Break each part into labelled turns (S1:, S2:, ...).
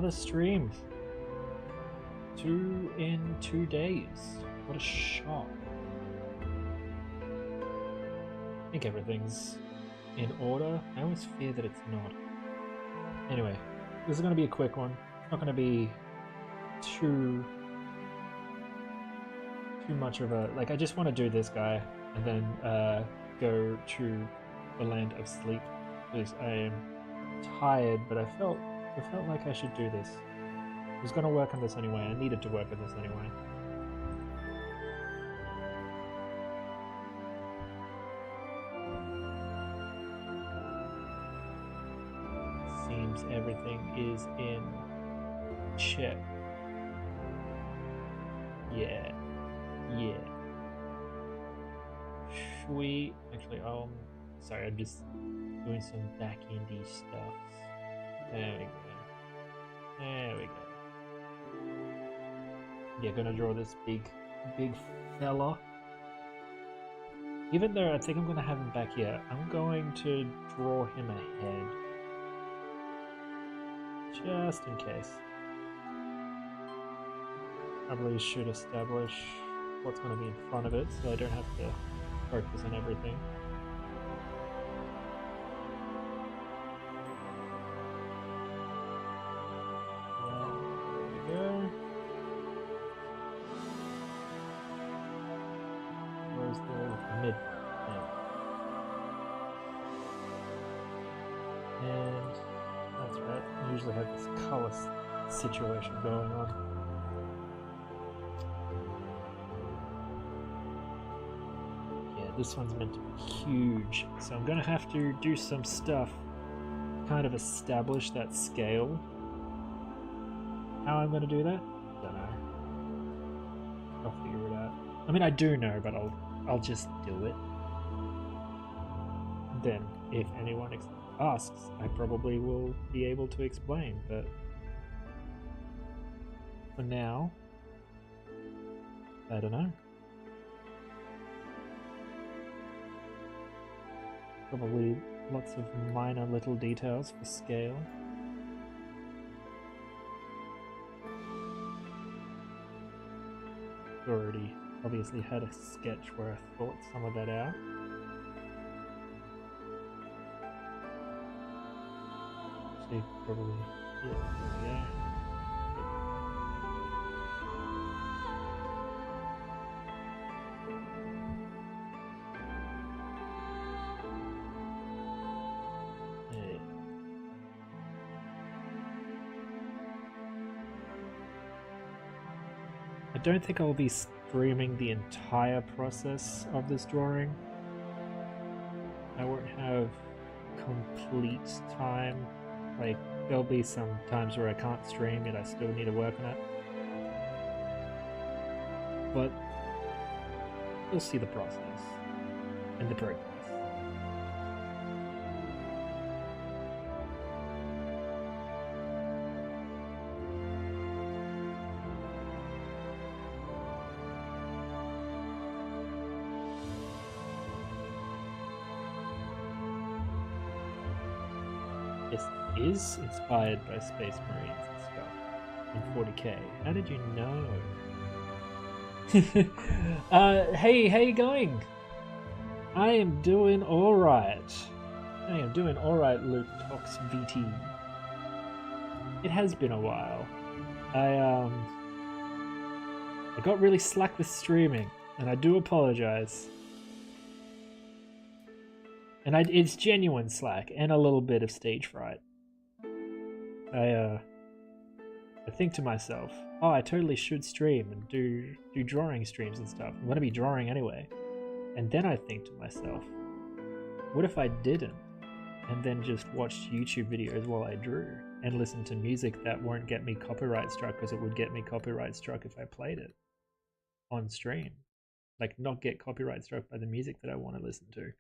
S1: another stream. 2 in 2 days. What a shock. I think everything's in order. I always fear that it's not. Anyway, this is going to be a quick one. It's not going to be too much of a... Like, I just want to do this guy and then go to the land of sleep. Because I am tired, but I felt like I should do this. I was going to work on this anyway. I needed to work on this anyway. Seems everything is in check. Yeah. Should we... Actually, sorry, I'm just doing some back-endy stuff. There we go. Yeah, gonna draw this big fella. Even though I think I'm gonna have him back here, I'm going to draw him ahead. Just in case. Probably should establish what's going to be in front of it so I don't have to focus on everything. There we go. Where's the mid? And that's right, I usually have this color situation going on. This one's meant to be huge, so I'm going to have to do some stuff to kind of establish that scale. How I'm going to do that? Don't know. I'll figure it out. I mean, I do know, but I'll just do it. Then, if anyone asks, I probably will be able to explain, but for now, I don't know. Probably lots of minor little details for scale. Already obviously had a sketch where I thought some of that out. Actually, probably, yeah. I don't think I'll be streaming the entire process of this drawing. I won't have complete time. Like, there'll be some times where I can't stream and I still need to work on it. But you'll see the process and the progress. Is inspired by Space Marines and stuff in 40k. How did you know? Hey, how you going? I am doing alright. Luke Tox VT. It has been a while. I got really slack with streaming, and I do apologize. And it's genuine slack, and a little bit of stage fright. I think to myself, oh, I totally should stream and do drawing streams and stuff. I'm going to be drawing anyway. And then I think to myself, what if I didn't? And then just watched YouTube videos while I drew and listened to music that won't get me copyright struck, because it would get me copyright struck if I played it on stream. Like, not get copyright struck by the music that I want to listen to.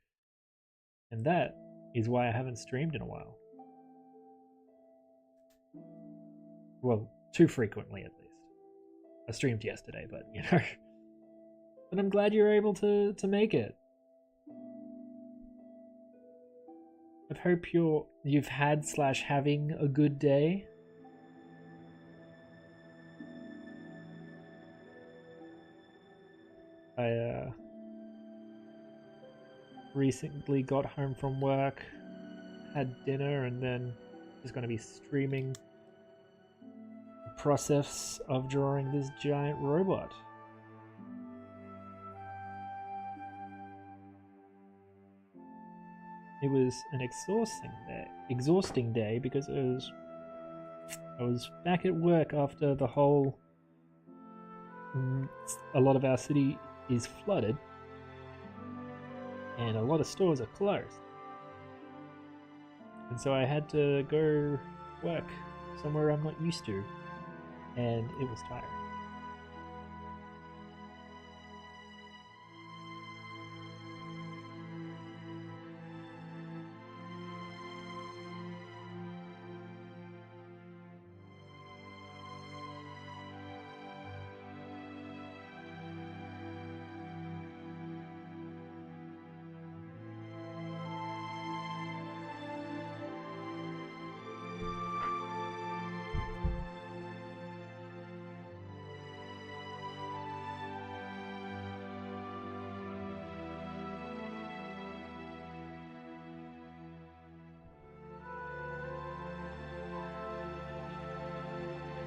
S1: And that is why I haven't streamed in a while. Well, too frequently at least. I streamed yesterday, but you know. But I'm glad you're able to make it. I hope you've had / having a good day. I recently got home from work, had dinner, and then just going to be streaming the process of drawing this giant robot. It was an exhausting day because I was back at work after the whole. A lot of our city is flooded, and a lot of stores are closed. And so I had to go work somewhere I'm not used to, and it was tiring.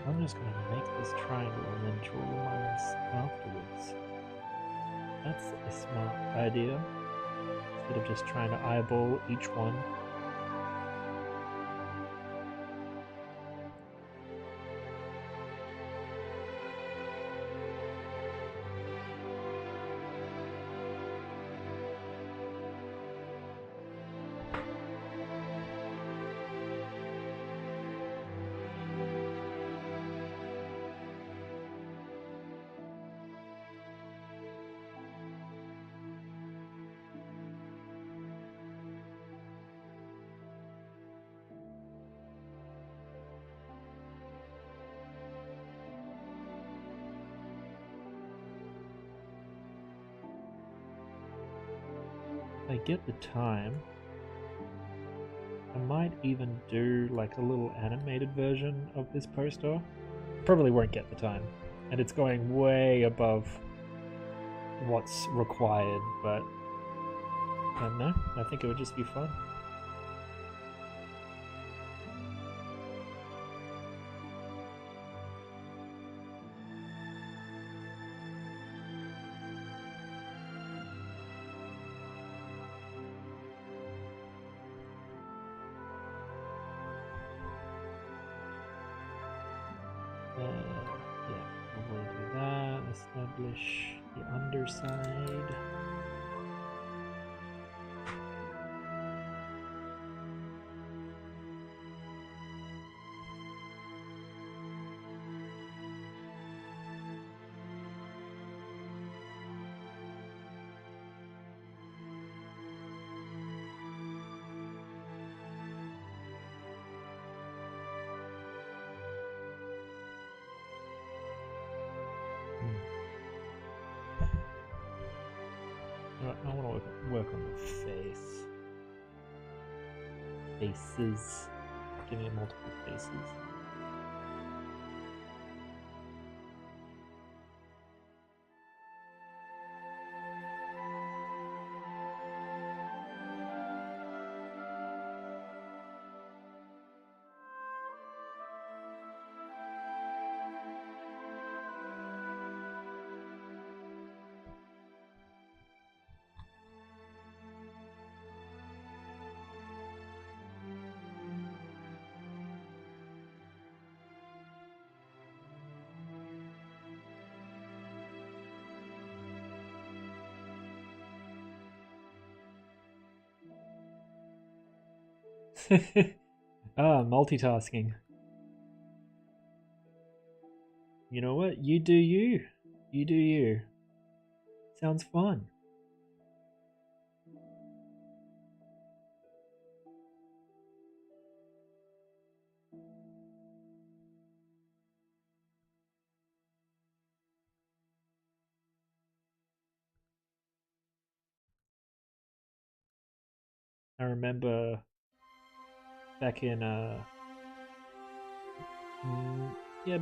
S1: I'm just going to make this triangle and then draw the lines afterwards. That's a smart idea, instead of just trying to eyeball each one. If I get the time, I might even do like a little animated version of this poster. Probably won't get the time, and it's going way above what's required, but I don't know, I think it would just be fun. Yeah, we'll do that. Establish the underside. I want to work on the face. Faces. Give me multiple faces. Multitasking. You know what? You do you. You do you. Sounds fun. I remember back in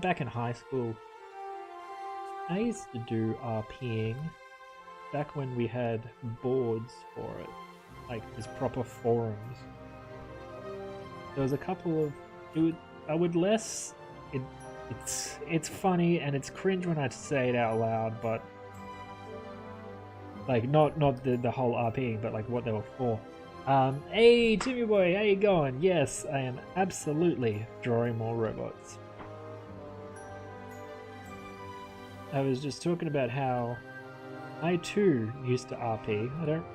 S1: back in high school, I used to do RPing back when we had boards for it, like just proper forums. There was a couple of it's funny and it's cringe when I say it out loud, but like not the whole RPing, but like what they were for. Hey Timmy boy, how you going? Yes, I am absolutely drawing more robots. I was just talking about how I too used to RP. I don't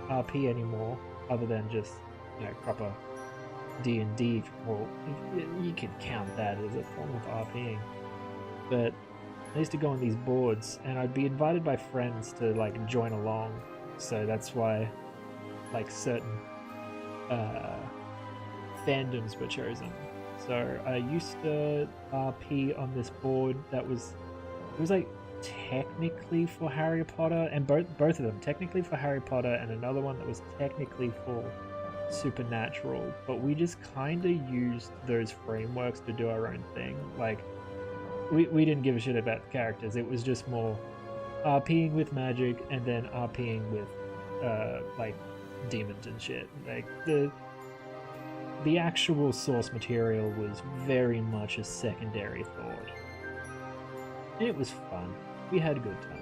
S1: RP anymore, other than just, you know, proper D&D. Well, you can count that as a form of RPing. But I used to go on these boards, and I'd be invited by friends to like join along. So that's why, like, certain fandoms were chosen. So I used to RP on this board that was like technically for Harry Potter, and both of them technically for Harry Potter, and another one that was technically for Supernatural, but we just kind of used those frameworks to do our own thing. Like we didn't give a shit about the characters. It was just more RPing with magic and then RPing with like demons and shit. Like the actual source material was very much a secondary thought. And it was fun. We had a good time.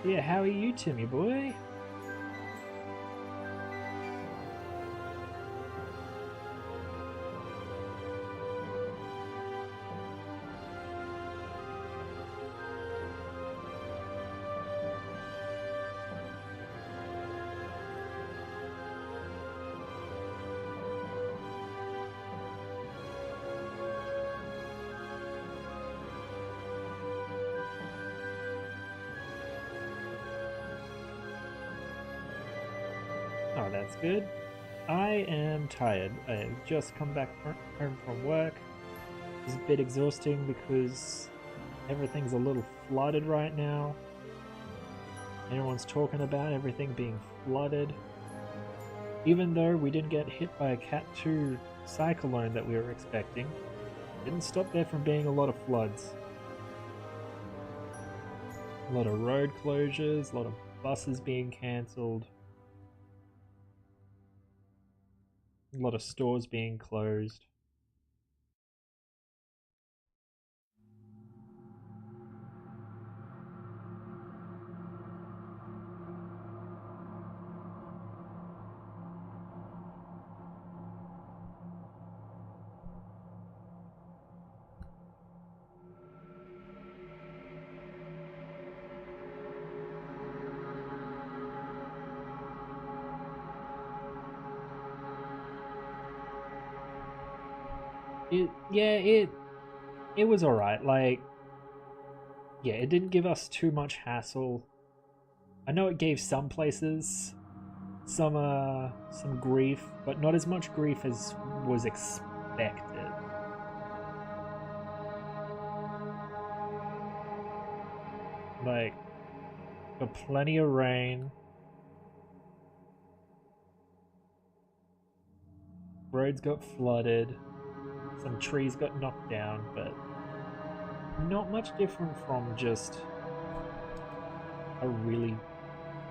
S1: Yeah, how are you, Timmy boy? Oh, that's good. I am tired. I've just come back home from work. It's a bit exhausting because everything's a little flooded right now. Everyone's talking about everything being flooded. Even though we didn't get hit by a Cat 2 cyclone that we were expecting, it didn't stop there from being a lot of floods. A lot of road closures, a lot of buses being cancelled. A lot of stores being closed. It was alright. Like, yeah, it didn't give us too much hassle. I know it gave some places some grief, but not as much grief as was expected. Like, got plenty of rain. Roads got flooded. Some trees got knocked down, but not much different from just a really,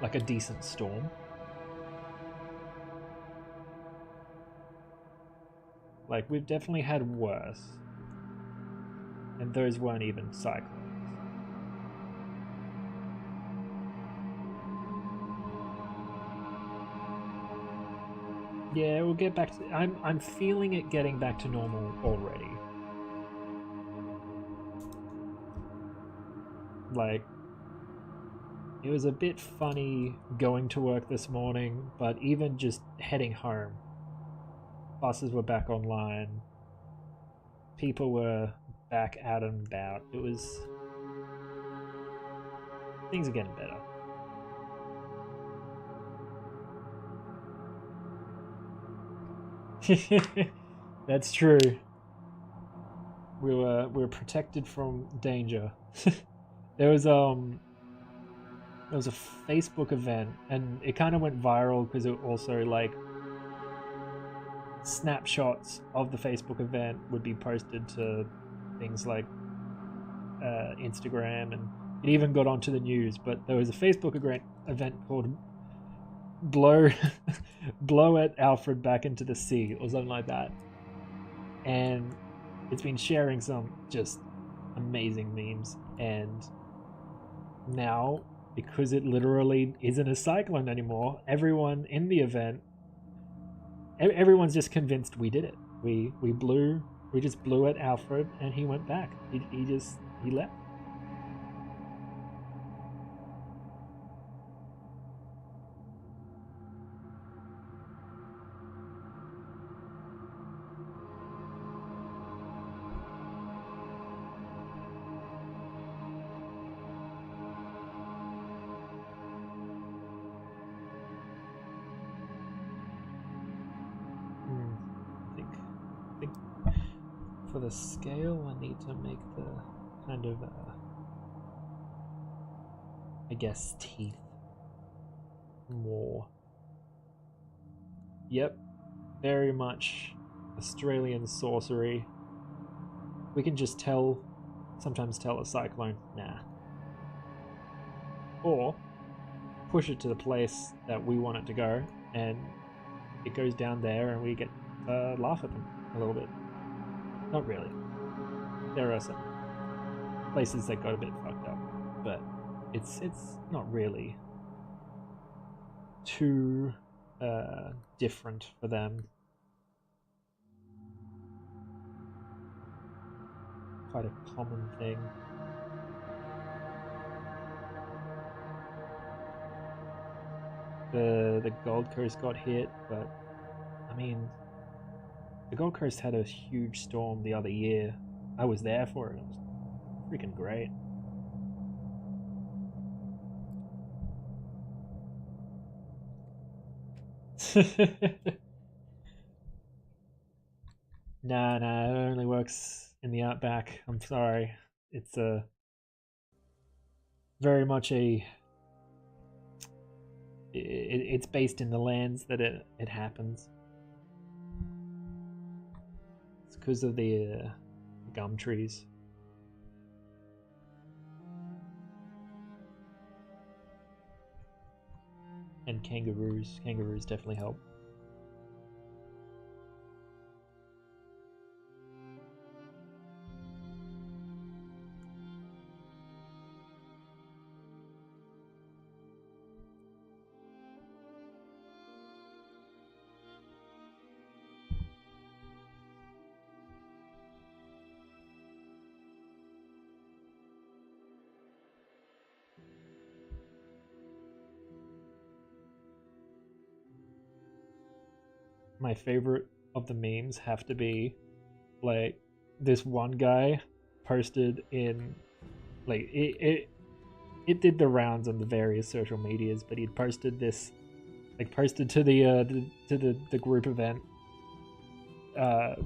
S1: like, a decent storm. Like, we've definitely had worse. And those weren't even cyclones. Yeah, we'll get back to... I'm feeling it getting back to normal already. Like, it was a bit funny going to work this morning, but even just heading home, buses were back online. People were back out and about. It was... Things are getting better. That's true. We were protected from danger. There was a Facebook event, and it kind of went viral because it also, like, snapshots of the Facebook event would be posted to things like Instagram, and it even got onto the news. But there was a Facebook event called blow at Alfred back into the sea or something like that, and it's been sharing some just amazing memes. And now, because it literally isn't a cyclone anymore, everyone in the event, everyone's just convinced we did it. We just blew at Alfred and he went back. He left. For the scale, I need to make the kind of, I guess, teeth more. Yep, very much Australian sorcery. We can just sometimes tell a cyclone, nah. Or push it to the place that we want it to go, and it goes down there and we get to laugh at them a little bit. Not really. There are some places that got a bit fucked up, but it's not really too different for them. Quite a common thing. The Gold Coast got hit, but I mean, the Gold Coast had a huge storm the other year. I was there for it. It was freaking great. Nah, it only works in the outback. I'm sorry. It's very much it's based in the lands that it happens. It's because of the gum trees. And kangaroos. Kangaroos definitely help. My favorite of the memes have to be like this one guy posted in like it did the rounds on the various social medias, but he'd posted this, like posted to the group event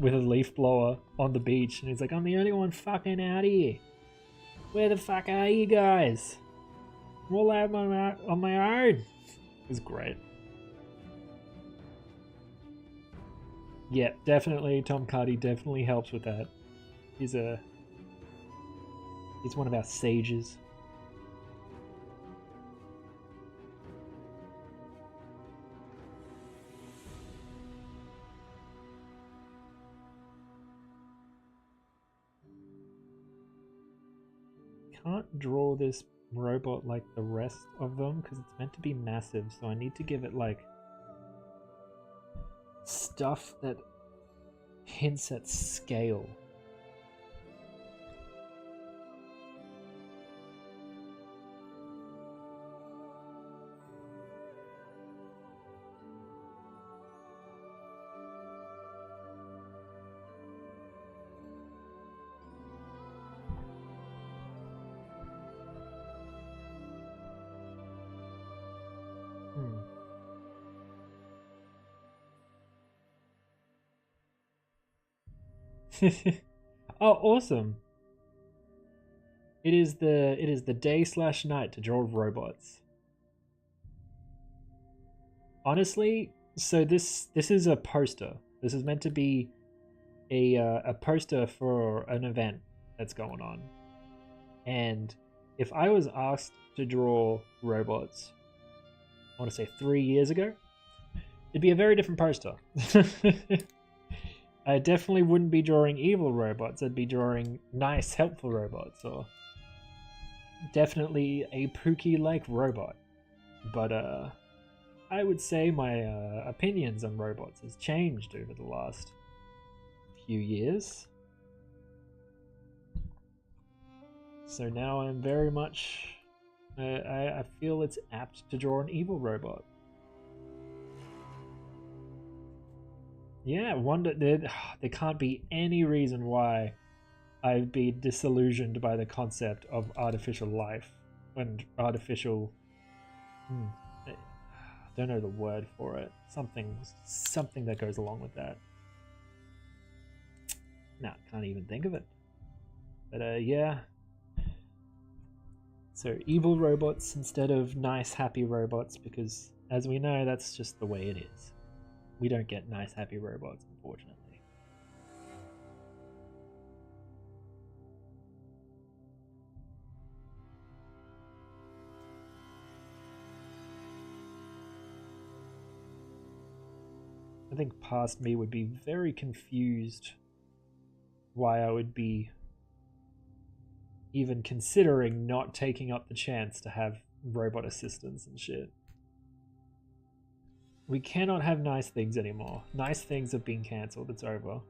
S1: with a leaf blower on the beach, and he's like, I'm the only one fucking out here. Where the fuck are you guys? I'm all out on my own. It was great. Yeah, definitely. Tom Cardy definitely helps with that. He's one of our sages. Can't draw this robot like the rest of them because it's meant to be massive, so I need to give it like stuff that hints at scale. Oh, awesome! It is the day/night to draw robots. Honestly, so this is a poster. This is meant to be a poster for an event that's going on. And if I was asked to draw robots, I want to say 3 years ago, it'd be a very different poster. I definitely wouldn't be drawing evil robots. I'd be drawing nice, helpful robots, or definitely a Pookie-like robot. But I would say my opinions on robots has changed over the last few years. So now I'm very much... I feel it's apt to draw an evil robot. Yeah, there can't be any reason why I'd be disillusioned by the concept of artificial life and artificial... I don't know the word for it. Something that goes along with that. No, can't even think of it. But yeah. So evil robots instead of nice, happy robots, because as we know, that's just the way it is. We don't get nice, happy robots, unfortunately. I think past me would be very confused why I would be even considering not taking up the chance to have robot assistants and shit. We cannot have nice things anymore. Nice things have been cancelled. It's over.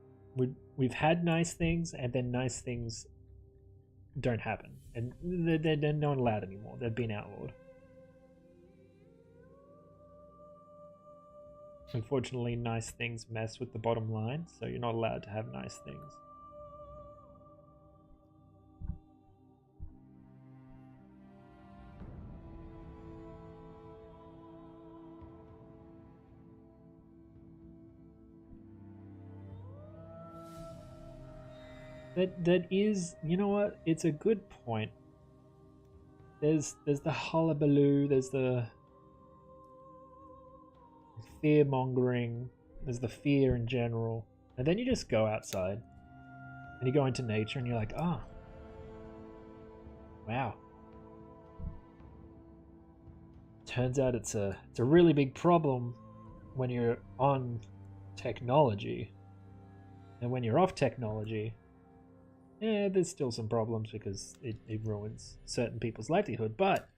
S1: We've had nice things, and then nice things don't happen. And they're not allowed anymore. They've been outlawed. Unfortunately, nice things mess with the bottom line, so you're not allowed to have nice things. That is, you know what? It's a good point. There's the hullabaloo, there's the fear mongering, there's the fear in general, and then you just go outside and you go into nature and you're like, ah, oh, wow. Turns out it's a really big problem when you're on technology, and when you're off technology, yeah, there's still some problems because it ruins certain people's livelihood, but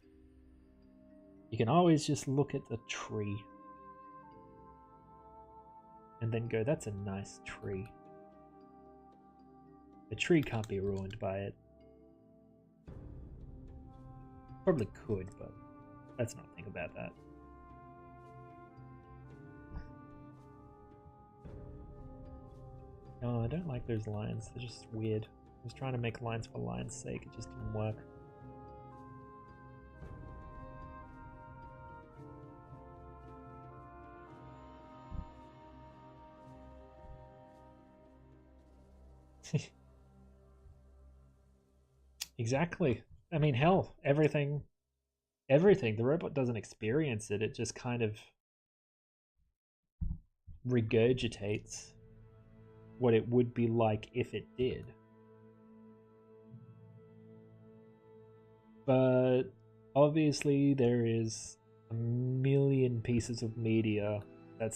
S1: you can always just look at the tree and then go, that's a nice tree. The tree can't be ruined by it. Probably could, but let's not think about that. No, I don't like those lines. They're just weird. I was trying to make lines for lines' sake. It just didn't work. Exactly. I mean, hell, everything. The robot doesn't experience it. It just kind of regurgitates what it would be like if it did. But obviously there is a million pieces of media that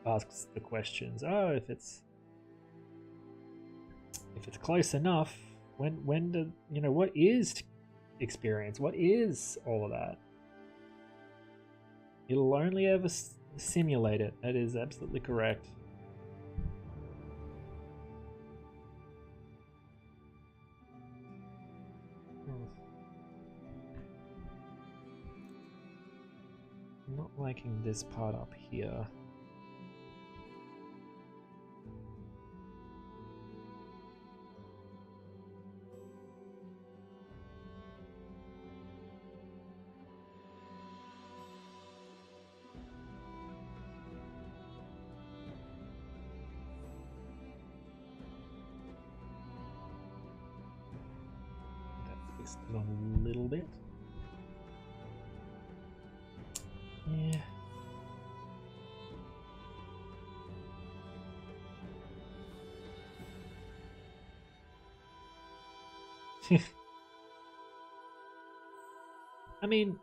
S1: asks the questions. Oh, if it's close enough, when do you know what is experience? What is all of that? It'll only ever simulate it. That is absolutely correct. I'm not liking this part up here. Fix it a little bit. Yeah. I mean,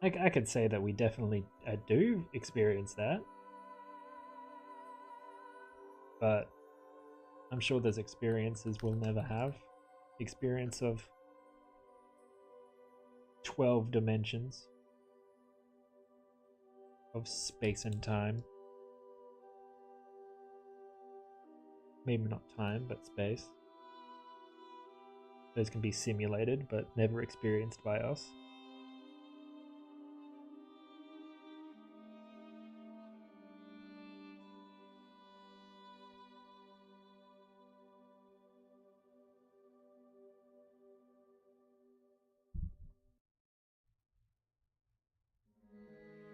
S1: I could say that we definitely do experience that. But I'm sure there's experiences we'll never have. Experience of 12 dimensions of space and time. Maybe not time, but space. Those can be simulated, but never experienced by us.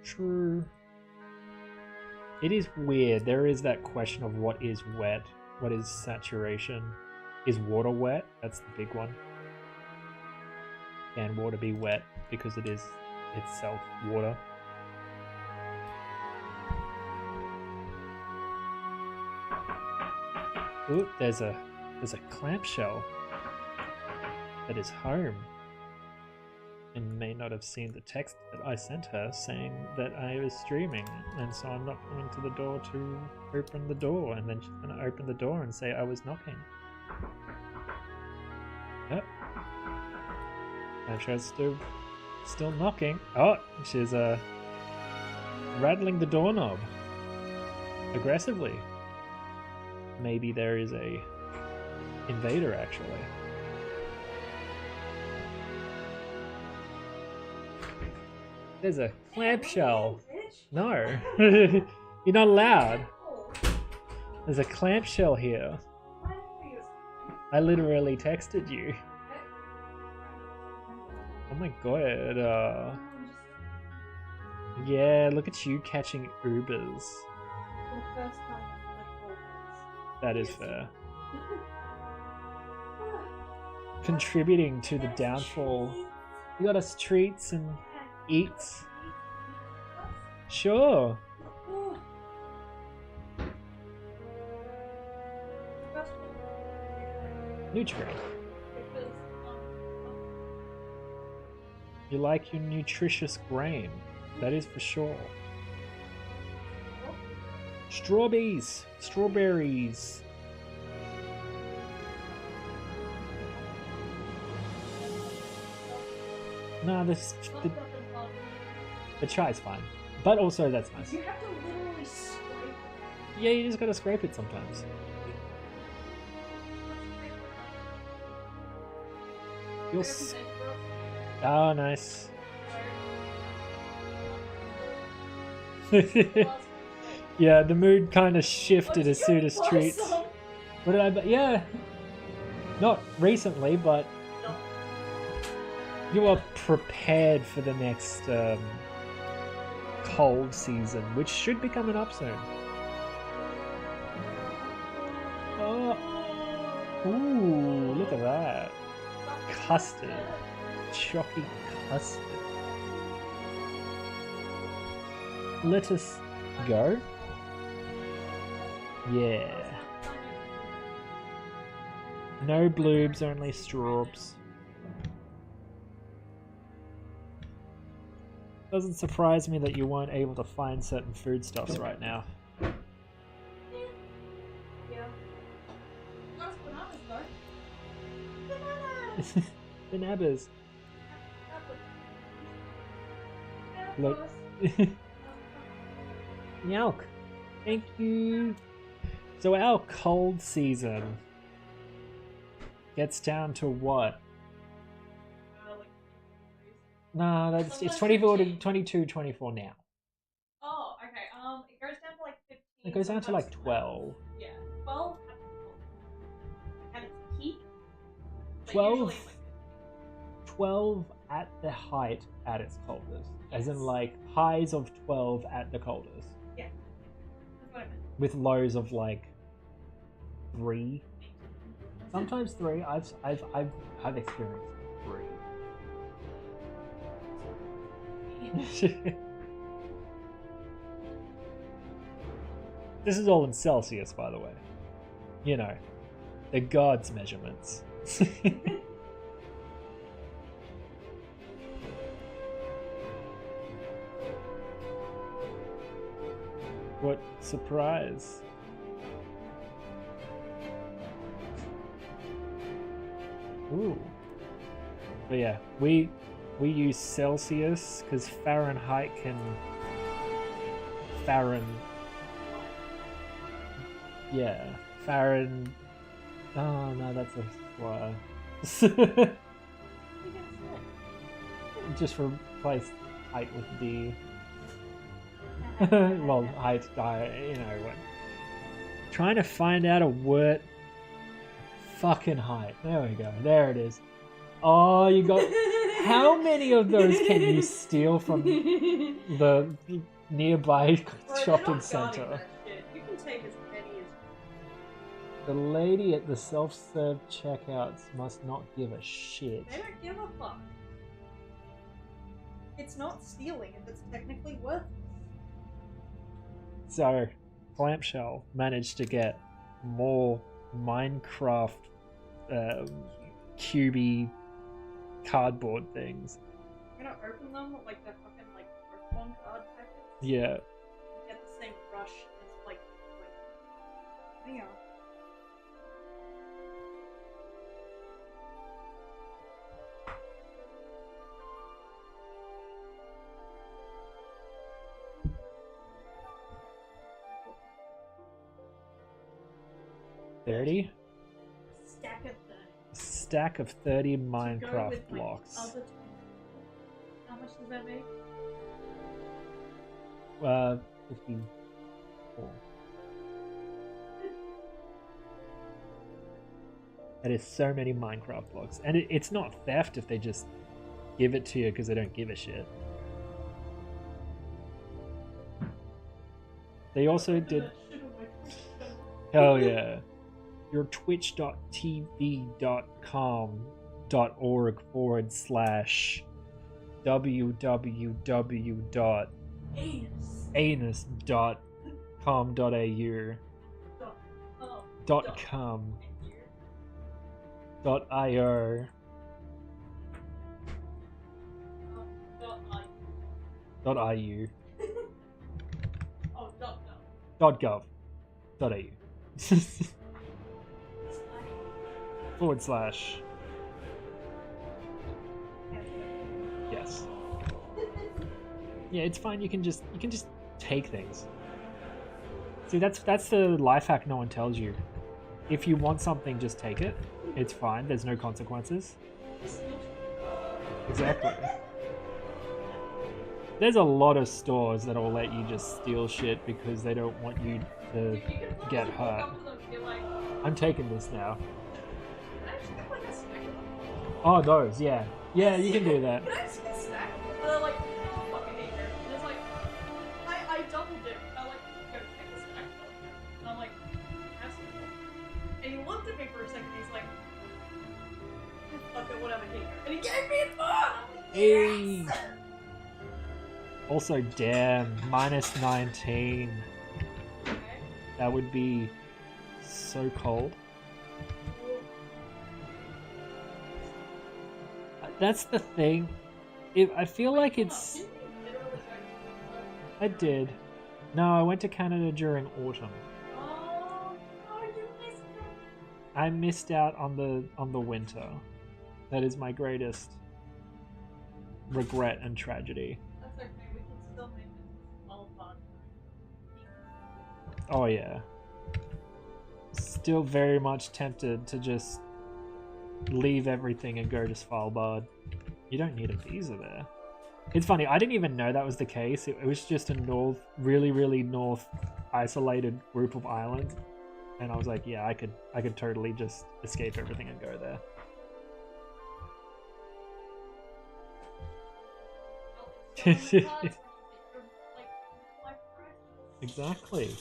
S1: True. It is weird. There is that question of what is wet, what is saturation. Is water wet? That's the big one. Can water be wet because it is itself water? Ooh, there's a clamshell that is home. And may not have seen the text that I sent her saying that I was streaming, and so I'm not coming to the door to open the door, and then she's going to open the door and say I was knocking. Yep. And she's still knocking. Oh, she's rattling the doorknob aggressively. Maybe there is a invader actually. There's a clamshell. No. You're not allowed. There's a clamshell here. I literally texted you. Oh my god. Yeah, look at you catching Ubers. That is fair. Contributing to the downfall. You got us treats and eats. Sure. Nutrient. You like your nutritious grain. That is for sure. Strawberries. Strawberries. No, the chai's fine. But also that's nice.
S2: You have to literally scrape it.
S1: Yeah, you just gotta scrape it sometimes. You'll oh, nice. Yeah, the mood kind of shifted as soon as treats. What did I? Yeah, not recently, but you are prepared for the next cold season, which should be coming up soon. Oh, ooh, look at that. Custard. Chalky custard. Let us go. Yeah. No bloobs, only strawbs. Doesn't surprise me that you weren't able to find certain foodstuffs right now.
S2: Yeah. That's bananas though.
S1: Bananas. Look. Nyalk. Thank you. So our cold season gets down to what? No, that's it's 24 to 22, 24 now.
S2: Oh, okay. It goes down to like 15.
S1: It goes down to like 12.
S2: Yeah, 12 at its peak.
S1: 12. 12 at the height at its coldest. Yes. As in like highs of 12 at the coldest.
S2: Yeah. That's what I meant.
S1: With lows of like 3. Sometimes 3. I've experienced 3. This is all in Celsius, by the way. you know, the gods' measurements. What surprise. Ooh. But yeah, we use Celsius because Fahrenheit can yeah, Farren. Oh no, that's a slur. Just replace height with D. Well, height, you know what? Trying to find out a word. Fucking height. There we go. There it is. Oh, you got. How many of those can you steal from the nearby shopping center?
S2: You can take as many as.
S1: The lady at the self-serve checkouts must not give a shit.
S2: They don't give a fuck. It's not stealing if it's technically worthless.
S1: So, Clamshell managed to get more Minecraft cubey cardboard things.
S2: I'm gonna open them like they're fucking like Pokemon card packets.
S1: Yeah.
S2: And get the same brush as like hang on.
S1: $30?
S2: Stack of 30.
S1: Stack of 30
S2: Go
S1: Minecraft
S2: with,
S1: blocks.
S2: Other how much does that make?
S1: 54. That is so many Minecraft blocks. And it's not theft if they just give it to you because they don't give a shit. They also did... Hell yeah. Your twitch.tv.com/www.anus.com.au .io .iu
S2: Oh,
S1: .gov .au /. Yes. Yeah, it's fine. You can just take things. See, that's the life hack no one tells you. If you want something, just take it. It's fine. There's no consequences. Exactly. There's a lot of stores that will let you just steal shit because they don't want you to get hurt. I'm taking this now. Oh, those, yeah. Yeah, you can do that.
S2: Can I just get stacked? And they're like, oh, fucking hate her. And it's like, I doubled it. I'm like, go take a stack. And I'm like, absolutely. And he looked at me for a second. He's like, fuck it, whatever, hate her. And he gave me a bar!
S1: Hey. Also, damn, -19.
S2: Okay.
S1: That would be so cold. That's the thing. I feel like it's... I did. No, I went to Canada during autumn.
S2: Oh, you missed it.
S1: I missed out on the winter. That is my greatest regret and tragedy.
S2: That's okay, we can still make this all fun.
S1: Oh yeah. Still very much tempted to just leave everything and go to Svalbard. You don't need a visa there. It's funny, I didn't even know that was the case. It was just a really north isolated group of islands. And I was like, yeah, I could totally just escape everything and go there. Exactly.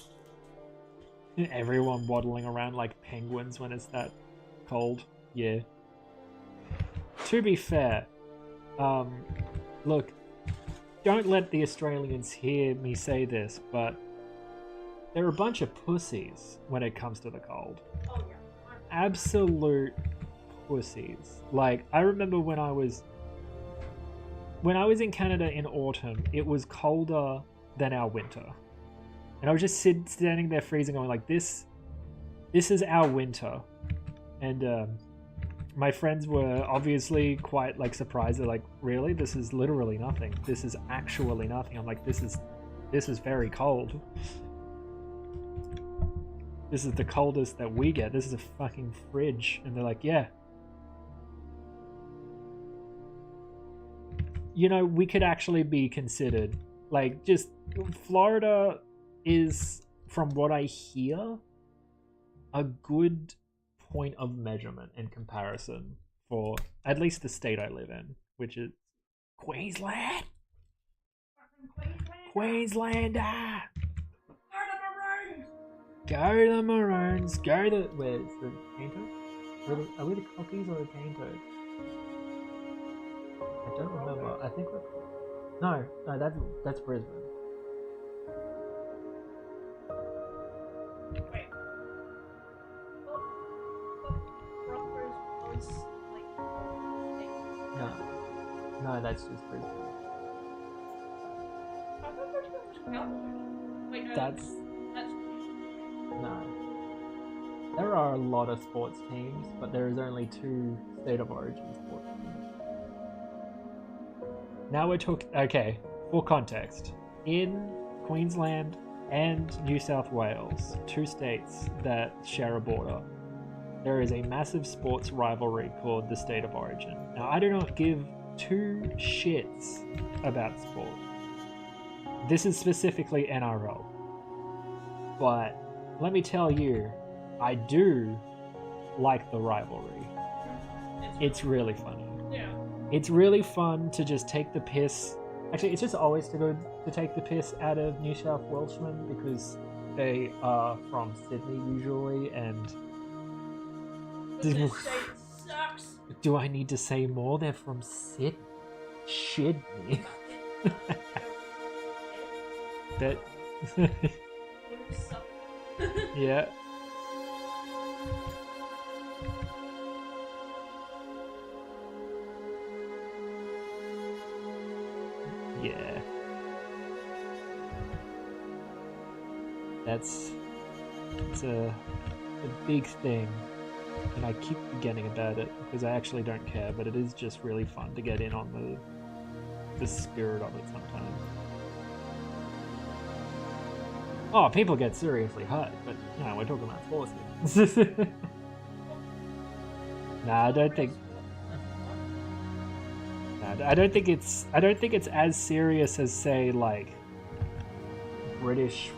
S1: Everyone waddling around like penguins when it's that cold. Yeah. To be fair, look, don't let the Australians hear me say this, but they're a bunch of pussies when it comes to the cold.
S2: Oh yeah.
S1: Absolute pussies. Like, I remember when I was in Canada in autumn, it was colder than our winter. And I was just standing there freezing, going like, this is our winter. And my friends were obviously quite like surprised. They're like, really? This is literally nothing. This is actually nothing. I'm like, this is very cold. This is the coldest that we get. This is a fucking fridge. And they're like, yeah. You know, we could actually be considered. Like, just Florida is, from what I hear, a good point of measurement in comparison for at least the state I live in, which is Queensland. Queenslander. Go to the Maroons. Go to where's the Canto? Are we the Cockies or the Canto? I don't remember. I think we're no, that's Brisbane.
S2: Wait. Was like
S1: No, that's just Brisbane.
S2: I thought Brisbane was Cowboys. Wait, no, that's
S1: no. There are a lot of sports teams, but there is only 2 state of origin sports teams. Now we're talking. Okay, for context, in Queensland and New South Wales, 2 states that share a border, there is a massive sports rivalry called the State of Origin. Now, I do not give 2 shits about sport. This is specifically NRL. But let me tell you, I do like the rivalry. It's really funny.
S2: Yeah.
S1: It's really fun to just take the piss. Actually, it's just always too good to take the piss out of New South Welshmen because they are from Sydney usually, and
S2: This state sucks.
S1: do I need to say more? They're from Sydney. That yeah. Yeah. It's a big thing, and I keep forgetting about it because I actually don't care, but it is just really fun to get in on the spirit of it sometimes. Oh, people get seriously hurt, but no, we're talking about sports here. Nah, I don't think it's as serious as, say, like British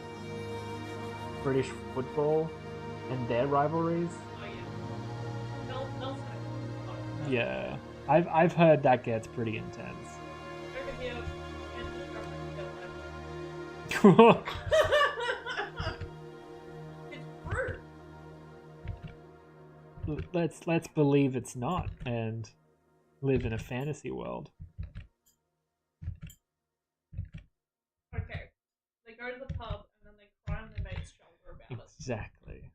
S1: football and their rivalries. Yeah, I've heard that gets pretty intense. Let's believe it's not and live in a fantasy world.
S2: Okay, they go to the pub and then they cry on their mate's shoulder about it.
S1: Exactly.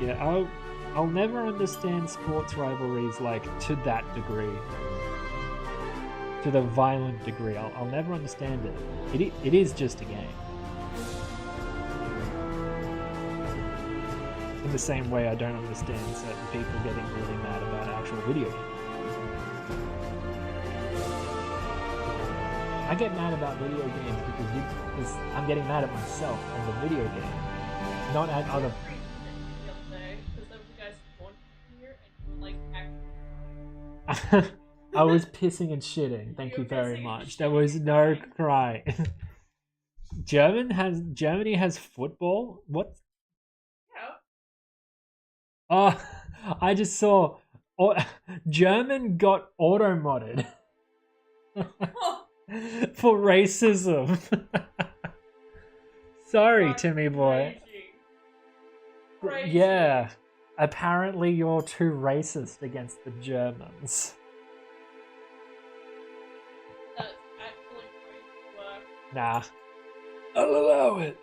S1: Yeah, I'll never understand sports rivalries like to that degree. To the violent degree. I'll never understand it. It is just a game. In the same way I don't understand certain people getting really mad about actual video games. I get mad about video games because I'm getting mad at myself and the video game, not at other people. I was pissing and shitting. Thank you very much. There was no cry. Germany has football? What? Yeah. Oh, I just saw German got auto-modded for racism. Sorry, Timmy boy.
S2: Crazy.
S1: Yeah. Apparently you're too racist against the Germans.
S2: That's actually great work.
S1: Nah. I'll allow it.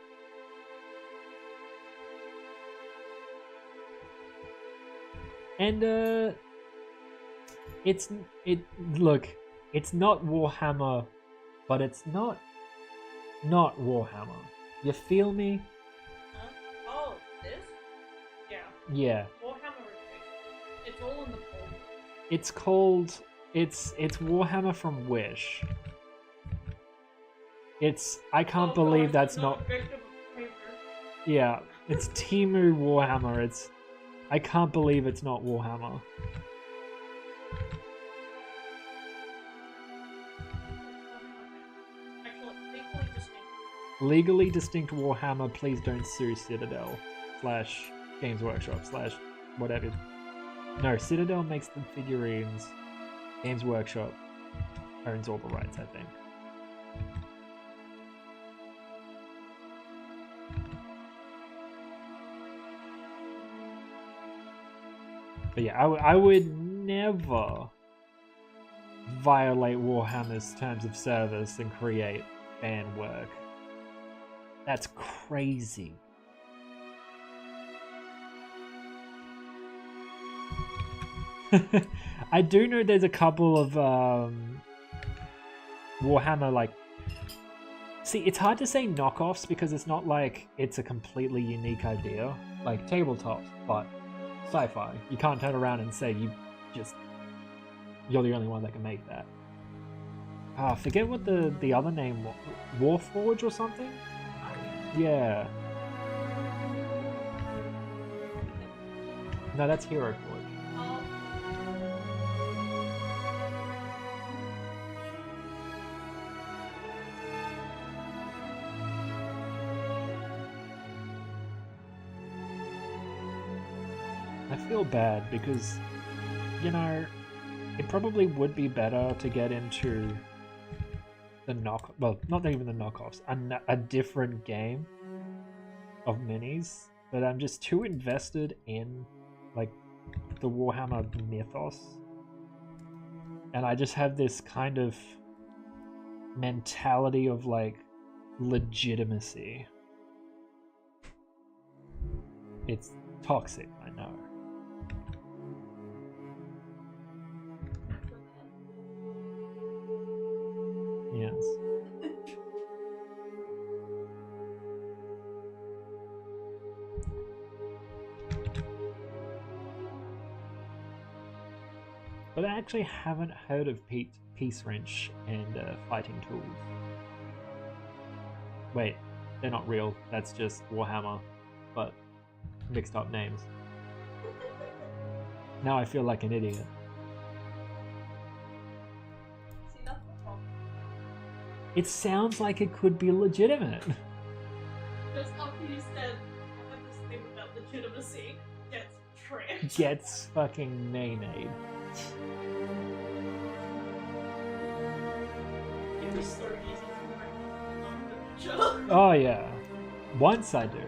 S1: And look, it's not Warhammer, but it's not Warhammer. You feel me?
S2: Huh? Oh, this? Yeah.
S1: Yeah.
S2: Warhammer is it's all in the folder.
S1: It's called it's Warhammer from Wish. I can't believe that's not
S2: victim of paper.
S1: yeah, it's Timu Warhammer. I can't believe it's not Warhammer.
S2: Actually, legally distinct.
S1: Legally distinct Warhammer, please don't sue Citadel / Games Workshop / whatever. No, Citadel makes the figurines. Games Workshop owns all the rights, I think. But yeah, I would never violate Warhammer's terms of service and create fan work. That's crazy. I do know there's a couple of Warhammer like... See, it's hard to say knockoffs because it's not like it's a completely unique idea. Like tabletop, but sci-fi. You can't turn around and say you're the only one that can make that. I forget what the other name was. Warforge or something? Yeah. No, that's Hero Forge. I feel bad because, you know, it probably would be better to get into the well, not even the knockoffs, a different game of minis, but I'm just too invested in, like, the Warhammer mythos, and I just have this kind of mentality of, like, legitimacy. It's toxic, I know. Yes. But I actually haven't heard of Peace Wrench and Fighting Tools. Wait, they're not real. That's just Warhammer, but mixed up names. Now I feel like an idiot.
S2: See, that's the problem.
S1: It sounds like it could be legitimate.
S2: Just after you said, I have this thing about legitimacy, gets trashed.
S1: Gets fucking nay-nayed.
S2: It was so easy to write.
S1: Oh yeah. Once I do.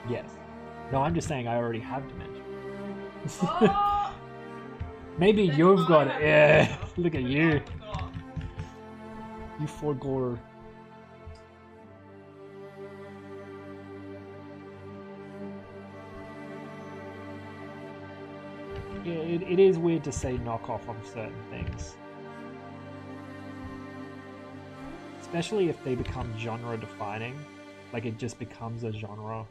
S1: Yes. No, I'm just saying I already have dimension.
S2: Oh!
S1: Maybe
S2: Then
S1: you've
S2: I
S1: got it.
S2: have
S1: Yeah.
S2: dimension.
S1: Look at
S2: Then
S1: you.
S2: I forgot.
S1: You forgore. Yeah, it is weird to say knockoff on certain things. Especially if they become genre defining. Like it just becomes a genre.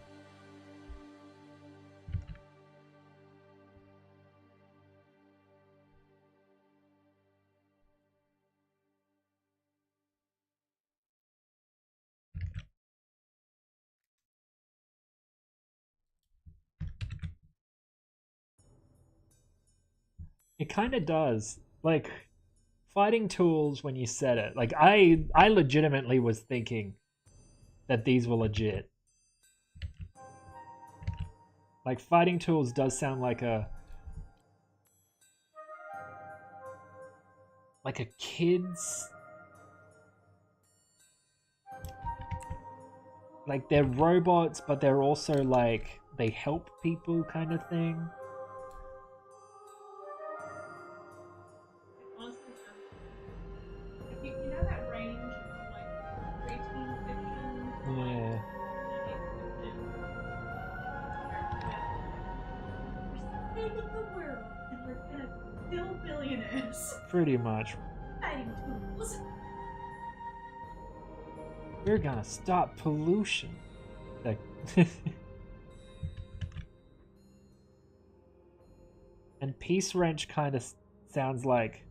S1: It kind of does. Like, Fighting Tools, when you said it, like, I legitimately was thinking that these were legit. Like, Fighting Tools does sound like a like a kid's, like they're robots, but they're also like they help people kind of thing.
S2: Honestly, like, you know that range of like preteen fiction, to, like
S1: Yeah,
S2: academic fiction, where save the world and we're gonna kill billionaires.
S1: pretty much.
S2: Fighting tools.
S1: We're gonna stop pollution. Like, and Peace Wrench kind of sounds like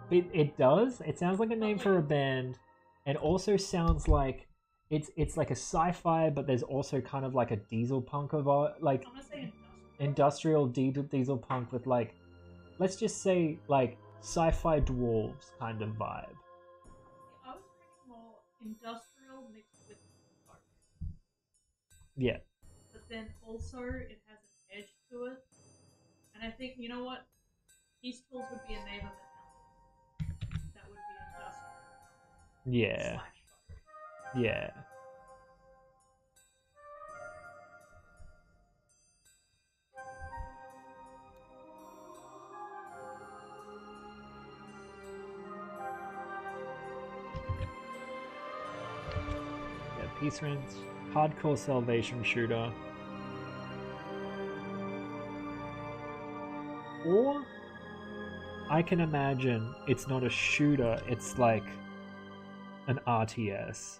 S1: it does. It sounds like a name for a band, and also sounds like it's like a sci-fi, but there's also kind of like a diesel punk of like
S2: I'm gonna say
S1: industrial diesel punk with like, let's just say like sci-fi dwarves kind of vibe.
S2: I was thinking more industrial mixed with dark.
S1: Yeah.
S2: But then also it has an edge to it. And I think, you know what? Peace Tools would be a name of an album. That would be industrial.
S1: Yeah.
S2: /dark.
S1: Yeah. Yeah, Peace Wrench, hardcore salvation shooter. Or I can imagine it's not a shooter, it's like an RTS.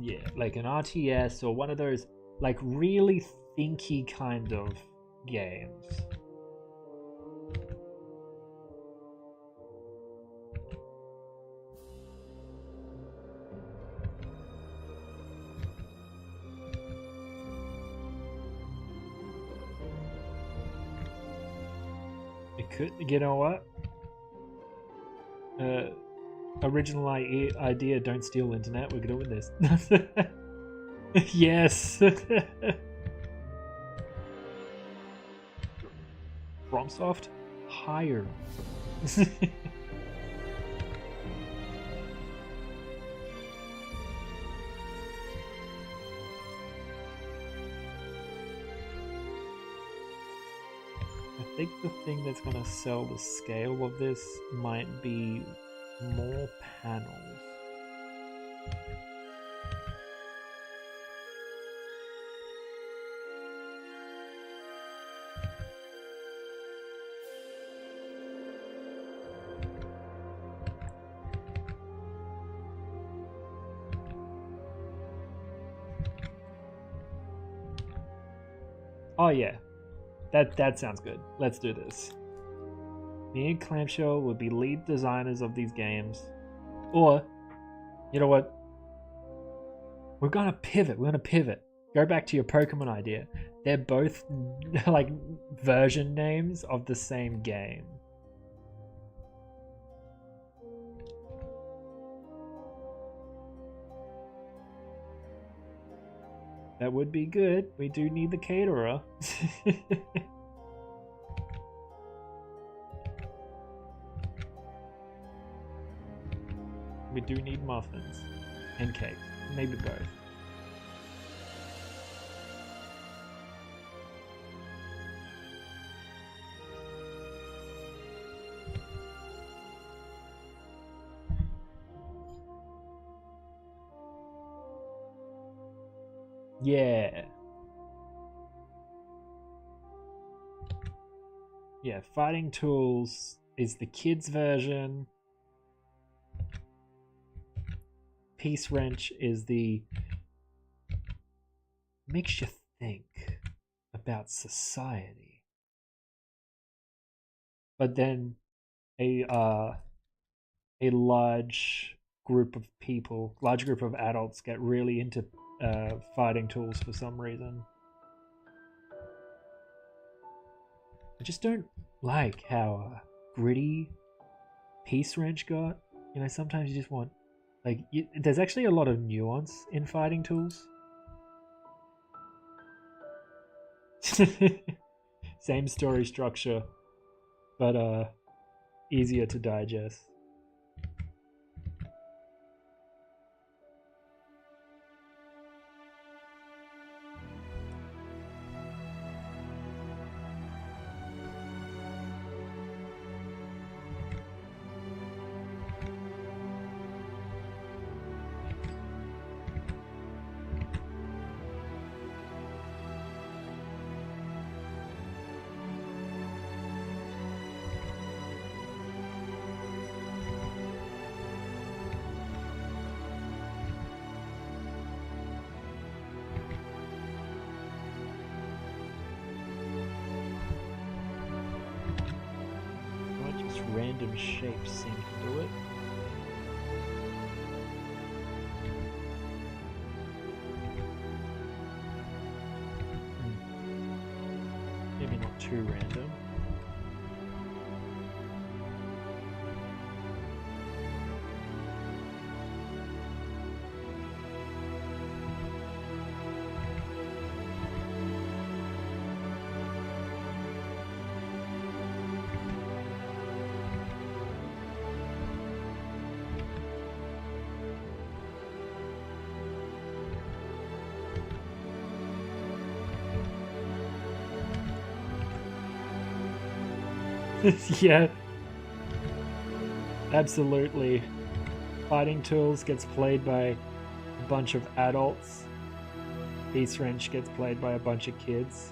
S1: Yeah, like an RTS or one of those like really thinky kind of games. It could, you know what? Original idea, don't steal internet, we're gonna win this. Yes! FromSoft? Higher. I think the thing that's going to sell the scale of this might be more panels. Oh yeah, that sounds good. Let's do this. Me and Clamshell will be lead designers of these games. Or, you know what? We're gonna pivot. Go back to your Pokemon idea. They're both like version names of the same game. That would be good. We do need the caterer. We do need muffins and cakes. Maybe both. Yeah. Yeah, Fighting Tools is the kids version. Peace Wrench is the makes you think about society. But then a large group of people, large group of adults get really into fighting tools for some reason. I just don't like how gritty Peace Wrench got. You know, sometimes you just want, like, there's actually a lot of nuance in fighting tools. Same story structure, but easier to digest. Random shapes seem to do it. Maybe not too random. Yeah, absolutely. Fighting Tools gets played by a bunch of adults. Peace Wrench gets played by a bunch of kids.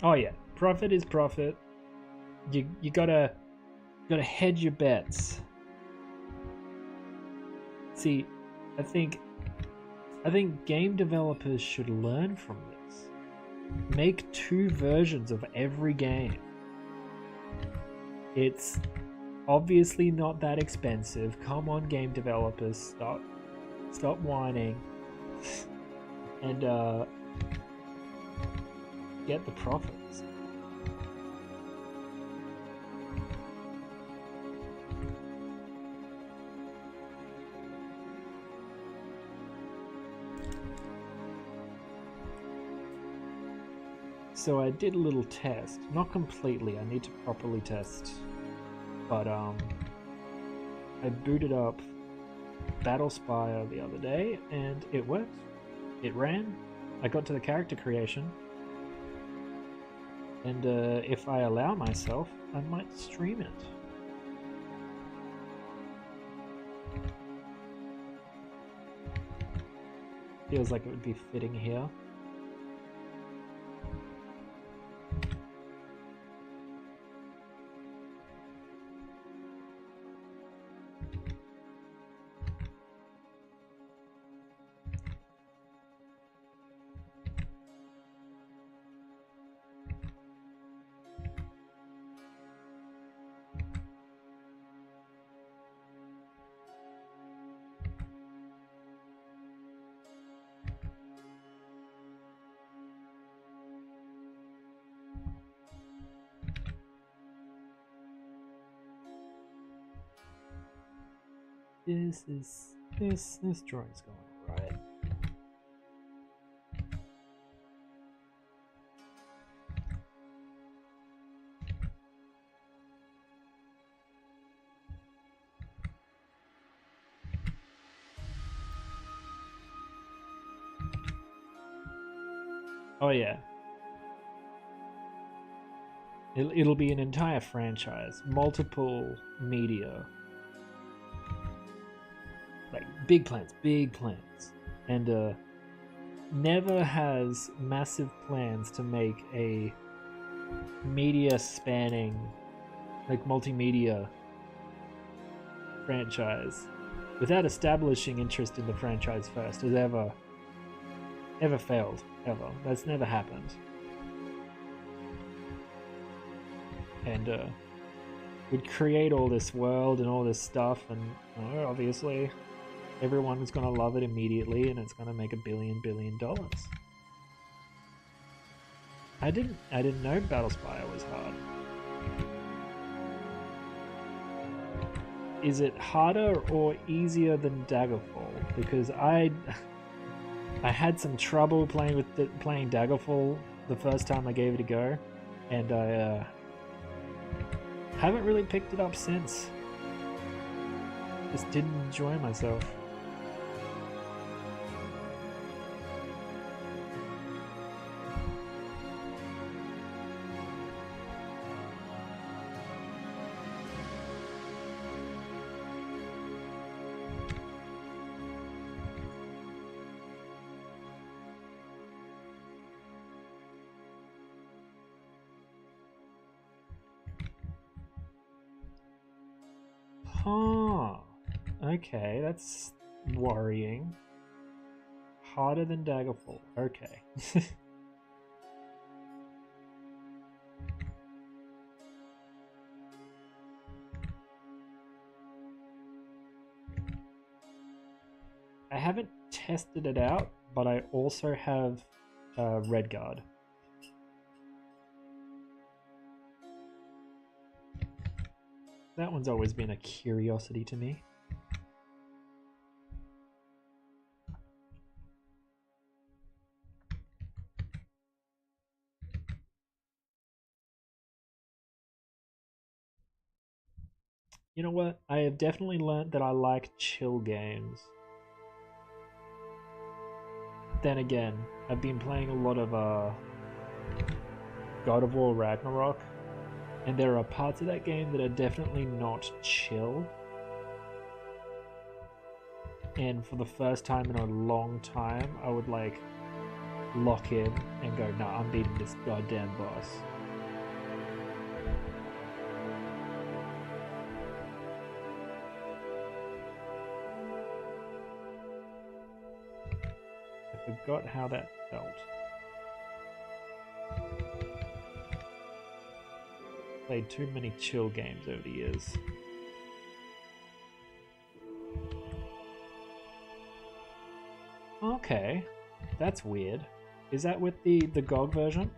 S1: Oh yeah, profit is profit. You gotta hedge your bets. See, I think game developers should learn from this. Make 2 versions of every game. It's obviously not that expensive. Come on, game developers, stop whining and get the profits. So I did a little test, not completely, I need to properly test, but I booted up Battlespire the other day and it worked. It ran. I got to the character creation. And if I allow myself, I might stream it. Feels like it would be fitting here. This drawing's going alright. Oh yeah. It'll be an entire franchise, multiple media. Like big plans, and never has massive plans to make a media spanning, like multimedia franchise without establishing interest in the franchise first has ever failed, ever. That's never happened. And would create all this world and all this stuff, and obviously everyone's gonna love it immediately, and it's gonna make $1 billion. I didn't know Battlespire was hard. Is it harder or easier than Daggerfall? Because I had some trouble playing Daggerfall the first time I gave it a go, and I haven't really picked it up since. Just didn't enjoy myself. Huh. Okay, that's worrying. Harder than Daggerfall. Okay. I haven't tested it out, but I also have Redguard. That one's always been a curiosity to me. You know what? I have definitely learned that I like chill games. Then again, I've been playing a lot of God of War Ragnarok, and there are parts of that game that are definitely not chill. And for the first time in a long time, I would like lock in and go, nah, I'm beating this goddamn boss. I forgot how that felt. Played too many chill games over the years. Okay, that's weird. Is that with the GOG version?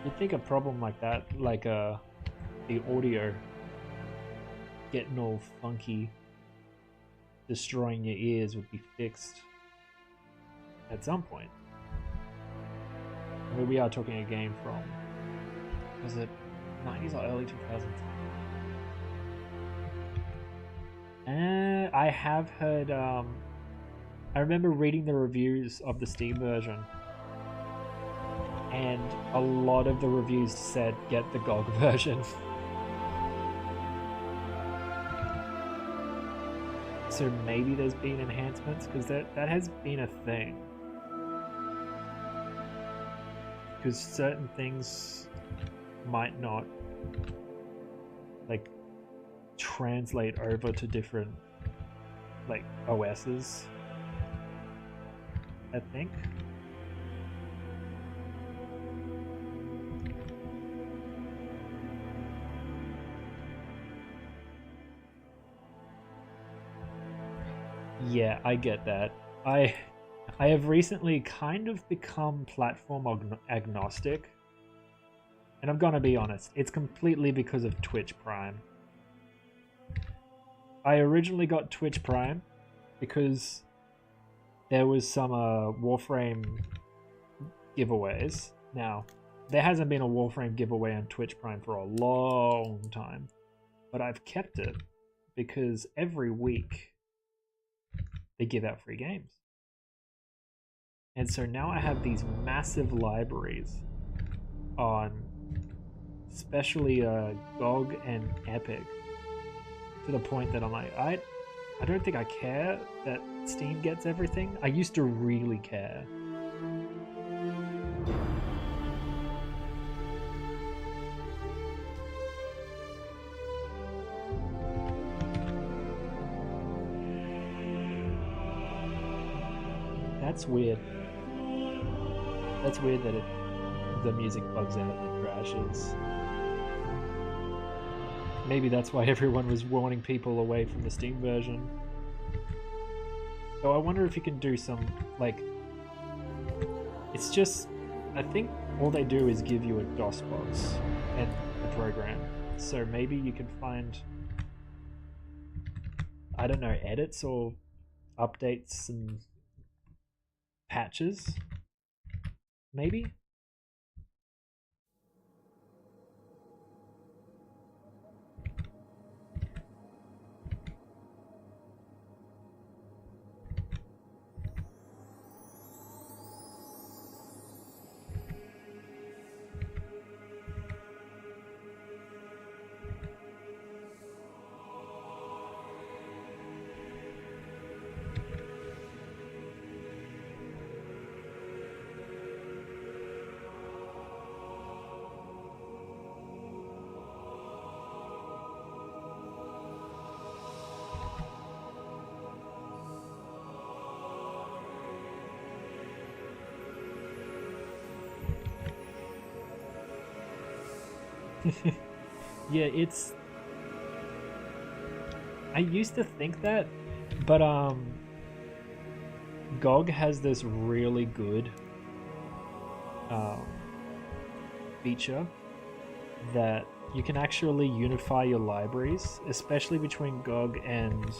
S1: You'd think a problem like that, like the audio getting all funky, destroying your ears, would be fixed at some point. I mean, we are talking a game from, was it 90s or early 2000s? I have heard, I remember reading the reviews of the Steam version, and a lot of the reviews said get the GOG version. So maybe there's been enhancements, because that has been a thing. Because certain things might not like translate over to different like OSs, I think. Yeah, I get that. I have recently kind of become platform agnostic. And I'm gonna be honest, it's completely because of Twitch Prime. I originally got Twitch Prime because there was some Warframe giveaways. Now, there hasn't been a Warframe giveaway on Twitch Prime for a long time, but I've kept it because every week they give out free games. And so now I have these massive libraries on especially GOG and Epic to the point that I'm like, I don't think I care that Steam gets everything. I used to really care. That's weird. That's weird that the music bugs out and crashes. Maybe that's why everyone was warning people away from the Steam version. So I wonder if you can do some, like... It's just... I think all they do is give you a DOS box and a program. So maybe you can find... I don't know, edits or updates and patches? Maybe? Yeah, it's... I used to think that, but GOG has this really good feature that you can actually unify your libraries, especially between GOG and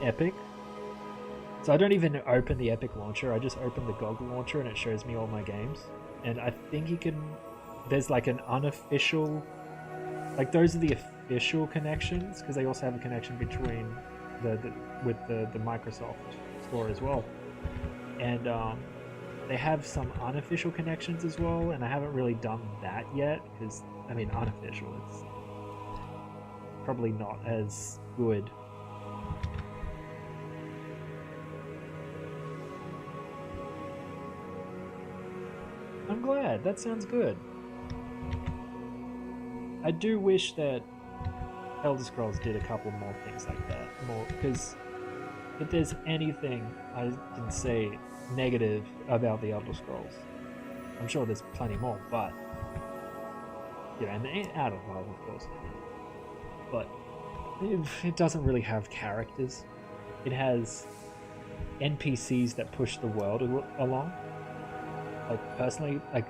S1: Epic. So I don't even open the Epic launcher, I just open the GOG launcher and it shows me all my games. And I think you can... There's like an unofficial... Like those are the official connections, because they also have a connection between with the Microsoft Store as well. And they have some unofficial connections as well, and I haven't really done that yet, because, I mean, unofficial, it's probably not as good. I'm glad, that sounds good. I do wish that Elder Scrolls did a couple more things like that, because if there's anything I can say negative about the Elder Scrolls, I'm sure there's plenty more, but you know, and out of love, of course, but it doesn't really have characters. It has NPCs that push the world along. Like personally, like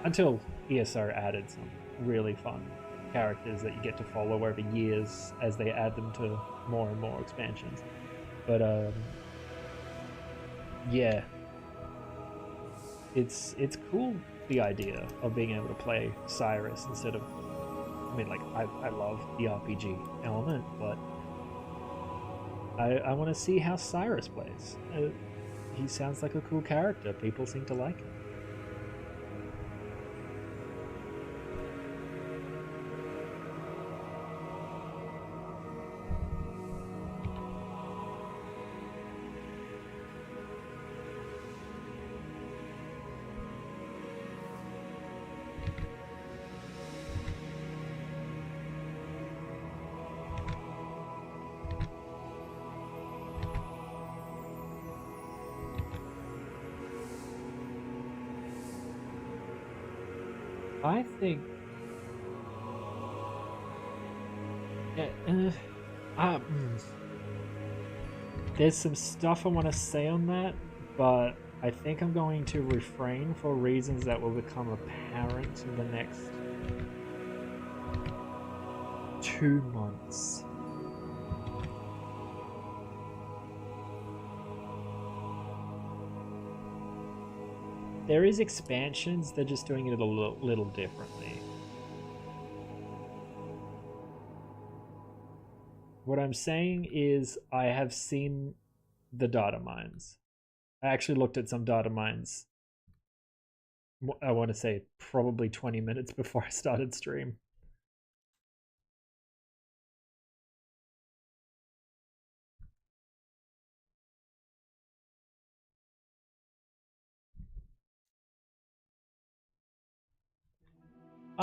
S1: until ESO added some really fun characters that you get to follow over years as they add them to more and more expansions. But yeah, it's cool, the idea of being able to play Cyrus instead of... I mean, like, I love the RPG element, but I want to see how Cyrus plays. He sounds like a cool character. People seem to like him. I think there's some stuff I want to say on that, but I think I'm going to refrain for reasons that will become apparent in the next 2 months. There is expansions, they're just doing it a little differently. What I'm saying is I have seen the data mines. I actually looked at some data mines, I want to say probably 20 minutes before I started stream.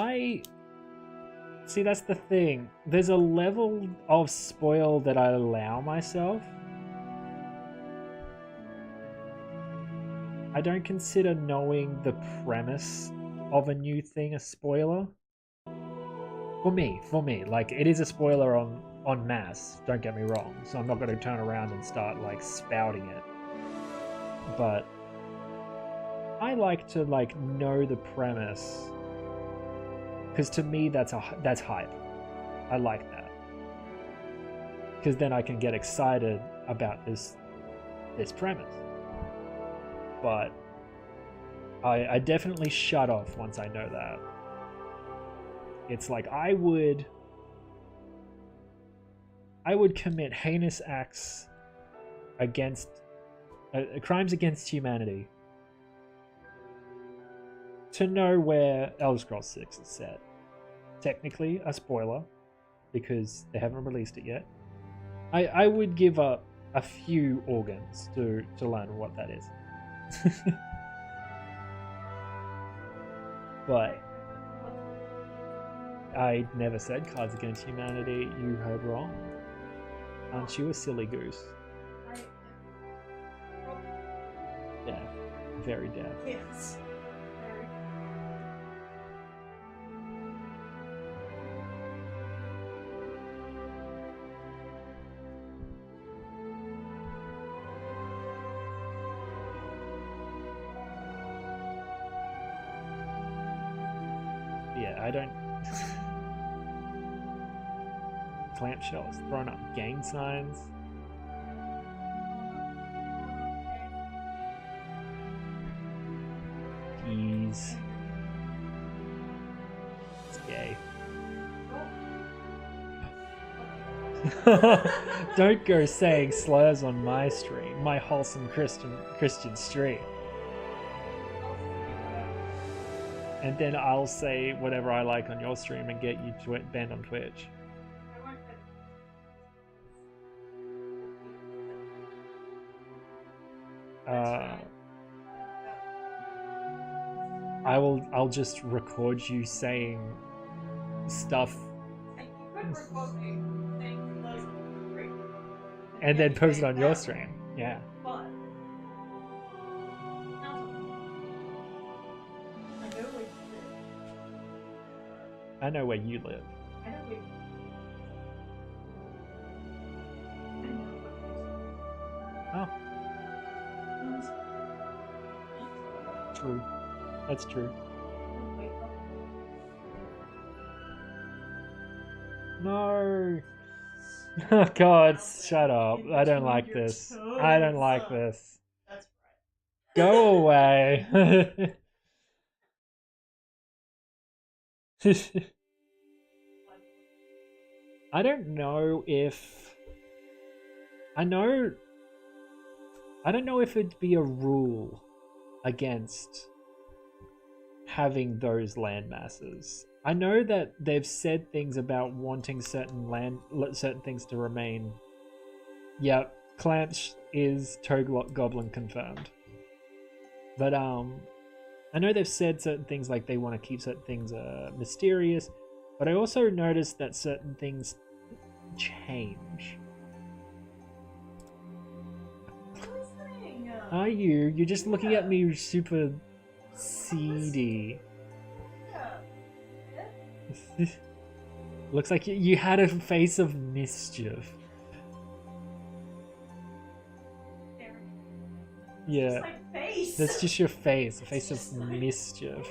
S1: I see, that's the thing. There's a level of spoil that I allow myself. I don't consider knowing the premise of a new thing a spoiler. For me, like, it is a spoiler on mass, don't get me wrong, so I'm not going to turn around and start, like, spouting it. But I like to, like, know the premise, because to me that's hype. I like that, because then I can get excited about this premise. But I definitely shut off once I know that. It's like I would commit heinous acts against crimes against humanity to know where Elder Scrolls 6 is set. Technically a spoiler because they haven't released it yet. I would give up a few organs to learn what that is. But I never said Cards Against Humanity. You heard wrong. Aren't you a silly goose? Deaf. Very deaf.
S2: Yes.
S1: Yeah, I don't. Clamshells, throwing up gang signs. Tease. It's gay. Don't go saying slurs on my stream, my wholesome Christian stream. And then I'll say whatever I like on your stream and get you banned on Twitch. I'll just record you saying stuff and then post it on your stream. Yeah. I know where you live. Oh. True. That's true. No. Oh God, shut up. I don't like this. I don't like this.
S2: That's right.
S1: Go away. I don't know if I don't know if it'd be a rule against having those land masses. I know that they've said things about wanting certain things to remain. Yep, Clamps is Toad Goblin confirmed. But I know they've said certain things like they want to keep certain things mysterious, but I also noticed that certain things change. Are you? You're just looking at me super seedy.
S2: Yeah.
S1: Looks like you had a face of mischief. Yeah. That's just your face, a face of mischief.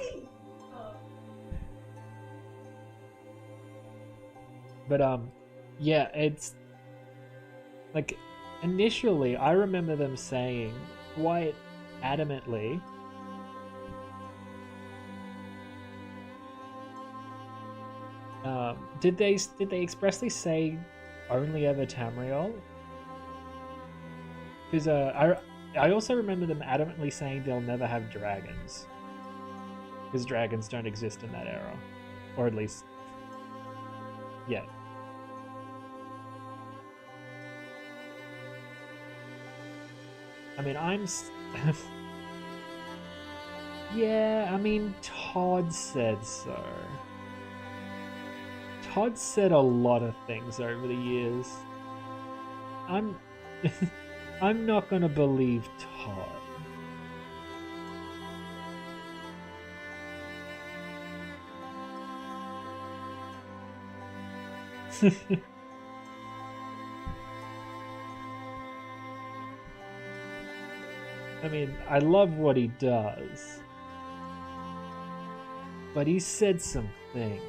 S1: But yeah, it's like initially I remember them saying quite adamantly did they expressly say only ever Tamriel? Because I also remember them adamantly saying they'll never have dragons. Because dragons don't exist in that era. Or at least yet. I mean, yeah, I mean, Todd said so. Todd said a lot of things over the years. I'm I'm not gonna believe Todd. I mean, I love what he does, but he said some things.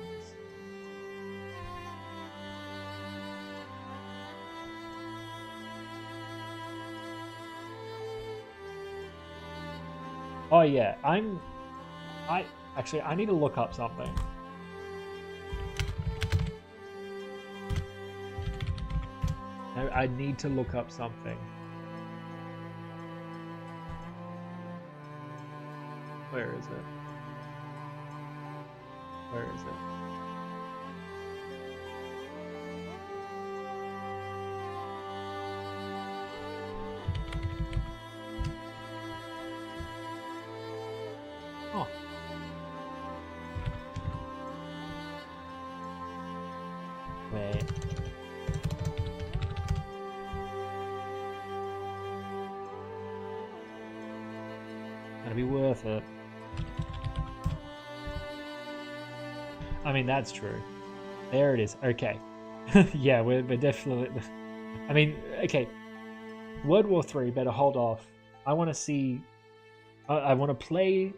S1: Oh yeah, I need to look up something. I need to look up something. Where is it? Where is it? Oh. Wait. Gonna be worth it. I mean, that's true. There it is. Okay. Yeah, we're definitely... I mean, okay. World War 3, better hold off. I want to see... I want to play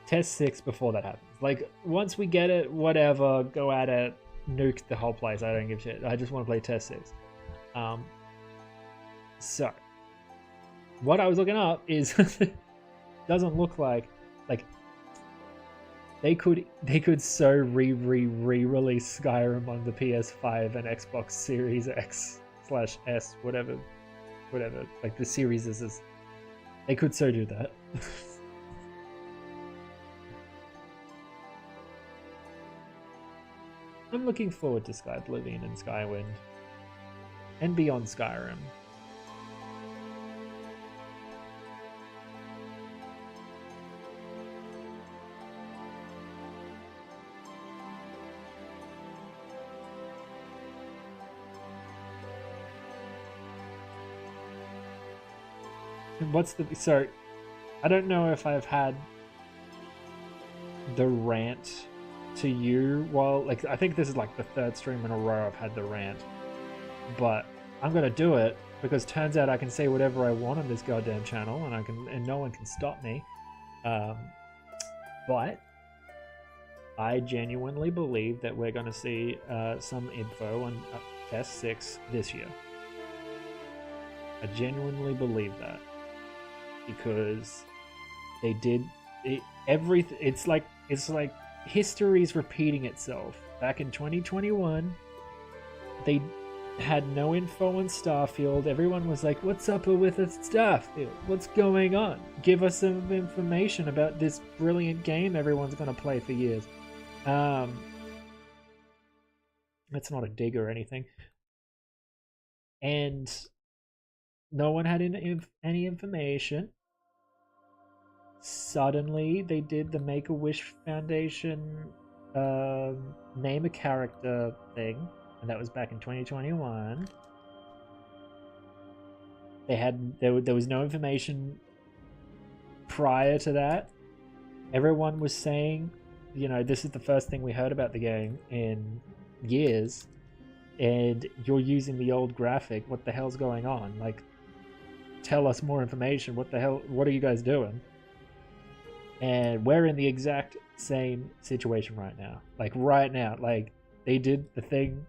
S1: Test 6 before that happens. Like, once we get it, whatever, go at it, nuke the whole place. I don't give a shit. I just want to play Test 6. So, what I was looking up is... doesn't look like they could so re-release Skyrim on the PS5 and Xbox Series X/S, whatever, like the Series is. They could so do that. I'm looking forward to Sky Oblivion and Skywind, and beyond Skyrim. So I don't know if I've had the rant to you while, like, I think this is like the third stream in a row I've had the rant, but I'm gonna do it because turns out I can say whatever I want on this goddamn channel, and no one can stop me. But I genuinely believe that we're gonna see some info on Test 6 this year. I genuinely believe that. Because they did it, everything. It's like history's repeating itself. Back in 2021, they had no info on Starfield. Everyone was like, "What's up with Starfield? What's going on? Give us some information about this brilliant game everyone's gonna play for years." That's not a dig or anything. And no one had any information. Suddenly, they did the Make-A-Wish Foundation name a character thing, and that was back in 2021. There was no information prior to that. Everyone was saying, you know, this is the first thing we heard about the game in years, and you're using the old graphic. What the hell's going on? Like, tell us more information. What the hell? What are you guys doing? And we're in the exact same situation right now. Like, right now, like, they did the thing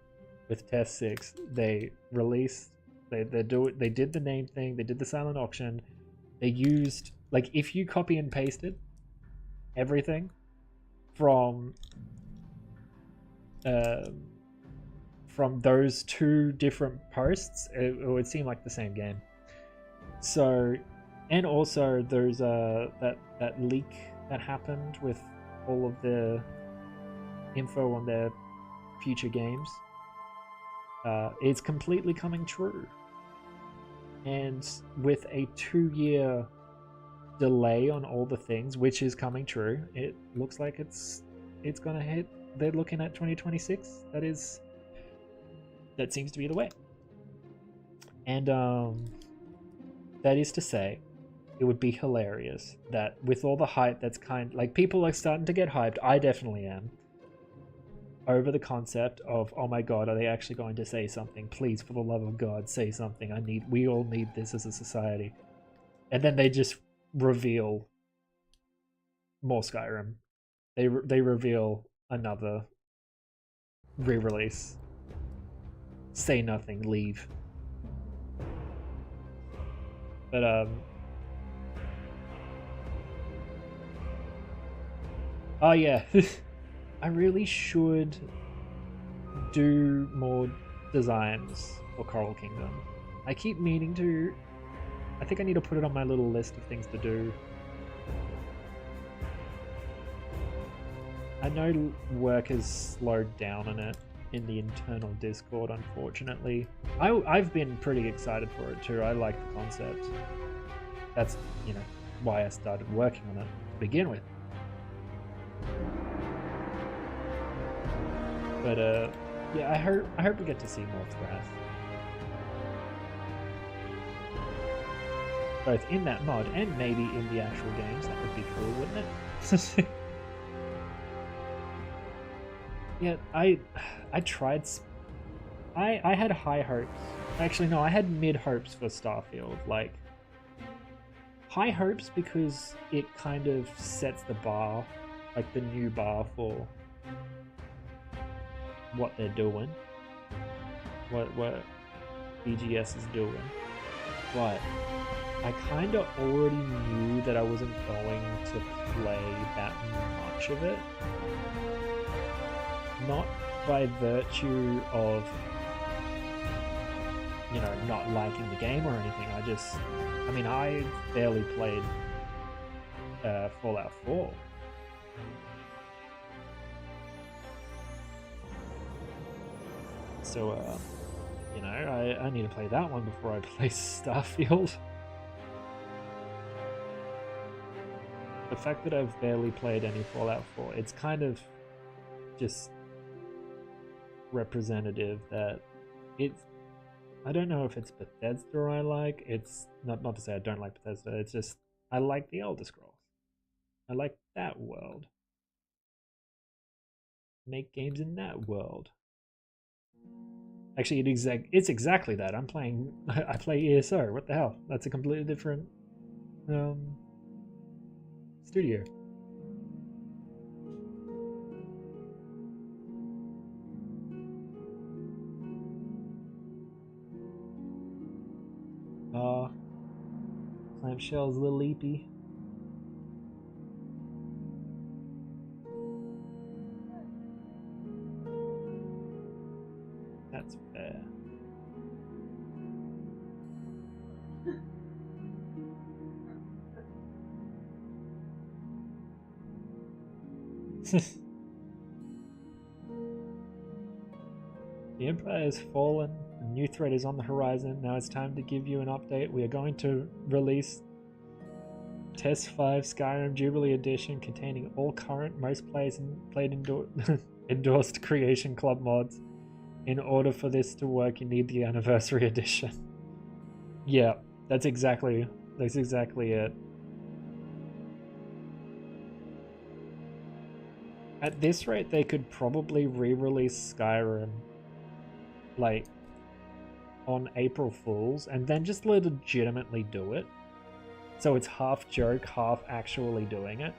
S1: with Test 6. They released, they did the name thing, they did the silent auction. They used, like, if you copy and pasted everything from those two different posts, it would seem like the same game. So, and also there's that leak that happened with all of the info on their future games. It's completely coming true. And with a 2-year delay on all the things, which is coming true, it looks like it's it's gonna hit. They're looking at 2026. That seems to be the way. And that is to say, it would be hilarious that with all the hype that's like people are starting to get hyped. I definitely am. Over the concept of, oh my god, are they actually going to say something? Please, for the love of God, say something. We all need this as a society. And then they just reveal more Skyrim. They reveal another re-release. Say nothing, leave. But oh yeah. I really should do more designs for Coral Kingdom. I keep meaning to. I think I need to put it on my little list of things to do. I know work has slowed down on it in the internal Discord, unfortunately. I've been pretty excited for it too. I like the concept. That's, why I started working on it to begin with. But yeah, I hope we get to see more Thrath. Both in that mod and maybe in the actual games. That would be cool, wouldn't it? Yeah, I tried. I had high hopes. Actually, no, I had mid hopes for Starfield. Like high hopes because it kind of sets the bar, like the new bar for what they're doing, what BGS is doing. But I kind of already knew that I wasn't going to play that much of it. Not by virtue of, not liking the game or anything. I barely played Fallout 4. So, I need to play that one before I play Starfield. The fact that I've barely played any Fallout 4, it's kind of just representative that it's, I don't know if it's Bethesda I like. It's not to say I don't like Bethesda, it's just I like the Elder Scrolls. I like that world. Make games in that world. Actually, it's exactly that. I play ESO. What the hell? That's a completely different studio. Clamshell's a little leapy. That's fair. The Empire has fallen. A new threat is on the horizon. Now it's time to give you an update. We are going to release Test 5 Skyrim Jubilee Edition containing all current, most played endorsed Creation Club mods. In order for this to work, you need the Anniversary Edition. Yeah, that's exactly it. At this rate, they could probably re-release Skyrim like on April Fools and then just legitimately do it. So it's half joke, half actually doing it.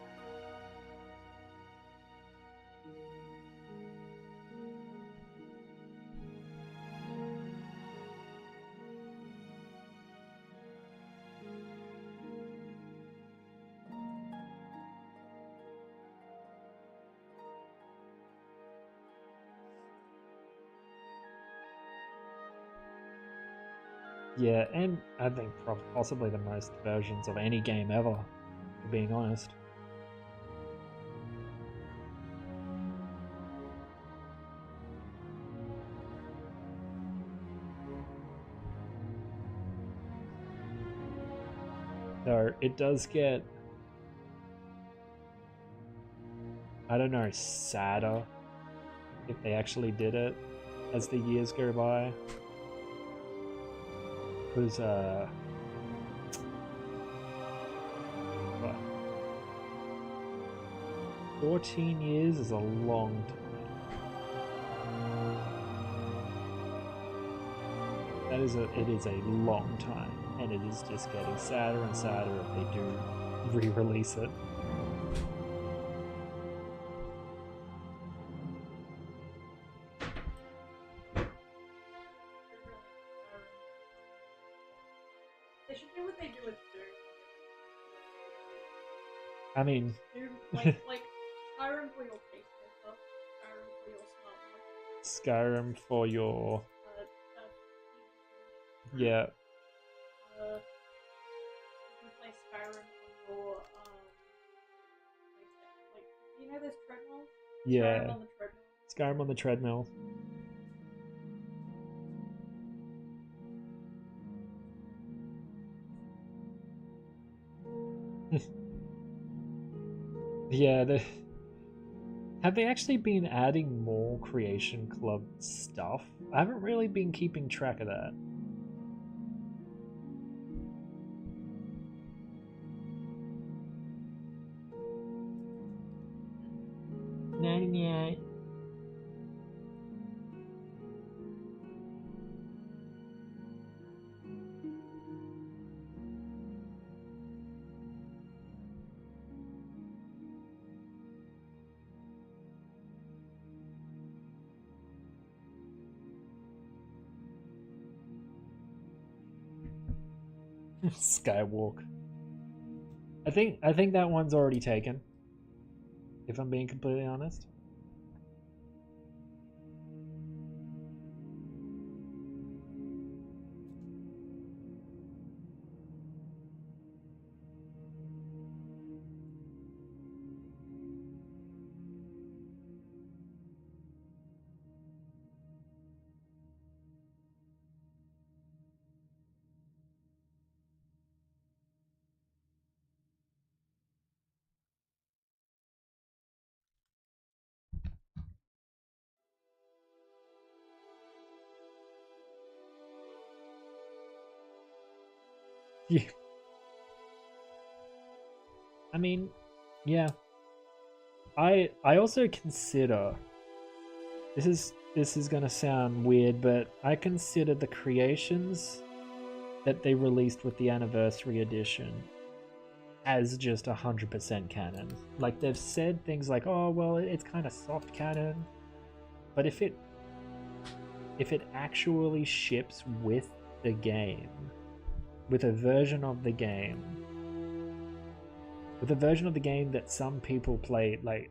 S1: Yeah, and I think possibly the most versions of any game ever, for being honest. Though it does get I don't know, sadder if they actually did it as the years go by. Because, what? 14 years is a long time. It is a long time, and it is just getting sadder and sadder if they do re-release it.
S2: They should do what they do with Doom.
S1: I mean,
S2: Doom, like Skyrim for your taste stuff, Skyrim for your smart.
S1: Skyrim for your yeah.
S2: You can play Skyrim on your like you know this treadmill?
S1: Yeah.
S2: Skyrim on the treadmill.
S1: Skyrim on the treadmill. Yeah, have they actually been adding more Creation Club stuff? I haven't really been keeping track of that. Skywalk. I think that one's already taken. If I'm being completely honest. Yeah. I mean, yeah. I also consider this is gonna sound weird, but I consider the creations that they released with the anniversary edition as just 100% canon. Like they've said things like, "Oh, well, it's kind of soft canon," but if it actually ships with the game, with a version of the game that some people play, like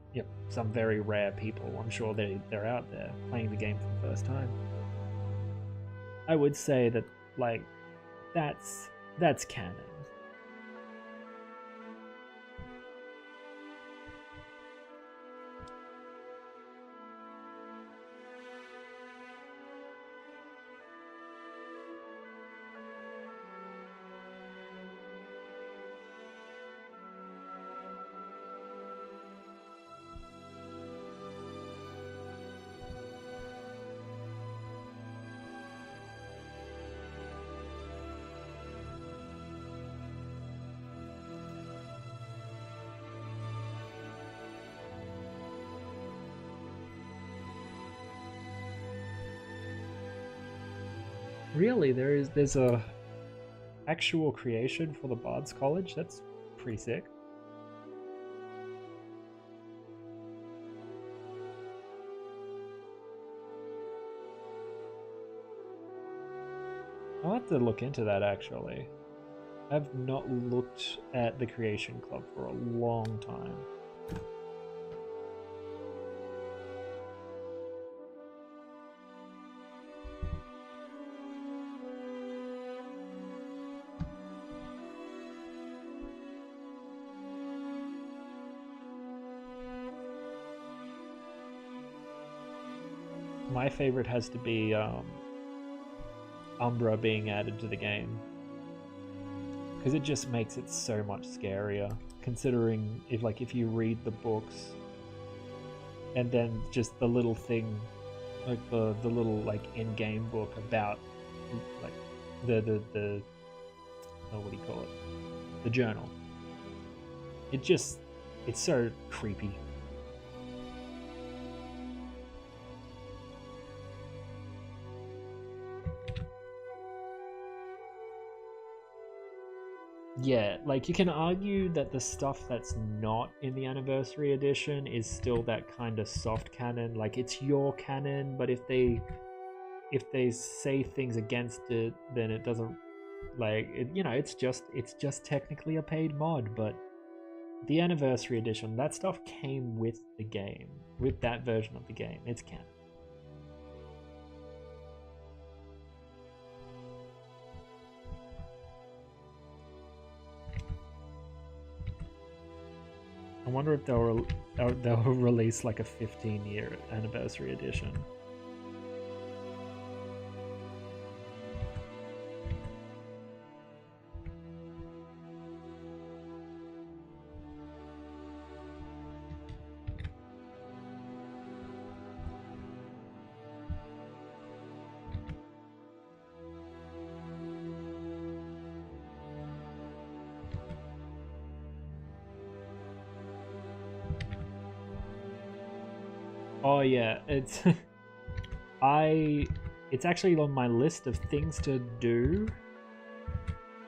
S1: some very rare people, I'm sure they're out there playing the game for the first time, I would say that like that's canon. Really, there's a actual creation for the Bard's College. That's pretty sick. I'll have to look into that actually. I've not looked at the Creation Club for a long time. My favorite has to be Umbra being added to the game, because it just makes it so much scarier, considering if you read the books, and then just the little thing, like the little like in-game book about like the oh, what do you call it? The journal. It's so creepy. Yeah, like you can argue that the stuff that's not in the anniversary edition is still that kind of soft canon, like it's your canon, but if they say things against it, then it doesn't, like it, you know, it's just technically a paid mod. But the anniversary edition, that stuff came with the game, with that version of the game. It's canon. I wonder if they'll release like a 15-year anniversary edition. Oh yeah, it's it's actually on my list of things to do,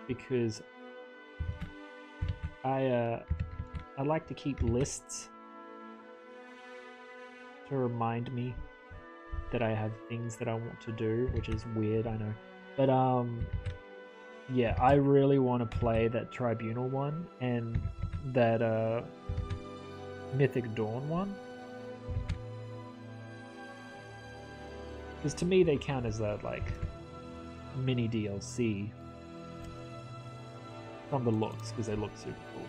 S1: because I like to keep lists to remind me that I have things that I want to do, which is weird, I know. But yeah, I really want to play that Tribunal one and that Mythic Dawn one. Because to me, they count as that, like, mini DLC from the looks, because they look super cool.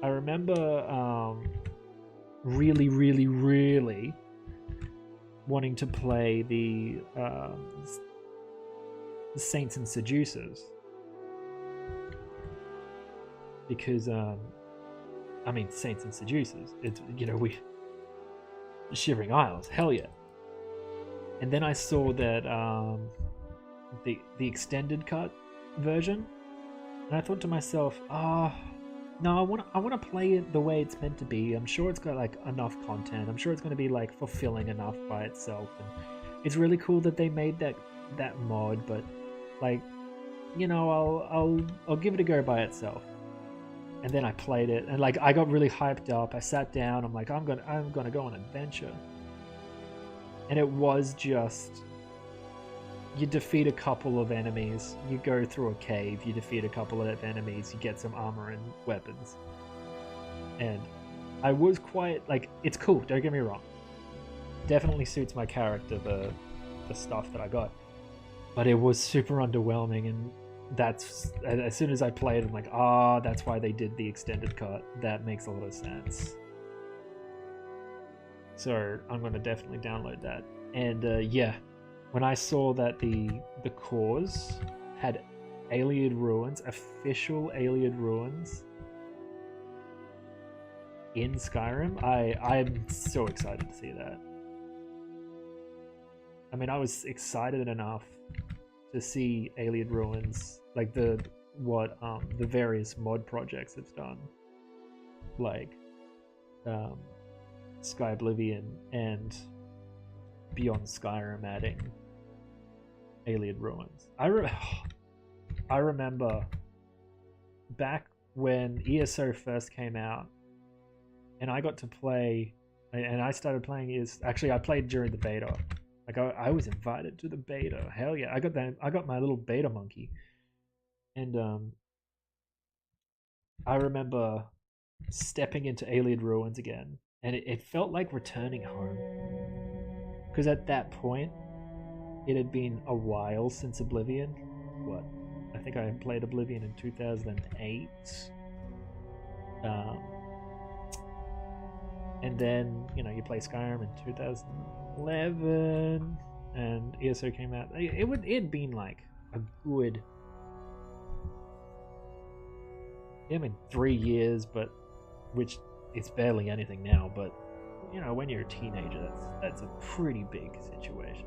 S1: I remember really, really, really wanting to play the Saints and Seducers. Because I mean, Saints and Seducers, it's, you know, we Shivering Isles, hell yeah. And then I saw that the extended cut version, and I thought to myself, no, I want to play it the way it's meant to be. I'm sure it's got like enough content. I'm sure it's going to be like fulfilling enough by itself, and it's really cool that they made that mod. But like, you know, I'll give it a go by itself. And then I played it, and like I got really hyped up. I sat down. I'm like, I'm gonna go on an adventure. And it was just, you defeat a couple of enemies, you go through a cave, you defeat a couple of enemies, you get some armor and weapons. And I was quite like, it's cool. Don't get me wrong. Definitely suits my character, the stuff that I got. But it was super underwhelming, and that's, as soon as I played, I'm like, that's why they did the extended cut. That makes a lot of sense. So I'm going to definitely download that. And yeah, when I saw that the cause had Alien Ruins, official Alien Ruins in Skyrim, I'm so excited to see that. I mean, I was excited enough to see Alien Ruins, like the various mod projects it's done, like Sky Oblivion and Beyond Skyrim adding Alien Ruins. I remember back when ESO first came out, and I got to play, and I started playing actually I played during the beta. Like I was invited to the beta. Hell yeah. I got my little beta monkey. And I remember stepping into Alien Ruins again, and it felt like returning home. Because at that point, it had been a while since Oblivion. What? I think I played Oblivion in 2008. And then, you know, you play Skyrim in 2011, and ESO came out. It had been like a good, I mean, 3 years, but which it's barely anything now. But you know, when you're a teenager, that's a pretty big situation.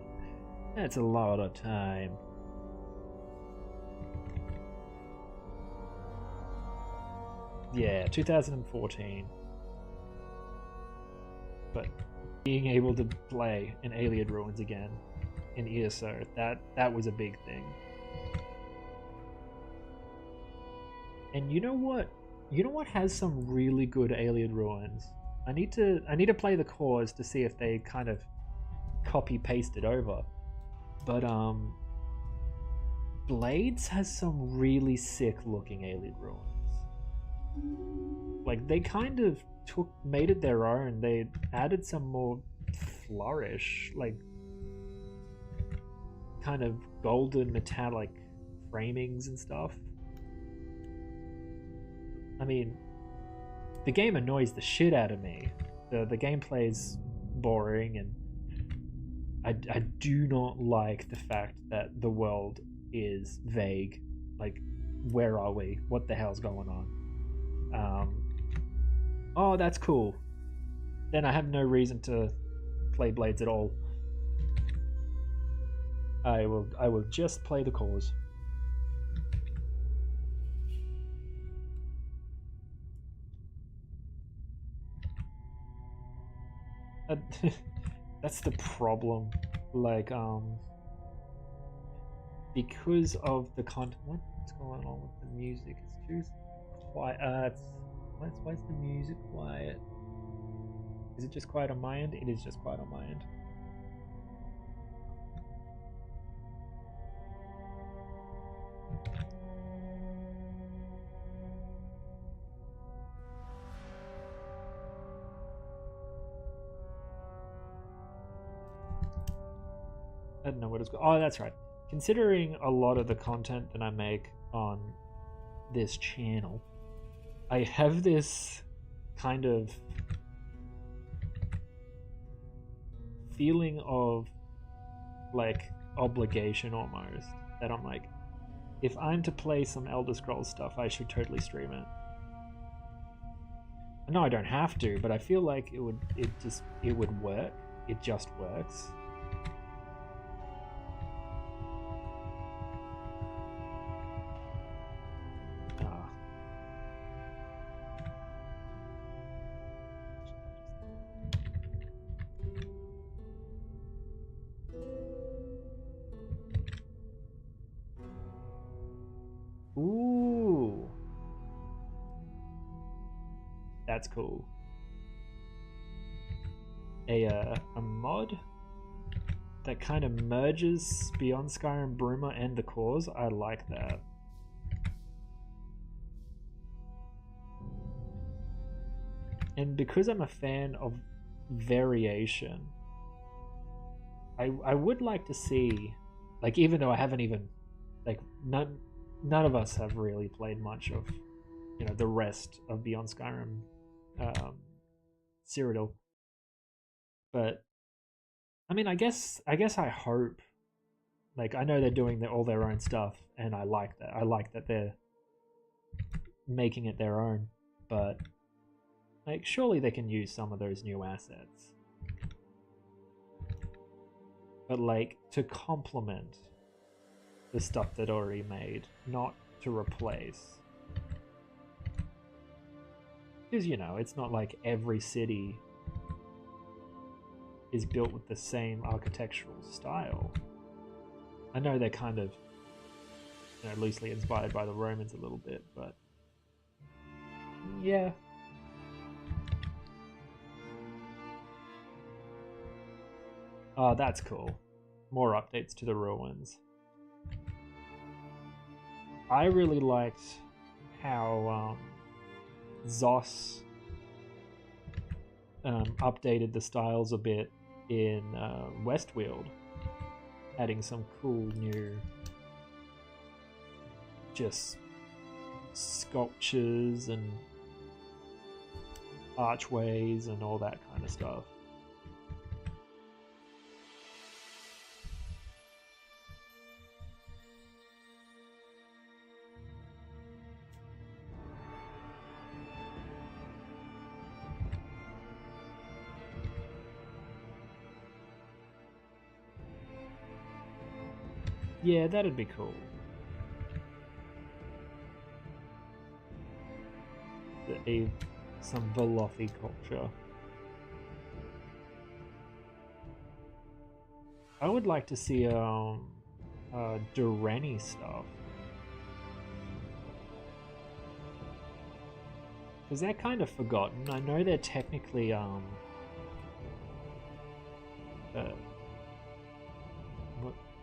S1: That's a lot of time. Yeah, 2014. But being able to play in Alien Ruins again in ESO, that was a big thing. And you know what? You know what has some really good Alien Ruins? I need to play the cores to see if they kind of copy pasted over. But Blades has some really sick looking Alien Ruins. Like they kind of made it their own. They added some more flourish, like kind of golden metallic framings and stuff. I mean, the game annoys the shit out of me. The gameplay's boring, and I do not like the fact that the world is vague. Like, where are we? What the hell's going on? Oh, that's cool. Then I have no reason to play Blades at all. I will just play the cores. That's the problem. Like, because of the content. What's going on with the music? It's too quiet. Why is the music quiet? Is it just quiet on my end? It is just quiet on my end. I don't know what it's called. Oh, that's right. Considering a lot of the content that I make on this channel, I have this kind of feeling of like obligation almost, that I'm like, if I'm to play some Elder Scrolls stuff, I should totally stream it. No, I don't have to, but I feel like it would work. It just works. Ooh, that's cool. A mod that kind of merges Beyond Skyrim, Bruma, and the cores. I like that. And because I'm a fan of variation, I would like to see, like, even though I haven't even, like, none of us have really played much of, you know, the rest of Beyond Skyrim, Cyrodiil. But I mean, I guess I hope, like, I know they're doing all their own stuff, and I like that. I like that they're making it their own, but like, surely they can use some of those new assets, but like to complement the stuff that already made, not to replace. Because, you know, it's not like every city is built with the same architectural style. I know they're kind of, you know, loosely inspired by the Romans a little bit, but yeah. Oh, that's cool. More updates to the ruins. I really liked how Zos updated the styles a bit in Westweald, adding some cool new just sculptures and archways and all that kind of stuff. Yeah, that'd be cool. Some Velothi culture. I would like to see Durrani stuff. Because they're kind of forgotten. I know they're technically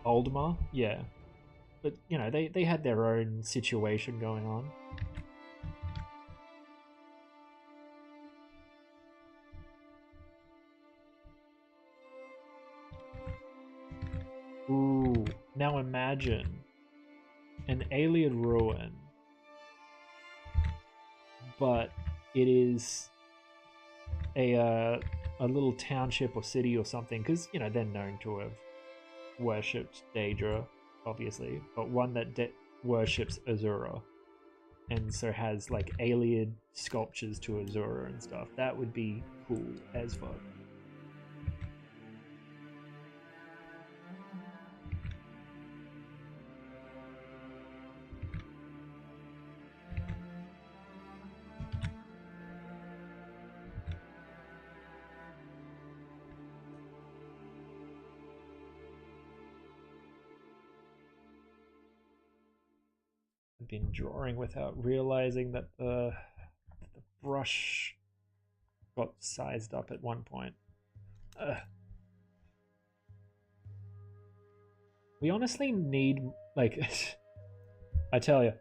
S1: Oldma, yeah. But you know, they had their own situation going on. Ooh, now imagine an alien ruin, but it is a little township or city or something, because you know they're known to have worshipped Daedra, obviously, but one that worships Azura, and so has like alien sculptures to Azura and stuff. That would be cool as fuck. Been drawing without realizing that the brush got sized up at one point. We honestly need, like, I tell you,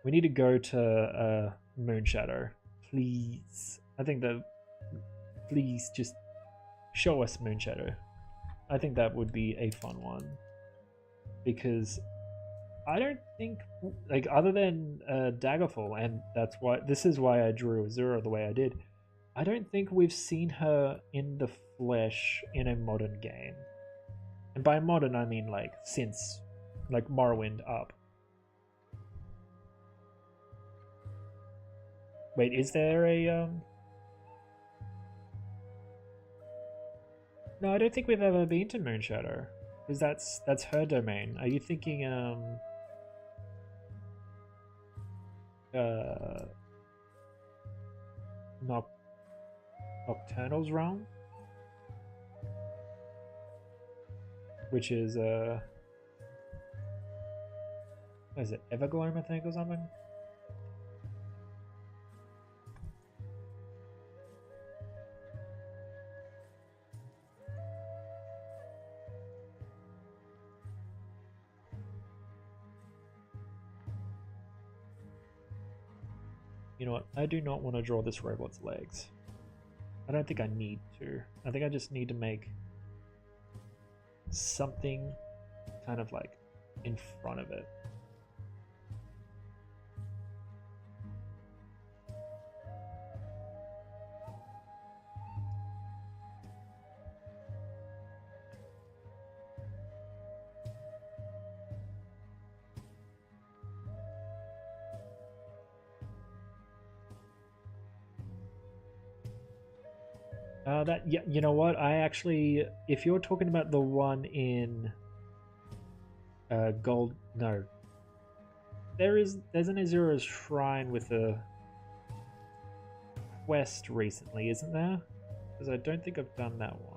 S1: we need to go to Moonshadow, please. I think that, please just show us Moonshadow. I think that would be a fun one, because I don't think, like, other than Daggerfall, and this is why I drew Azura the way I did, I don't think we've seen her in the flesh in a modern game. And by modern, I mean, like, since, like, Morrowind up. Wait, is there a, No, I don't think we've ever been to Moonshadow, because that's her domain. Are you thinking, Nocturnal's realm, which is what is it, Evergloam, I think, or something? You know what? I do not want to draw this robot's legs. I don't think I need to. I think I just need to make something kind of like in front of it. Yeah, you know what? I actually, if you're talking about the one in Gold, no, there's an Azura's Shrine with a quest recently, isn't there? Because I don't think I've done that one.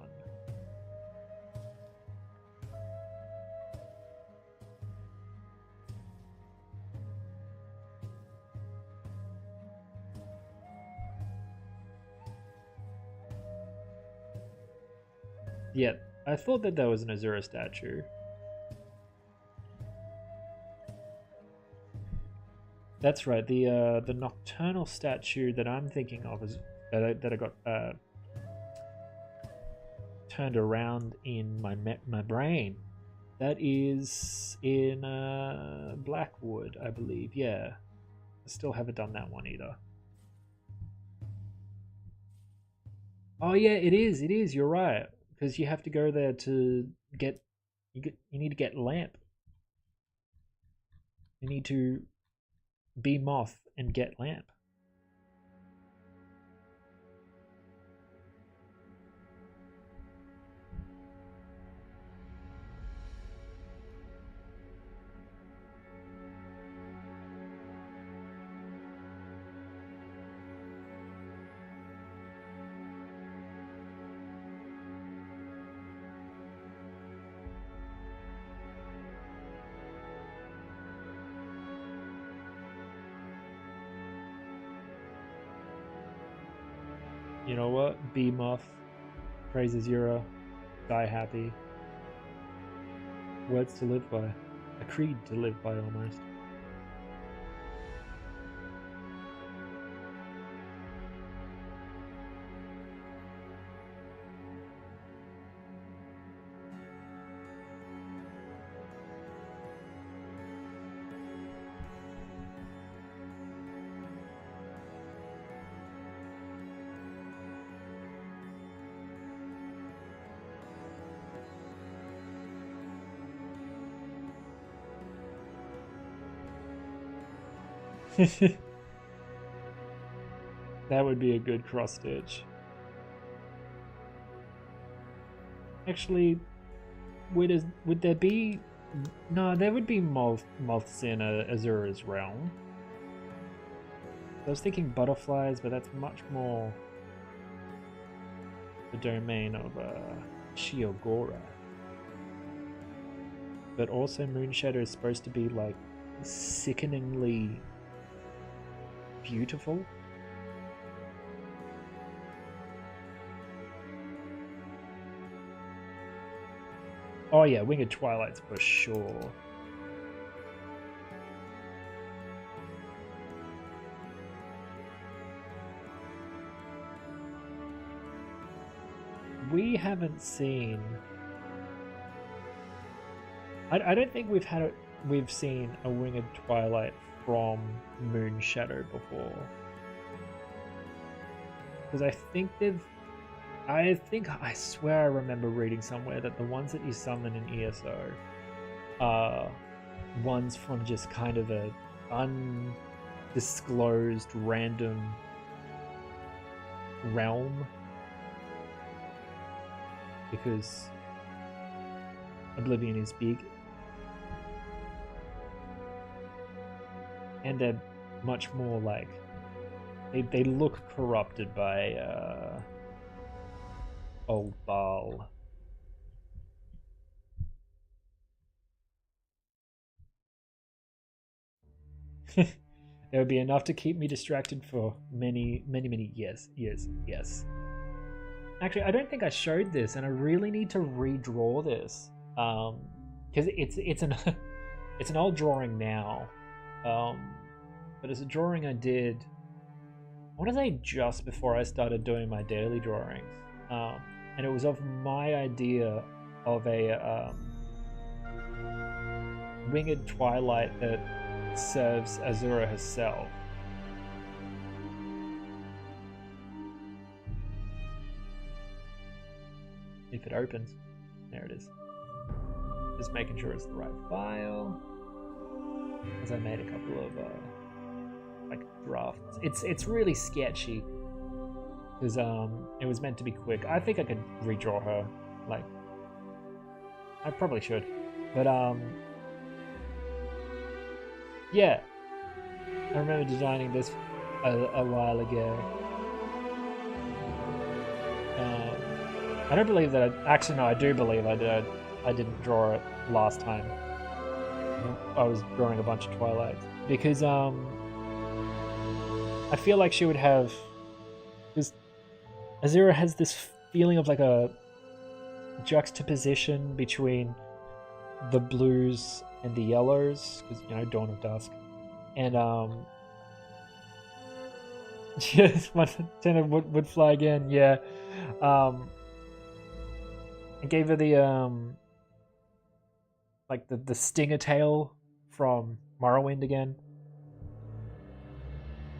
S1: Yeah, I thought that there was an Azura statue. That's right. The nocturnal statue that I'm thinking of is that I got turned around in my brain. That is in Blackwood, I believe. Yeah, I still haven't done that one either. Oh yeah, it is. It is. You're right, because you have to go there to get you need to get lamp. You need to be moth and get lamp. You know what? Be muff. Praise Azura. Die happy. Words to live by. A creed to live by, almost. That would be a good cross stitch. Actually, would there be? No, there would be moths in Azura's realm. I was thinking butterflies, but that's much more the domain of Shiogora. But also Moonshadow is supposed to be like sickeningly beautiful. Oh yeah, Winged Twilights for sure. We haven't seen. I don't think we've seen a Winged Twilight from Moonshadow before. Because I swear I remember reading somewhere that the ones that you summon in ESO are ones from just kind of a undisclosed random realm. Because Oblivion is big. And they're much more like they look corrupted by old Baal. There would be enough to keep me distracted for many years. Actually, I don't think I showed this, and I really need to redraw this because it's an old drawing now. But it's a drawing I did, I want to say just before I started doing my daily drawings. And it was of my idea of a Winged Twilight that serves Azura herself. If it opens. There it is. Just making sure it's the right file. As I made a couple of like drafts. It's really sketchy because it was meant to be quick. I think I could redraw her. Like I probably should, but yeah. I remember designing this a while ago. I don't believe that. Actually, no, I do believe I did. I didn't draw it last time. I was drawing a bunch of Twilights because I feel like she would have, because Azura has this feeling of like a juxtaposition between the blues and the yellows, because Dawn of Dusk, and yes, Montana would fly again. Yeah, I gave her the like the stinger tail from Morrowind again.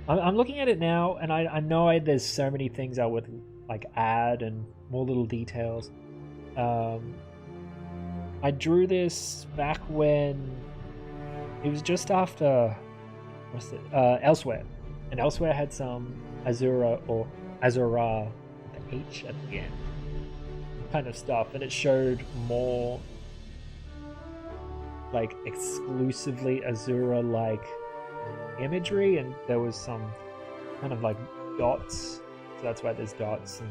S1: I'm looking at it now, and I know there's so many things I would like add and more little details. I drew this back when it was just after Elsewhere, and Elsewhere had some Azura or Azura with the H at the end kind of stuff, and it showed more like exclusively Azura like imagery, and there was some kind of like dots, so that's why there's dots. And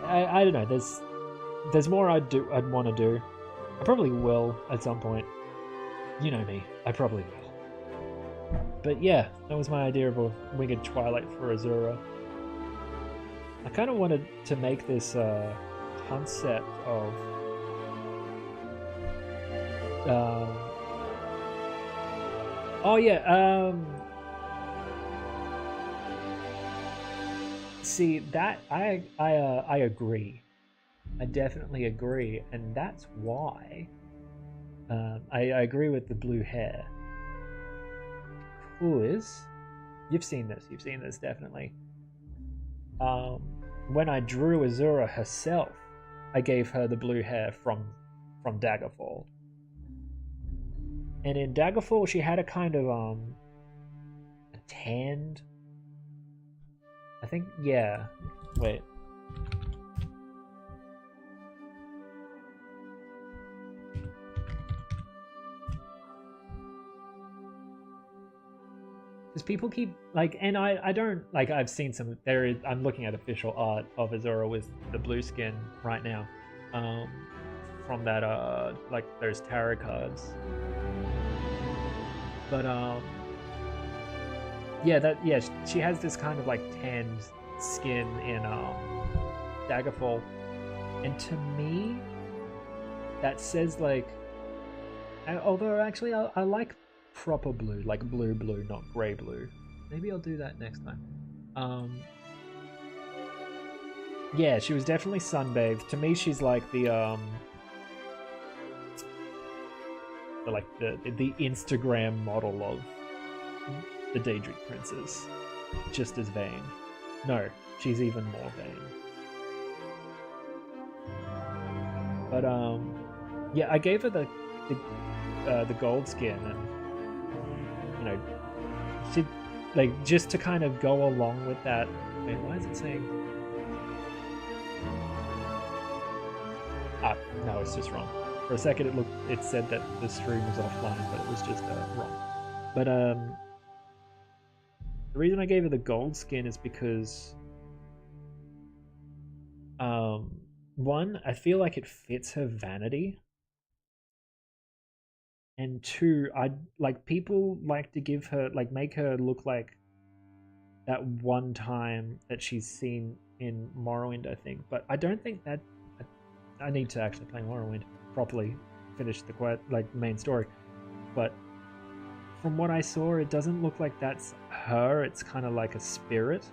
S1: I don't know, there's more I'd want to do. I probably will at some point. You know me, I probably will. But yeah, that was my idea of a Winged Twilight for Azura. I kind of wanted to make this concept of oh yeah, see that I agree. I definitely agree, and that's why I agree with the blue hair. Because you've seen this definitely. When I drew Azura herself, I gave her the blue hair from Daggerfall. And in Daggerfall, she had a kind of a tanned. I think, yeah. Wait. Because people keep like, and I don't like. I've seen some. There is. I'm looking at official art of Azura with the blue skin right now, from that like those tarot cards. But yeah, she has this kind of like tanned skin in Daggerfall, and to me, that says like. Although actually, I like proper blue, like blue, not grey blue. Maybe I'll do that next time. Yeah, she was definitely sunbathed. To me, she's like the Instagram model of the Daedric Princess, just as vain. No, she's even more vain. But yeah, I gave her the gold skin, and you know, she like just to kind of go along with that. Wait, why is it saying? Ah, no, it's just wrong. For a second, it said that the stream was offline, but it was just wrong. But the reason I gave her the gold skin is because one, I feel like it fits her vanity. And two, I like people like to give her like make her look like that one time that she's seen in Morrowind, I think. But I don't think that I need to actually play Morrowind properly, finish the main story. But from what I saw, it doesn't look like that's her. It's kind of like a spirit.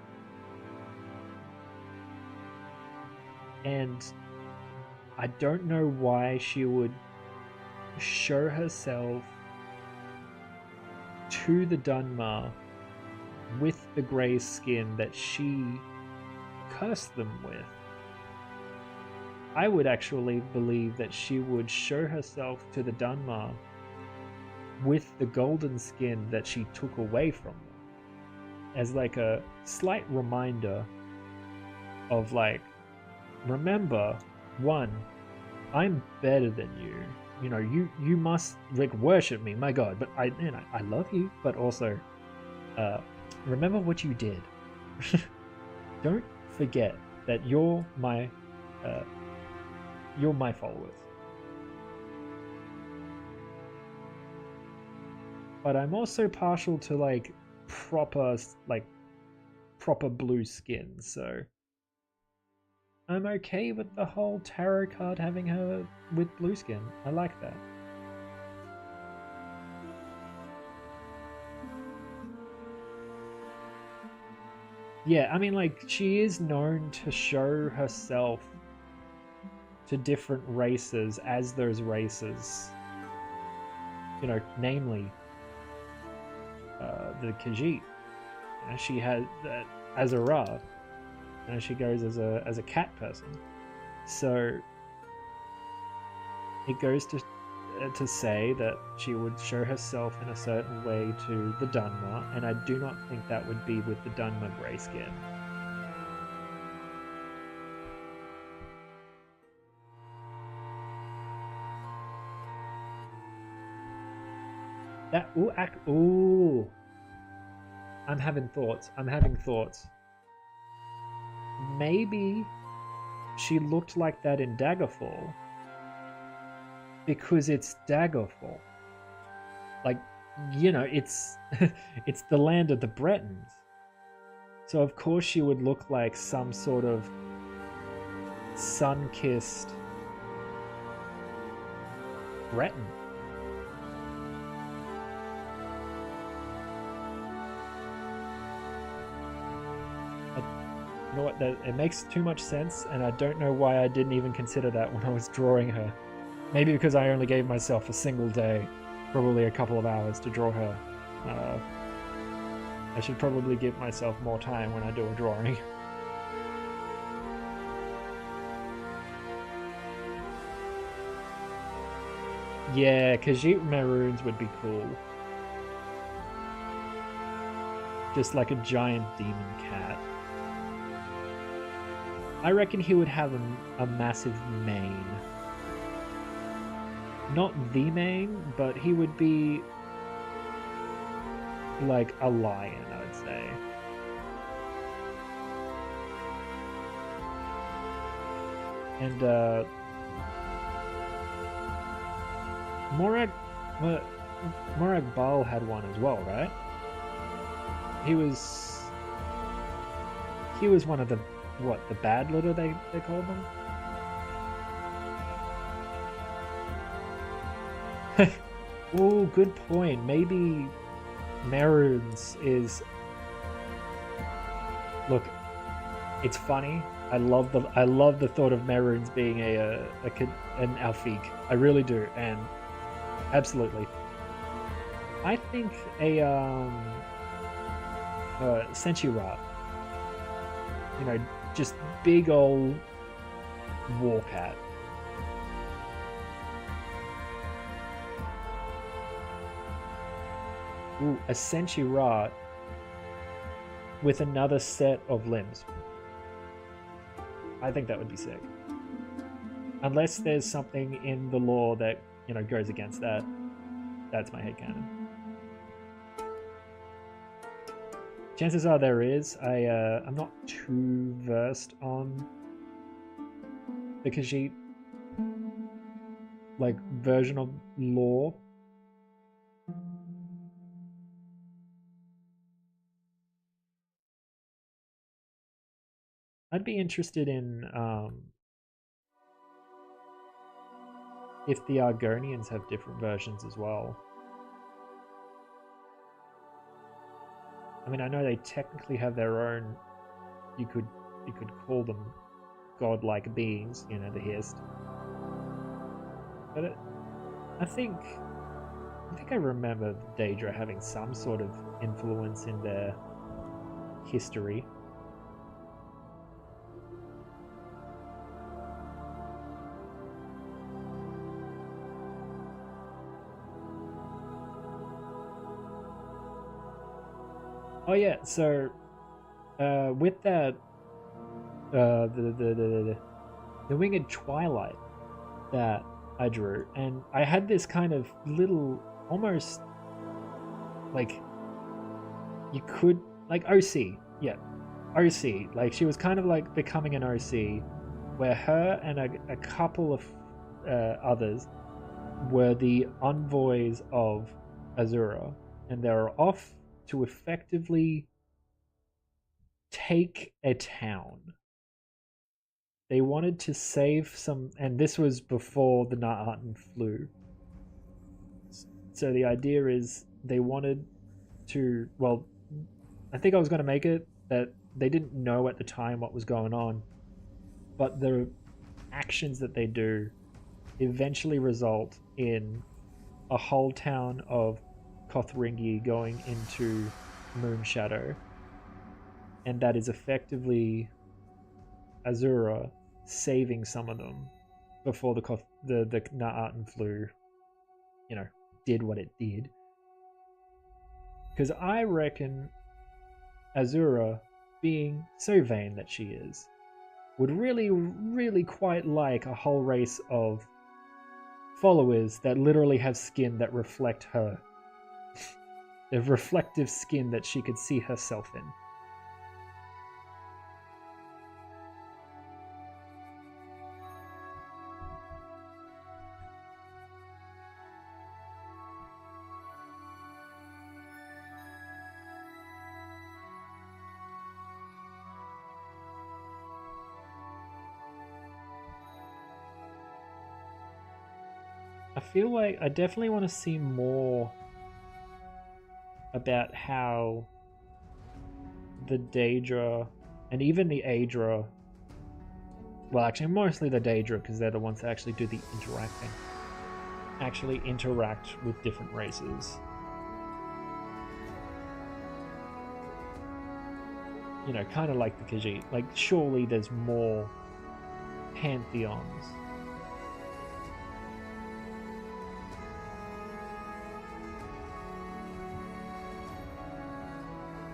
S1: And I don't know why she would show herself to the Dunmer with the grey skin that she cursed them with. I would actually believe that she would show herself to the Dunmer with the golden skin that she took away from them, as like a slight reminder of like, remember, one, I'm better than you. You know, you must like worship me, my God. But I love you. But also, remember what you did. Don't forget that you're my followers. But I'm also partial to like proper blue skin, so I'm okay with the whole tarot card having her with blue skin. I like that. Yeah, I mean, like, she is known to show herself to different races as those races. You know, namely, the Khajiit. You know, she has Azura. And she goes as a cat person, so it goes to say that she would show herself in a certain way to the Dunmer, and I do not think that would be with the Dunmer grey skin. That ooh, I'm having thoughts. Maybe she looked like that in Daggerfall because it's Daggerfall. Like, you know, it's it's the land of the Bretons. So of course she would look like some sort of sun-kissed Breton. You know what? It makes too much sense, and I don't know why I didn't even consider that when I was drawing her. Maybe because I only gave myself a single day, probably a couple of hours to draw her. I should probably give myself more time when I do a drawing. Yeah, Khajiit Maroons would be cool. Just like a giant demon cat. I reckon he would have a massive mane. Not the mane, but he would be like a lion, I would say. And Morag Bal had one as well, right? He was one of the the bad litter they called them? Oh, good point. Maybe Maroons is... Look, it's funny. I love the thought of Maroons being an Alfiq. I really do, and absolutely. I think a Senshi-Rat. You know, just big old war cat. Ooh, a Senshi-Rat with another set of limbs. I think that would be sick. Unless there's something in the lore that, you know, goes against that. That's my headcanon. Chances are there is. I'm not too versed on the Khajiit like version of lore. I'd be interested in if the Argonians have different versions as well. I mean, I know they technically have their own. You could call them godlike beings, you know, the Hist. But I think I remember Daedra having some sort of influence in their history. Oh yeah, so with that the Winged Twilight that I drew, and I had this kind of little almost like you could like OC, yeah, OC. Like she was kind of like becoming an OC, where her and a couple of others were the envoys of Azura, and they were off to effectively take a town. They wanted to save some, and this was before the Na'atan flew. So the idea is they wanted to, well, I think I was going to make it that they didn't know at the time what was going on, but the actions that they do eventually result in a whole town of Kothringi going into Moonshadow, and that is effectively Azura saving some of them before the Na'atan flu, you know, did what it did. Because I reckon Azura, being so vain that she is, would really, really quite like a whole race of followers that literally have skin that reflect her. A reflective skin that she could see herself in. I feel like I definitely want to see more about how the Daedra and even the Aedra, well, actually mostly the Daedra because they're the ones that actually do the interacting, actually interact with different races. You know, kind of like the Khajiit. Like, surely there's more pantheons.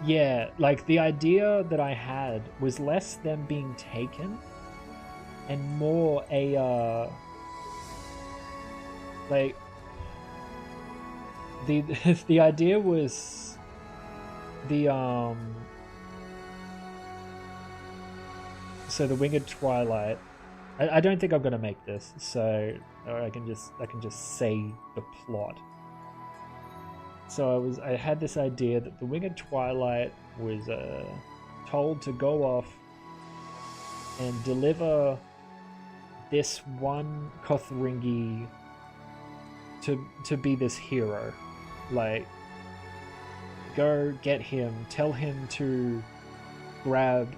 S1: Yeah, like the idea that I had was less them being taken and more a like the the idea was the so the Winged Twilight. I don't think I'm gonna make this, so I can just say the plot. So I had this idea that the Winged Twilight was told to go off and deliver this one Kothringi to be this hero. Like, go get him, tell him to grab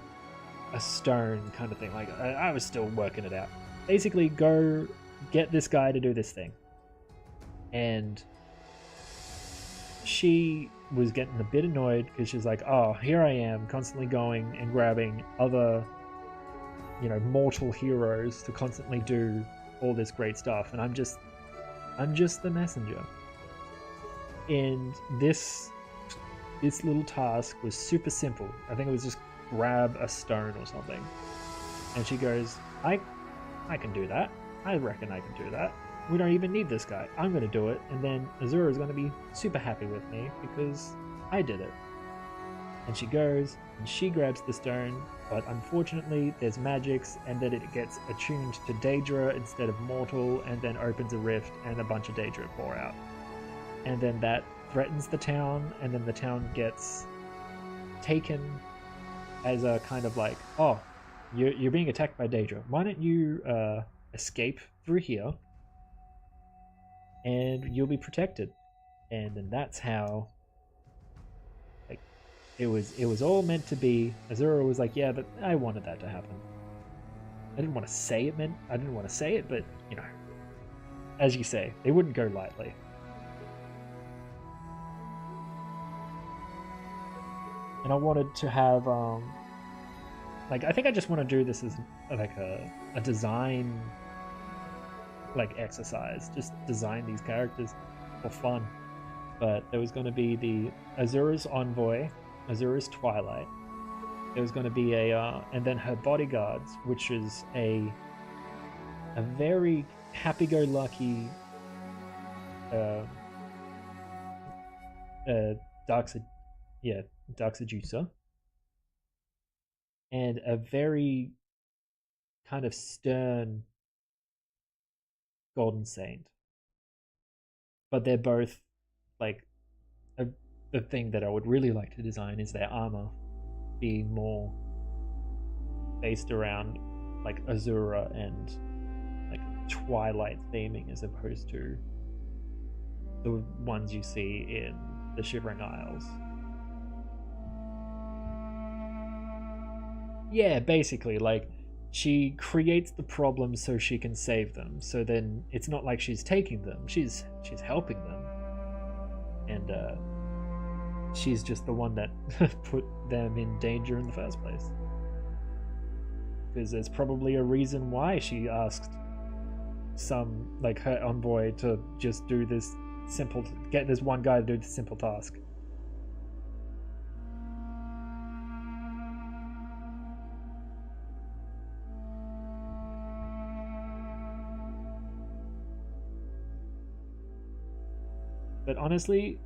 S1: a stone, kind of thing. Like, I was still working it out. Basically, go get this guy to do this thing. And she was getting a bit annoyed because she's like, oh, here I am constantly going and grabbing other, you know, mortal heroes to constantly do all this great stuff, and I'm just the messenger. And this little task was super simple. I think it was just grab a stone or something. And she goes, I can do that. I reckon I can do that. We don't even need this guy. I'm going to do it, and then Azura is going to be super happy with me because I did it. And she goes, and she grabs the stone, but unfortunately there's magics, and then it gets attuned to Daedra instead of mortal, and then opens a rift, and a bunch of Daedra pour out. And then that threatens the town, and then the town gets taken as a kind of like, oh, you're being attacked by Daedra. Why don't you escape through here? And you'll be protected. And then that's how, like, it was all meant to be. Azura was like, yeah, but I wanted that to happen. I didn't want to say it, but, you know, as you say, they wouldn't go lightly. And I wanted to have, like, I think I just want to do this as, like, a design, like, exercise. Just design these characters for fun. But there was going to be the Azura's Envoy, Azura's Twilight. There was going to be a, and then her bodyguards, which is a very happy-go-lucky Dark Seducer, and a very kind of stern Golden Saint. But they're both, like, the thing that I would really like to design is their armor being more based around, like, Azura and, like, Twilight theming as opposed to the ones you see in the Shivering Isles. Yeah, basically, like, she creates the problems so she can save them. So then it's not like she's taking them; she's helping them, and she's just the one that put them in danger in the first place. Because there's probably a reason why she asked some, like, her envoy to just do this simple, get this one guy to do the simple task. But honestly,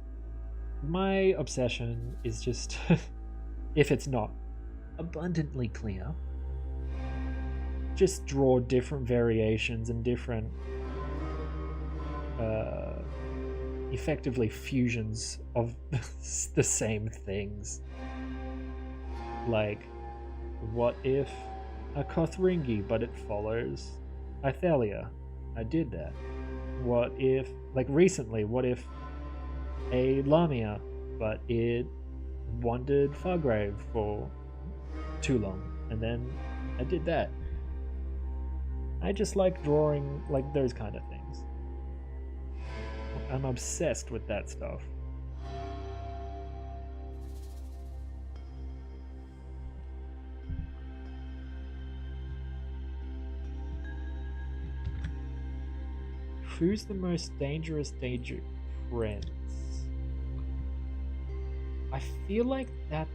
S1: my obsession is just, if it's not abundantly clear, just draw different variations and different, effectively fusions of the same things. Like, what if a Kothringi, but it follows Ithelia? I did that. What if, like recently, what if a Lamia, but it wandered Fargrave for too long, and then I did that. I just like drawing like those kind of things. I'm obsessed with that stuff. Who's the most dangerous friends? I feel like that.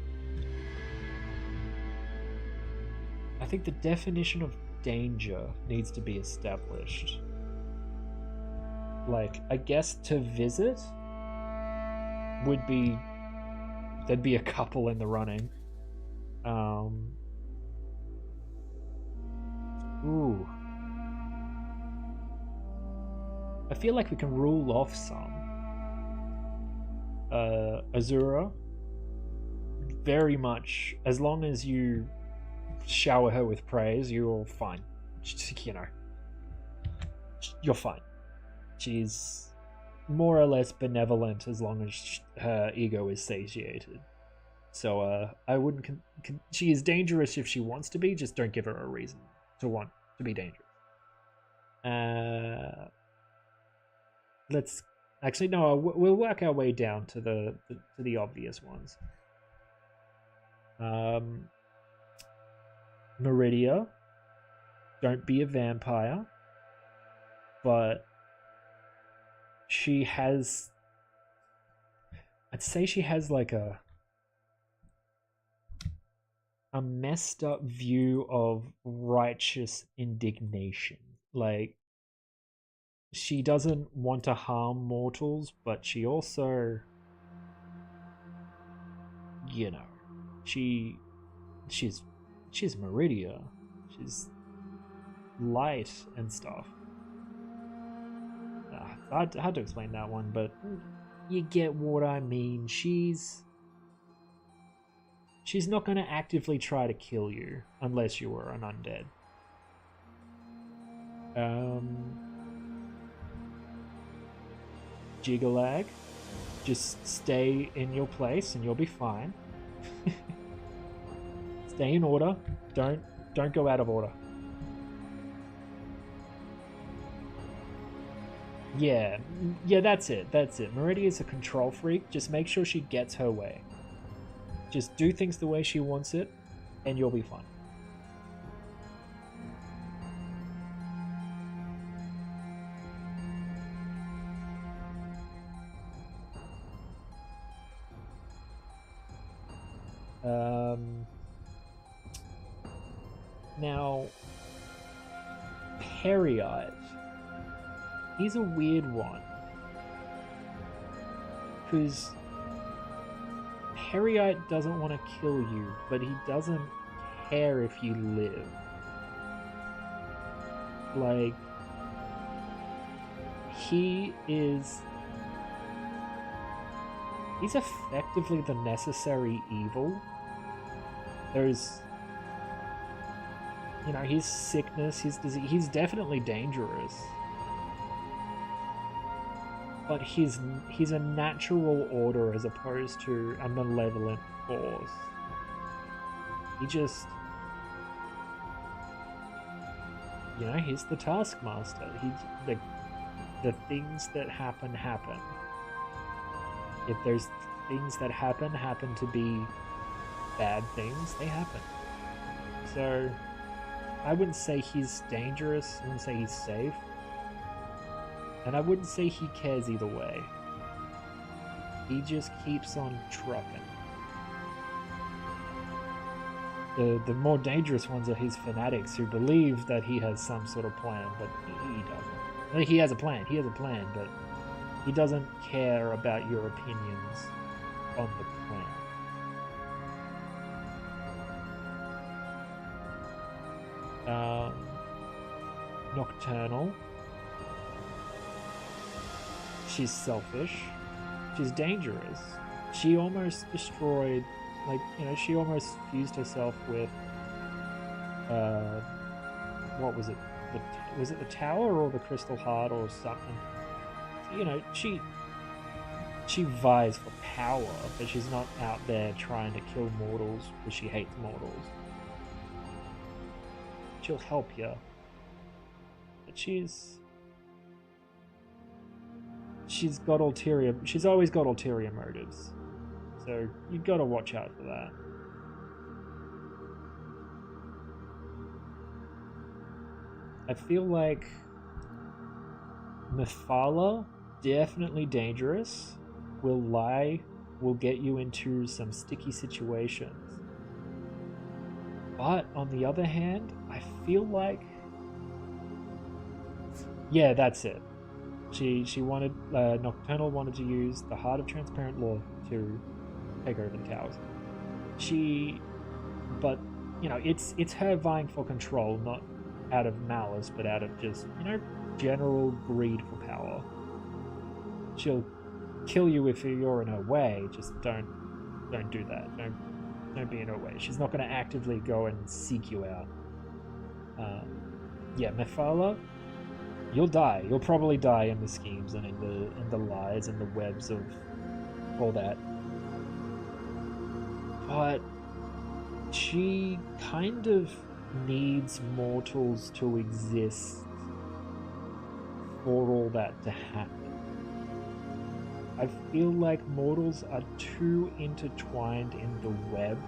S1: I think the definition of danger needs to be established. Like, I guess to visit would be, there'd be a couple in the running. Ooh. I feel like we can rule off some. Azura, very much, as long as you shower her with praise, you're fine. You know, you're fine. She's more or less benevolent as long as her ego is satiated. So I wouldn't. She is dangerous if she wants to be. Just don't give her a reason to want to be dangerous. Let's actually no. We'll work our way down to the obvious ones. Meridia, don't be a vampire, but she has, I'd say she has like a messed up view of righteous indignation. Like, she doesn't want to harm mortals, but she also, you know, she's Meridia. She's light and stuff. Hard to explain that one, but you get what I mean. She's not going to actively try to kill you unless you were an undead. Jigalag, just stay in your place and you'll be fine. Stay in order. Don't go out of order. Yeah, that's it. Meridia is a control freak. Just make sure she gets her way. Just do things the way she wants it, and you'll be fine. Now, Periite. He's a weird one. Because Periite doesn't want to kill you, but he doesn't care if you live. Like, he's effectively the necessary evil. There's, you know, his sickness, his disease, he's definitely dangerous. But he's a natural order as opposed to a malevolent force. He just, you know, he's the taskmaster. The things that happen. If there's things that happen to be bad things, they happen. So I wouldn't say he's dangerous. I wouldn't say he's safe. And I wouldn't say he cares either way. He just keeps on trucking. The more dangerous ones are his fanatics who believe that he has some sort of plan, but he doesn't. Like, he has a plan, but he doesn't care about your opinions on the plan. Nocturnal. She's selfish. She's dangerous. She almost destroyed, like, you know, she almost fused herself with, what was it? Was it the tower or the crystal heart or something? you know, she vies for power, but she's not out there trying to kill mortals because she hates mortals. She'll help you, but she's got ulterior. She's always got ulterior motives, so you've got to watch out for that. I feel like Mephala, definitely dangerous, will get you into some sticky situations. But on the other hand, I feel like, yeah, that's it. She wanted, Nocturnal wanted to use the Heart of Transparent Law to take over the towers. But you know, it's her vying for control, not out of malice, but out of just, you know, general greed for power. She'll kill you if you're in her way. Just don't do that. Don't be in her way. She's not going to actively go and seek you out. Yeah, Mephala, you'll die. You'll probably die in the schemes and in the lies and the webs of all that. But she kind of needs mortals to exist for all that to happen. I feel like mortals are too intertwined in the web,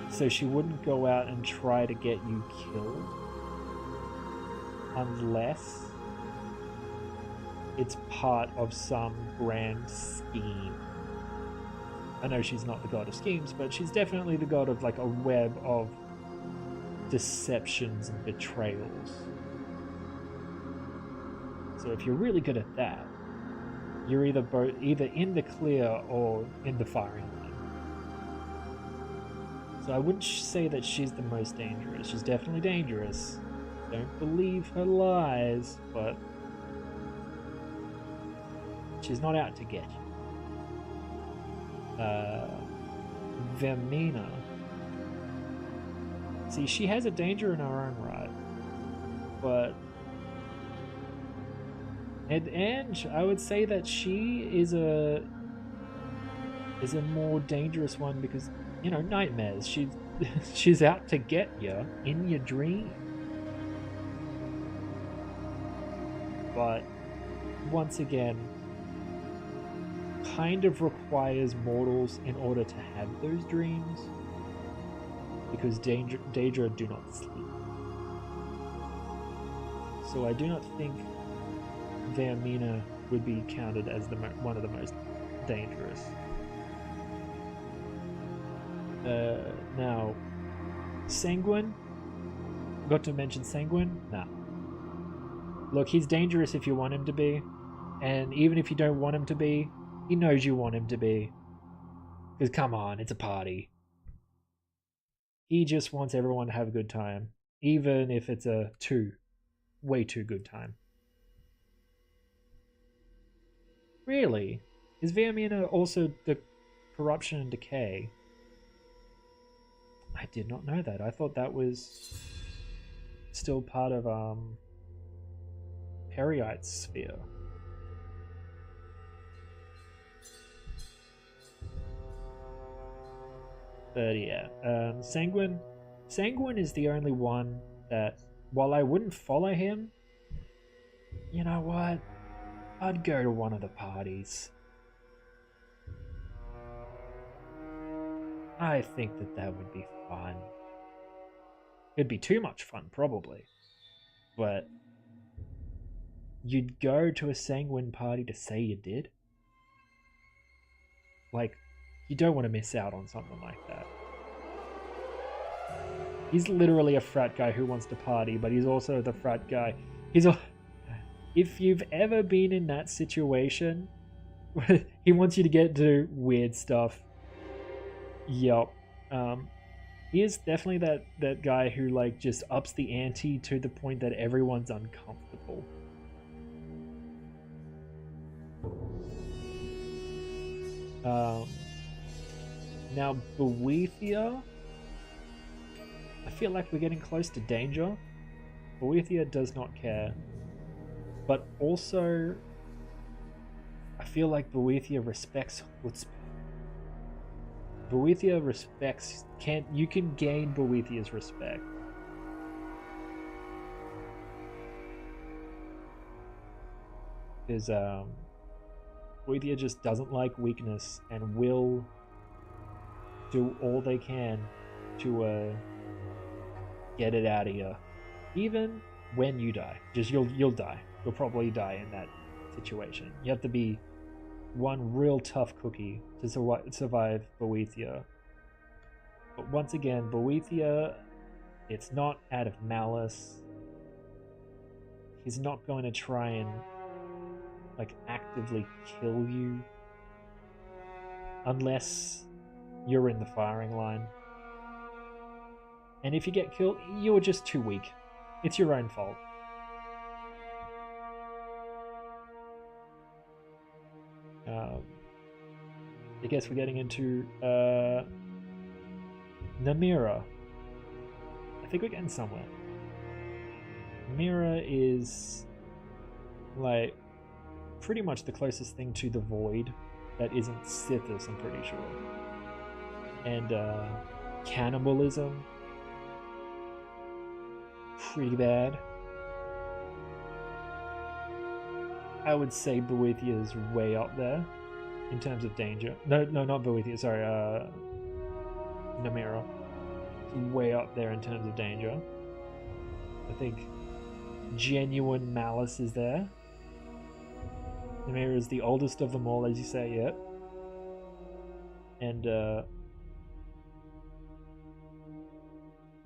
S1: so she wouldn't go out and try to get you killed unless it's part of some grand scheme. I know she's not the god of schemes, but she's definitely the god of like a web of deceptions and betrayals. So if you're really good at that, you're either in the clear or in the firing line. So I wouldn't say that she's the most dangerous. She's definitely dangerous. Don't believe her lies, but she's not out to get you. Vermina. See, she has a danger in her own right, but and I would say that she is a more dangerous one because, you know, nightmares. She's out to get you in your dream. But once again, kind of requires mortals in order to have those dreams, because Daedra do not sleep. So I do not think Vermina would be counted as one of the most dangerous. Now, Sanguine. Got to mention Sanguine? Nah. Look, he's dangerous if you want him to be, and even if you don't want him to be, he knows you want him to be. Because come on, it's a party. He just wants everyone to have a good time, even if it's a way too good time. Really? Is Vermina also the corruption and decay? I did not know that. I thought that was still part of Periite's sphere. But yeah, Sanguine is the only one that, while I wouldn't follow him, you know what? I'd go to one of the parties. I think that would be fun. It'd be too much fun, probably. But you'd go to a Sanguine party to say you did? Like, you don't want to miss out on something like that. He's literally a frat guy who wants to party, but he's also the frat guy. If you've ever been in that situation, he wants you to get to weird stuff. Yup. He is definitely that guy who like just ups the ante to the point that everyone's uncomfortable. Now Boethia, I feel like we're getting close to danger. Boethia does not care, but also I feel like Boethia respects Boethia respects. You can gain Boethia's respect. Because Boethia just doesn't like weakness and will do all they can to get it out of you. Even when you die, just you'll die. You'll probably die in that situation. You have to be one real tough cookie to survive Boethia. But once again, Boethia, it's not out of malice. He's not going to try and like actively kill you unless you're in the firing line. And if you get killed, you're just too weak. It's your own fault. I guess we're getting into Namira. I think we're getting somewhere. Namira is like pretty much the closest thing to the Void that isn't Sithis, I'm pretty sure. And cannibalism, pretty bad. I would say Boethia is way up there in terms of danger. No, not Boethia, sorry, Namira. It's way up there in terms of danger. I think genuine malice is there. Namira is the oldest of them all, as you say, yeah. And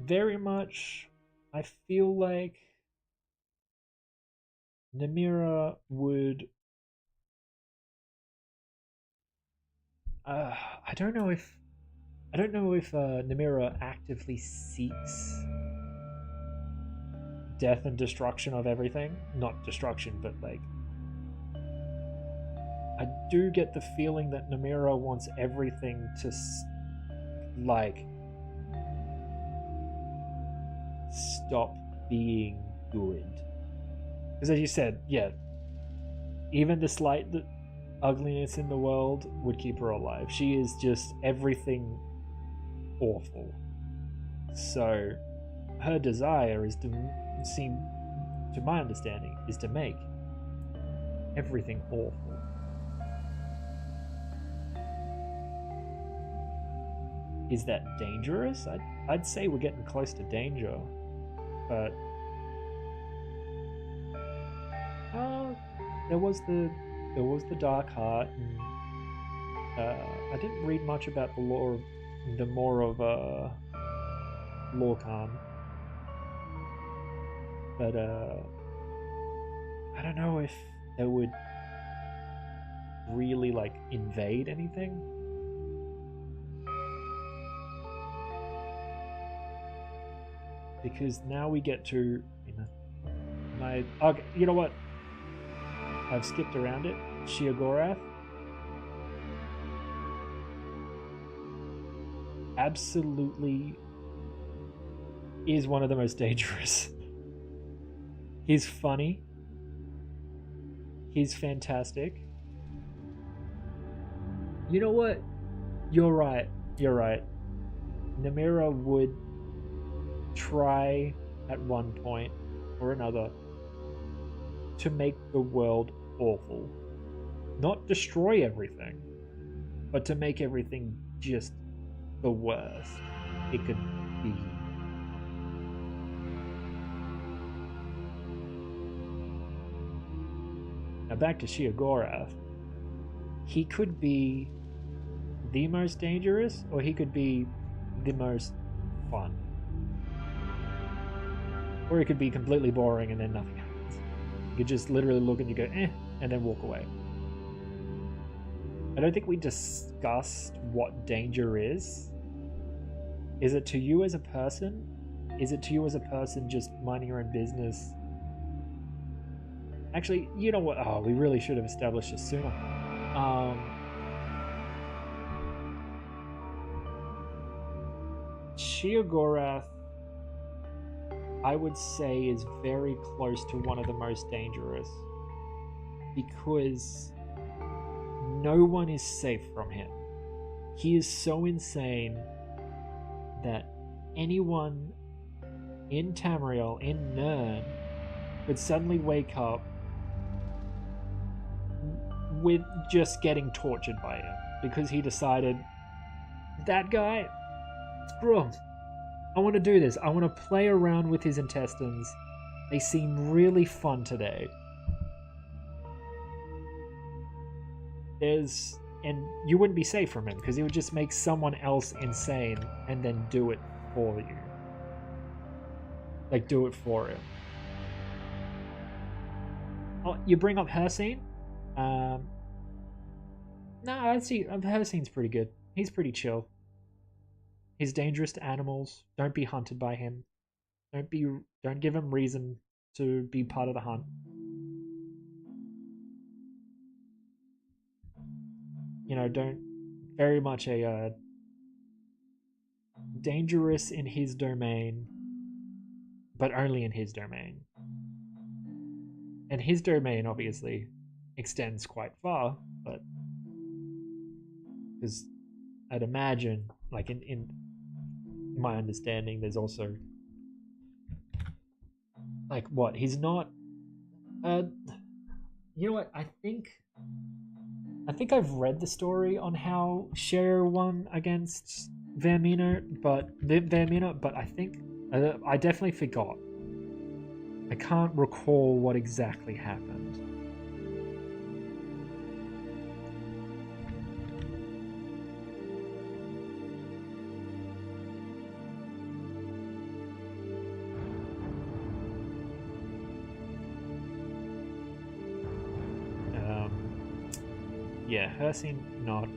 S1: very much, I feel like Namira would. I don't know if Namira actively seeks death and destruction of everything. Not destruction, but like. I do get the feeling that Namira wants everything to, like, stop being good. Because as you said, yeah, even the slight ugliness in the world would keep her alive. She is just everything awful. So her desire is to my understanding, is to make everything awful. Is that dangerous? I'd say we're getting close to danger, but there was the Dark Heart, and I didn't read much about the more of Lorcan, but I don't know if they would really like invade anything. Because now we get to, okay, you know what? I've skipped around it. Sheogorath. Absolutely is one of the most dangerous. He's funny. He's fantastic. You know what? You're right. Namira would try at one point or another to make the world awful. Not destroy everything, but to make everything just the worst it could be. Now back to Sheogorath. He could be the most dangerous, or he could be the most fun. Or it could be completely boring and then nothing happens. You could just literally look and you go, eh, and then walk away. I don't think we discussed what danger is. Is it to you as a person? Is it to you as a person just minding your own business? Actually, you know what? Oh, we really should have established this sooner. Sheogorath, I would say, is very close to one of the most dangerous, because no one is safe from him. He is so insane that anyone in Tamriel, in Nirn, could suddenly wake up with just getting tortured by him because he decided, that guy, screw him. I want to do this. I want to play around with his intestines. They seem really fun today. And you wouldn't be safe from him because he would just make someone else insane and then do it for you. Like, do it for him. Oh, you bring up Hercene? No, I see. Hercene's pretty good. He's pretty chill. He's dangerous to animals. Don't be hunted by him. Don't give him reason to be part of the hunt. You know, don't very much a dangerous in his domain, but only in his domain. And his domain obviously extends quite far, but because I'd imagine, like in my understanding, there's also like what he's not. You know what? I think I've read the story on how Cher won against Vermina, but I think I definitely forgot. I can't recall what exactly happened. Yeah, Hercene not.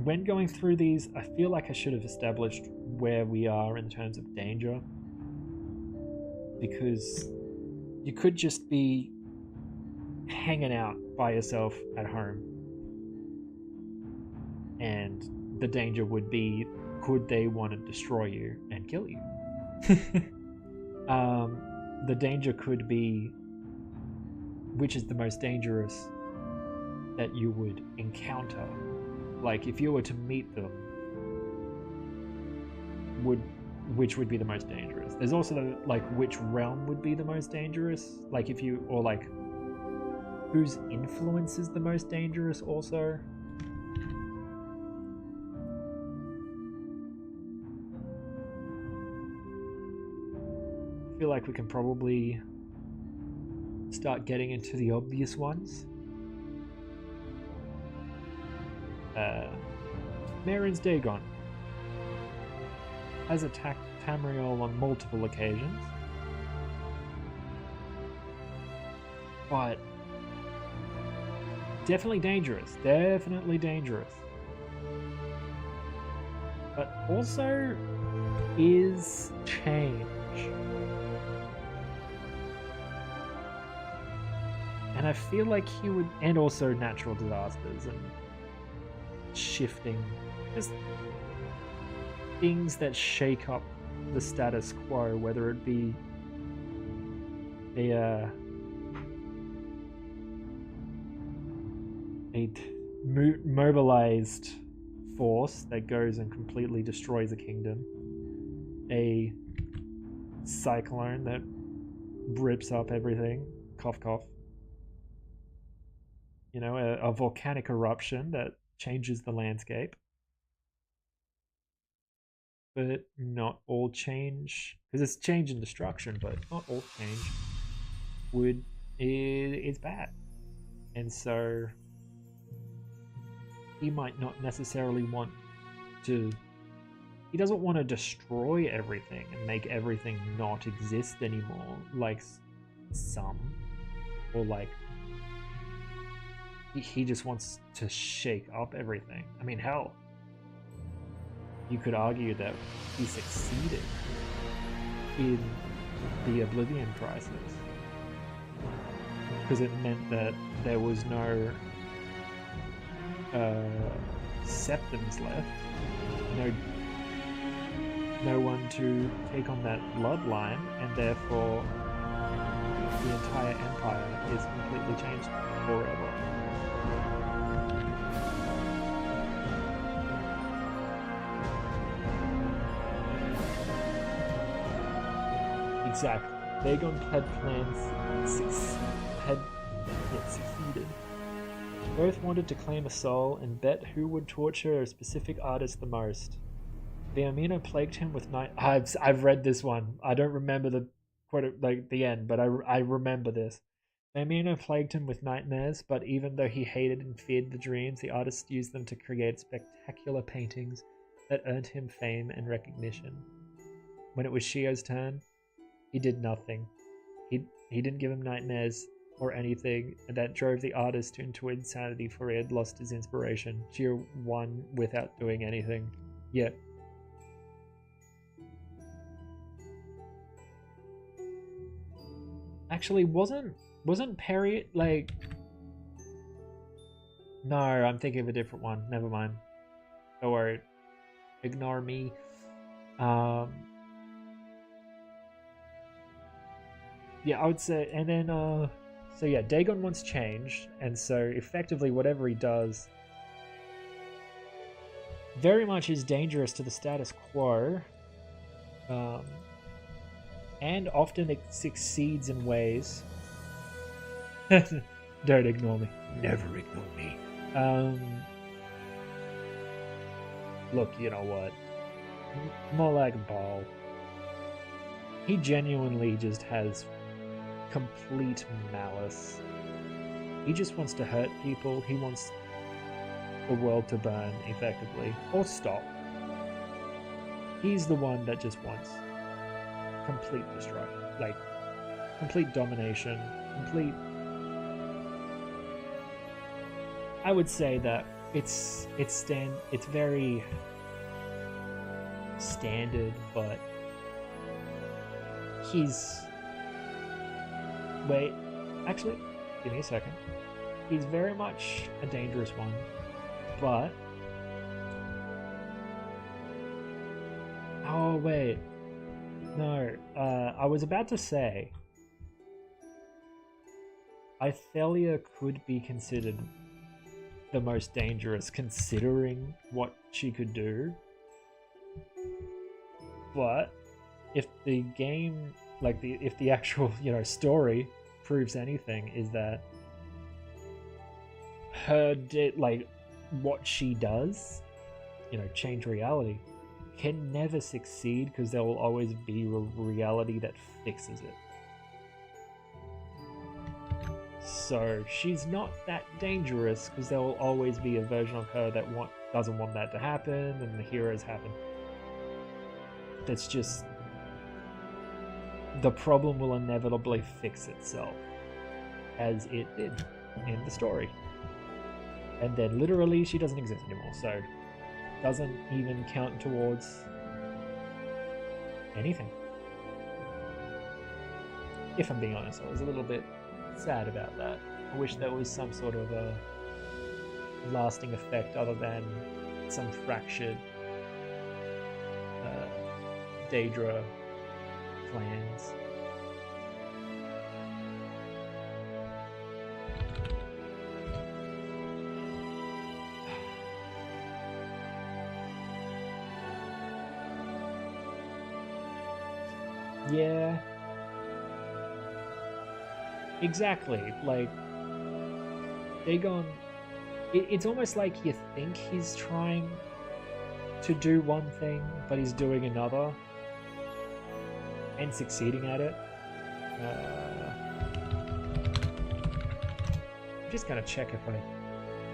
S1: When going through these, I feel like I should have established where we are in terms of danger. Because you could just be hanging out by yourself at home. And the danger would be, could they want to destroy you and kill you? The danger could be, which is the most dangerous that you would encounter. Like, if you were to meet them, which would be the most dangerous? There's also, like, which realm would be the most dangerous? Like, if you, or like, whose influence is the most dangerous also? I feel like we can probably start getting into the obvious ones. Marin's Dagon has attacked Tamriel on multiple occasions, but definitely dangerous, but also is change. And I feel like he would, and also natural disasters and shifting, just things that shake up the status quo, whether it be a mobilized force that goes and completely destroys a kingdom, a cyclone that rips up everything, cough cough, you know, a volcanic eruption that changes the landscape. But not all change, because it's change and destruction, but not all change is bad. And so he might not necessarily want to, he doesn't want to destroy everything and make everything not exist anymore, like some, or like he just wants to shake up everything. I mean, hell, you could argue that he succeeded in the Oblivion Crisis, because it meant that there was no septums left, no one to take on that bloodline, and therefore the entire empire is completely changed forever. Exactly. Dagon had succeeded. Both wanted to claim a soul and bet who would torture a specific artist the most. Viamino plagued him with night. I've read this one. I don't remember the the end, but I remember this. Viamino plagued him with nightmares, but even though he hated and feared the dreams, the artist used them to create spectacular paintings that earned him fame and recognition. When it was Shio's turn, he did nothing. He didn't give him nightmares or anything, and that drove the artist into insanity, for he had lost his inspiration. Shio won without doing anything. Yet. Actually, wasn't Perry like? No, I'm thinking of a different one. Never mind. Don't worry. Ignore me. Yeah, I would say, and then so yeah, Dagon wants change, and so effectively whatever he does very much is dangerous to the status quo, and often it succeeds in ways. Don't ignore me. Never ignore me. Look, you know what? More like a ball. He genuinely just has complete malice. He just wants to hurt people. He wants the world to burn, effectively, or stop. He's the one that just wants complete destruction, like complete domination, complete. I would say that it's very standard, but he's. Wait, actually, give me a second. He's very much a dangerous one, but... Oh, wait. No, I was about to say... Ithelia could be considered the most dangerous, considering what she could do. But, if the game... if the actual, story proves anything, is that her, what she does, change reality, can never succeed because there will always be a reality that fixes it. So she's not that dangerous because there will always be a version of her that doesn't want that to happen, and the heroes happen. That's just... the problem will inevitably fix itself, as it did in the story. And then literally she doesn't exist anymore, so doesn't even count towards anything. If I'm being honest, I was a little bit sad about that. I wish there was some sort of a lasting effect other than some fractured Daedra plans. Yeah. Exactly. Dagon... It's almost like you think he's trying to do one thing, but he's doing another. And succeeding at it. I'm just gonna check if I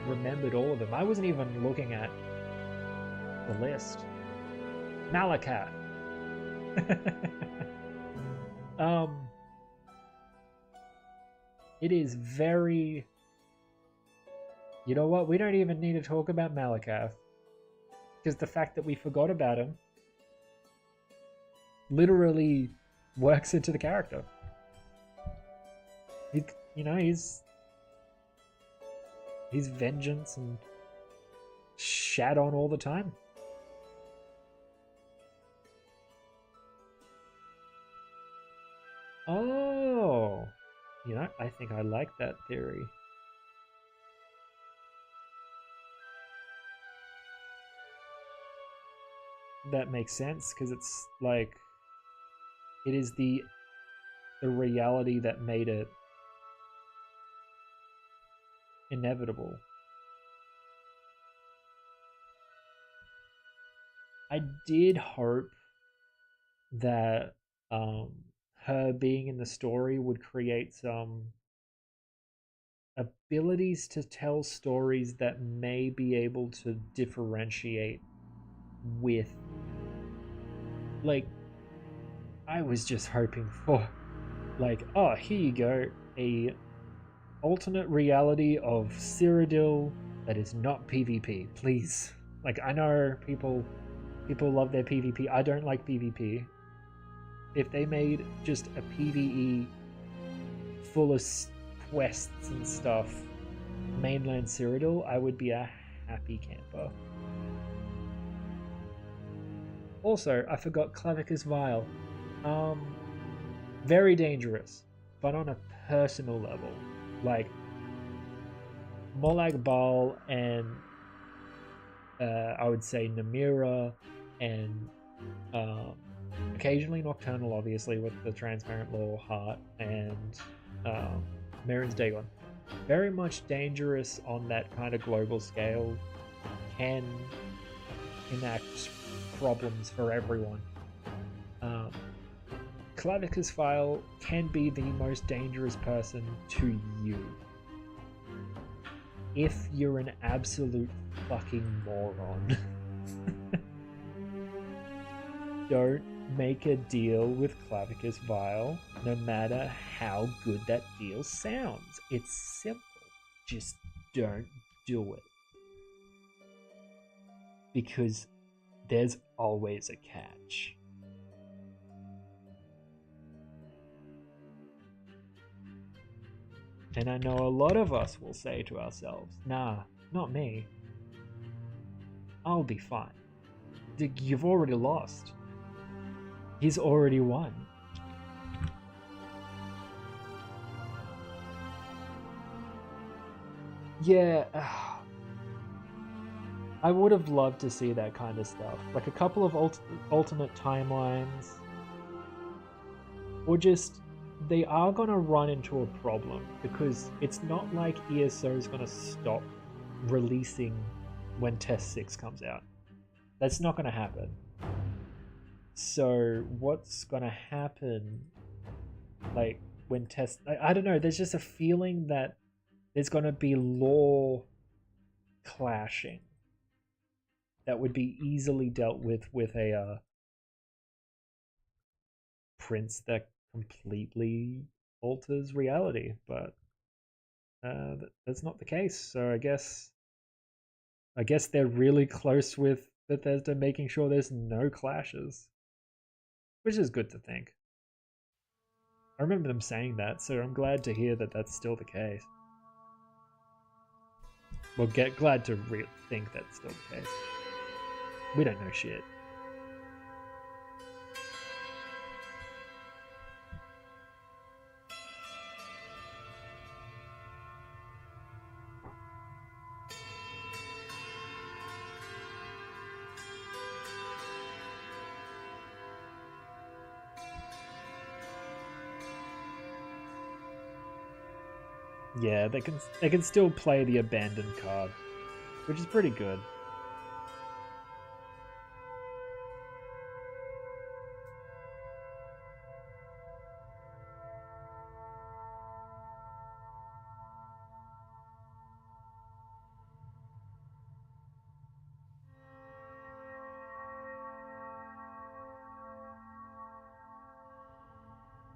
S1: remembered all of them. I wasn't even looking at the list. Malakath. It is very... You know what? We don't even need to talk about Malakath. Because the fact that we forgot about him literally works into the character. He's vengeance and shat on all the time. Oh, You know, I think I like that theory. That makes sense, because it's like it is the reality that made it inevitable. I did hope that her being in the story would create some abilities to tell stories that may be able to differentiate with, like, I was just hoping for, like, oh, here you go, a alternate reality of Cyrodiil that is not PvP, please. Like, I know people love their PvP. I don't like PvP. If they made just a PvE full of quests and stuff, mainland Cyrodiil, I would be a happy camper. Also, I forgot Clavicus Vile. Very dangerous, but on a personal level. Like, Molag Bal and I would say Namira and occasionally Nocturnal, obviously, with the Transparent Law Heart, and Marin's Dagon. Very much dangerous on that kind of global scale, can enact problems for everyone. Clavicus File can be the most dangerous person to you if you're an absolute fucking moron. Don't make a deal with Clavicus Vile, no matter how good that deal sounds. It's simple. Just don't do it. Because there's always a catch. And I know a lot of us will say to ourselves, nah, not me. I'll be fine. You've already lost. He's already won. Yeah, I would have loved to see that kind of stuff. Like a couple of alternate timelines. Or just, they are going to run into a problem, because it's not like ESO is going to stop releasing when Test 6 comes out. That's not going to happen. So what's going to happen, like, when Test... I don't know, there's just a feeling that there's going to be lore clashing that would be easily dealt with a prince that completely alters reality, but that's not the case. So I guess they're really close with Bethesda making sure there's no clashes, which is good to think. I remember them saying that, so I'm glad to hear that that's still the case. Well, glad to think that's still the case. We don't know shit. Yeah, they can still play the abandoned card, which is pretty good.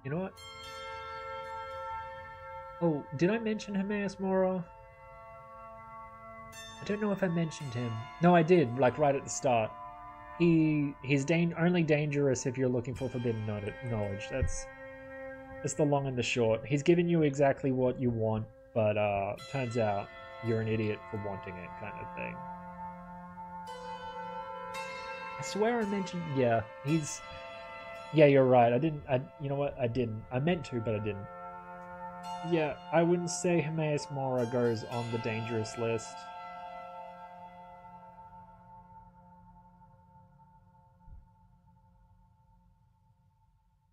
S1: You know what? Oh, did I mention Hermaeus Mora? I don't know if I mentioned him. No, I did, like right at the start. He's only dangerous if you're looking for forbidden knowledge. That's the long and the short. He's given you exactly what you want, but turns out you're an idiot for wanting it, kind of thing. I swear I mentioned... Yeah, he's... Yeah, you're right. You know what? I didn't. I meant to, but I didn't. Yeah, I wouldn't say Hermaeus Mora goes on the dangerous list.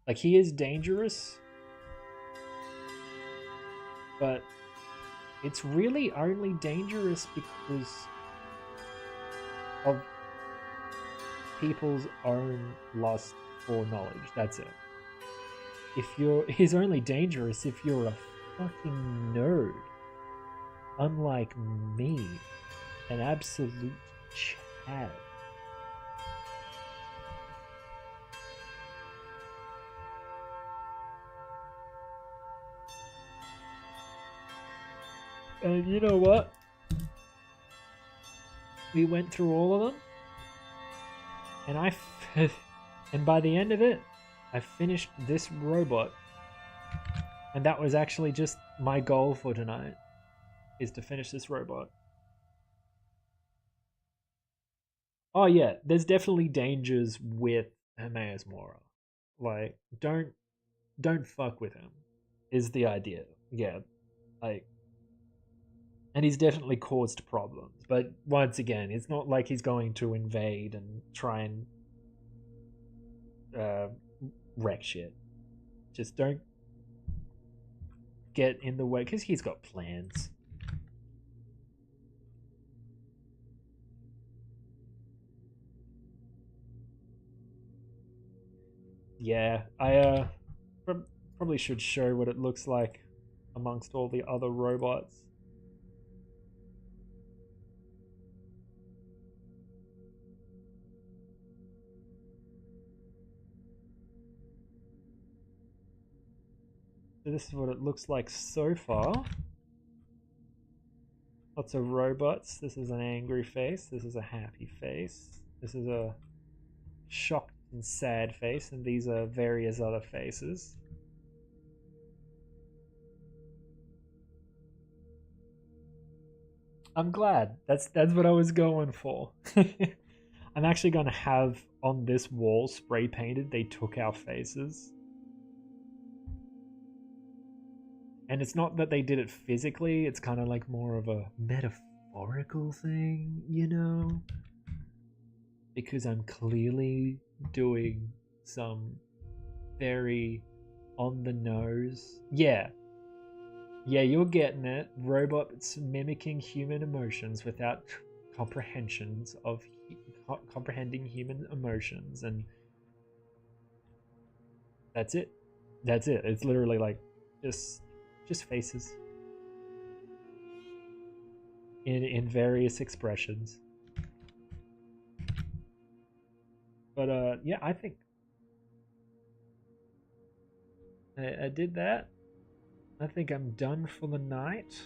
S1: Like, he is dangerous, but it's really only dangerous because of people's own lust for knowledge. That's it. He's only dangerous if you're a fucking nerd. Unlike me, an absolute Chad. And you know what? We went through all of them, and and by the end of it, I finished this robot, and that was actually just my goal for tonight, is to finish this robot. Oh yeah, there's definitely dangers with Hermaeus Mora. Like, don't fuck with him, is the idea. Yeah, like, and he's definitely caused problems. But once again, it's not like he's going to invade and try and wreck shit. Just don't get in the way, because he's got plans. Yeah, I probably should show what it looks like amongst all the other robots. So this is what it looks like so far. Lots of robots. This is an angry face. This is a happy face. This is a shocked and sad face, and these are various other faces. I'm glad. That's what I was going for. I'm actually going to have on this wall spray painted, they took our faces. And it's not that they did it physically, it's kind of like more of a metaphorical thing, you know? Because I'm clearly doing some very on the nose. Yeah, you're getting it. Robots mimicking human emotions without comprehensions of comprehending human emotions, and that's it. That's it. It's literally like just faces in various expressions. But yeah, I think I did that. I think I'm done for the night.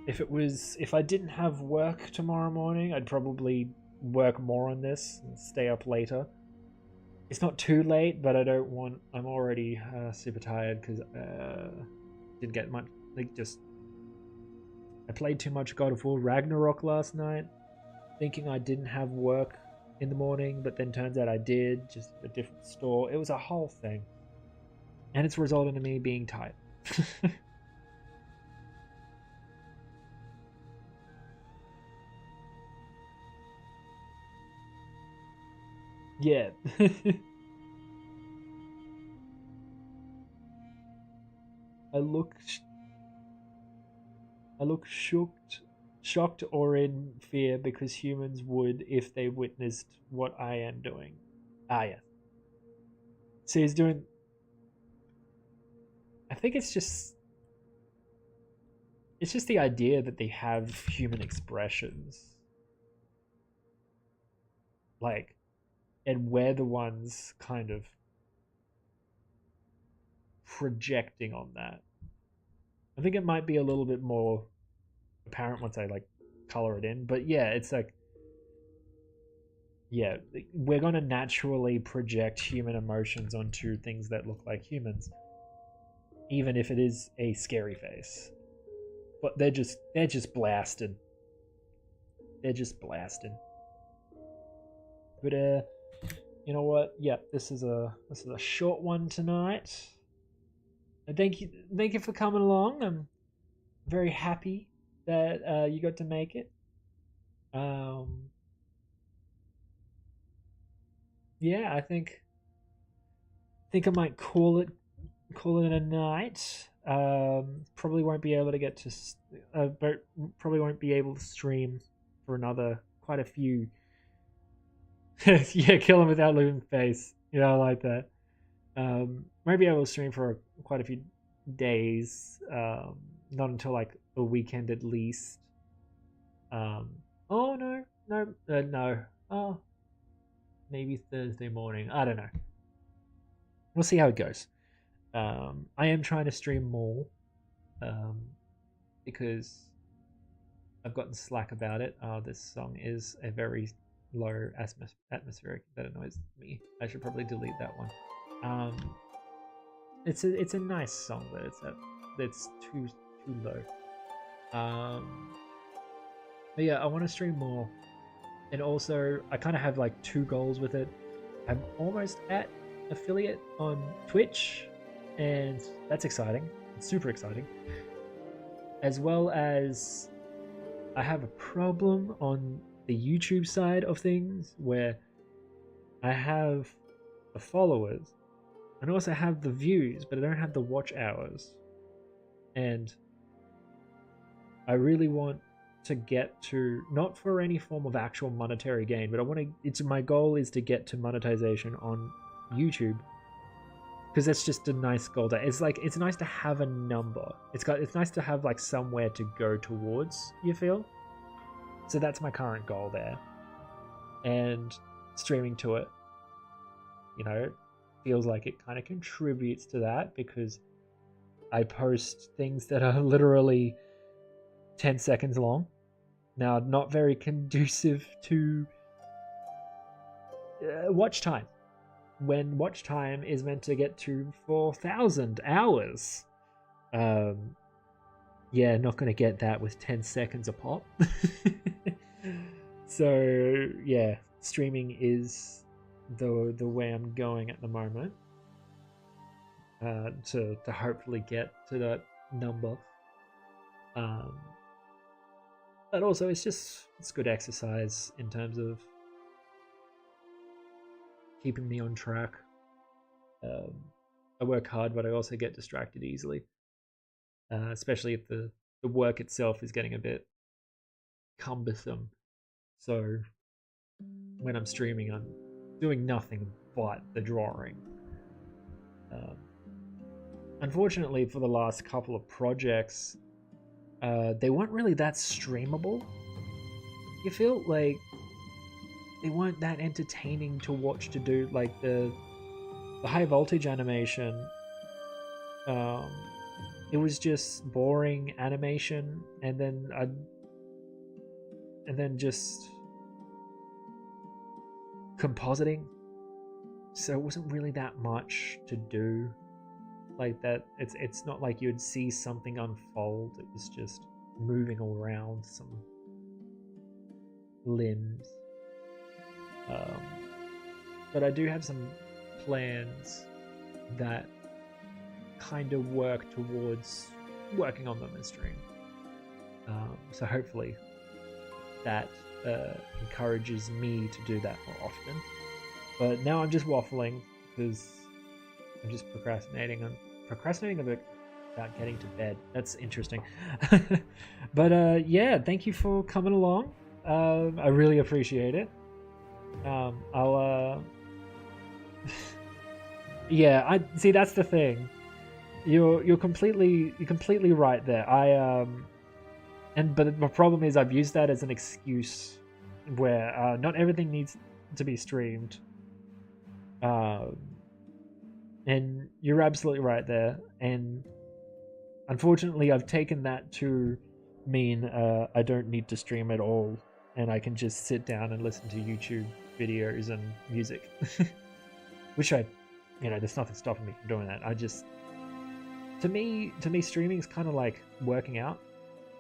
S1: If I didn't have work tomorrow morning, I'd probably work more on this and stay up later. It's not too late, but I'm already super tired because didn't get much. I played too much God of War Ragnarok last night, thinking I didn't have work in the morning, but then turns out I did, just a different store. It was a whole thing. And it's resulted in me being tired. Yeah. I look shocked or in fear because humans would if they witnessed what I am doing. Ah, yeah. So he's doing. I think it's just the idea that they have human expressions, like, and we're the ones kind of projecting on that. I think it might be a little bit more apparent once I like color it in, but yeah, it's like, yeah, we're gonna naturally project human emotions onto things that look like humans, even if it is a scary face. But they're just blasted. They're just blasted. But you know what? Yeah, this is a short one tonight. Thank you for coming along. I'm very happy that you got to make it. Um, yeah, I think I might call it a night. Probably won't be able to get to but probably won't be able to stream for another quite a few. Yeah, kill him without leaving face. Yeah, I like that. Might be able to stream for quite a few days. Not until like a weekend at least. Um, oh no. Oh, maybe Thursday morning. I don't know. We'll see how it goes. I am trying to stream more, um, because I've gotten slack about it. This song is a very low atmospheric that annoys me. I should probably delete that one. Um, it's a nice song, but it's too low. But yeah, I want to stream more, and also I kind of have like two goals with it. I'm almost at affiliate on Twitch, and that's exciting. It's super exciting. As well as I have a problem on the YouTube side of things where I have the followers and also have the views, but I don't have the watch hours. And I really want to get to, not for any form of actual monetary gain, but my goal is to get to monetization on YouTube, because that's just a nice goal. It's nice to have a number. It's nice to have like somewhere to go towards, you feel? So that's my current goal there. And streaming to it, feels like it kind of contributes to that, because I post things that are literally 10 seconds long. Now, not very conducive to watch time, when watch time is meant to get to 4,000 hours. Yeah, not going to get that with 10 seconds a pop. So, yeah, streaming is the way I'm going at the moment, to hopefully get to that number. But also, it's good exercise in terms of keeping me on track. I work hard, but I also get distracted easily, especially if the work itself is getting a bit cumbersome. So when I'm streaming, I'm doing nothing but the drawing. Unfortunately, for the last couple of projects, they weren't really that streamable. You feel like they weren't that entertaining to watch, to do. Like the high voltage animation, it was just boring animation, and then just compositing. So it wasn't really that much to do like that. It's not like you'd see something unfold. It was just moving all around some limbs. But I do have some plans that kind of work towards working on them in stream. So hopefully that encourages me to do that more often. But now I'm just waffling because I'm just procrastinating. I'm procrastinating about getting to bed. That's interesting. But yeah, thank you for coming along. I really appreciate it. I'll yeah, I see, that's the thing. You're completely right there. But my problem is I've used that as an excuse where not everything needs to be streamed. And you're absolutely right there. And unfortunately, I've taken that to mean I don't need to stream at all, and I can just sit down and listen to YouTube videos and music. Which there's nothing stopping me from doing that. To me, streaming is kind of like working out.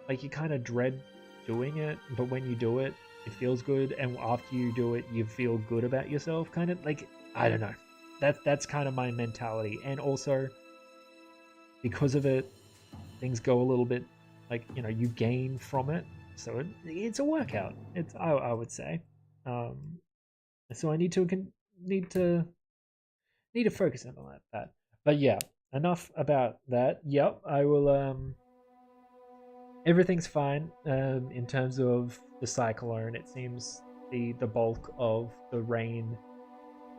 S1: Like, you kind of dread doing it, but when you do it, it feels good, and after you do it, you feel good about yourself. Kind of like, I don't know. That's kind of my mentality. And also, because of it, things go a little bit like, you know, you gain from it. So it's a workout. I would say. So I need to need to focus in on that. But yeah, enough about that. Yep, I will. Everything's fine. In terms of the cyclone, it seems the bulk of the rain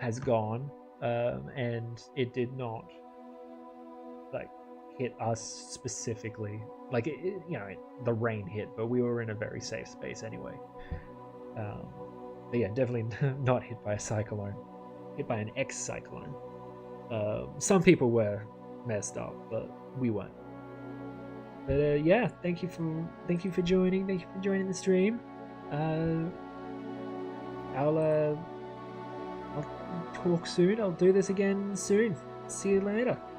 S1: has gone, and it did not like hit us specifically. Like you know, the rain hit, but we were in a very safe space anyway. Um, but yeah, definitely not hit by a cyclone. Hit by an X cyclone. Some people were messed up, but we weren't. But yeah, thank you for joining. Thank you for joining the stream. Uh, I'll talk soon. I'll do this again soon. See you later.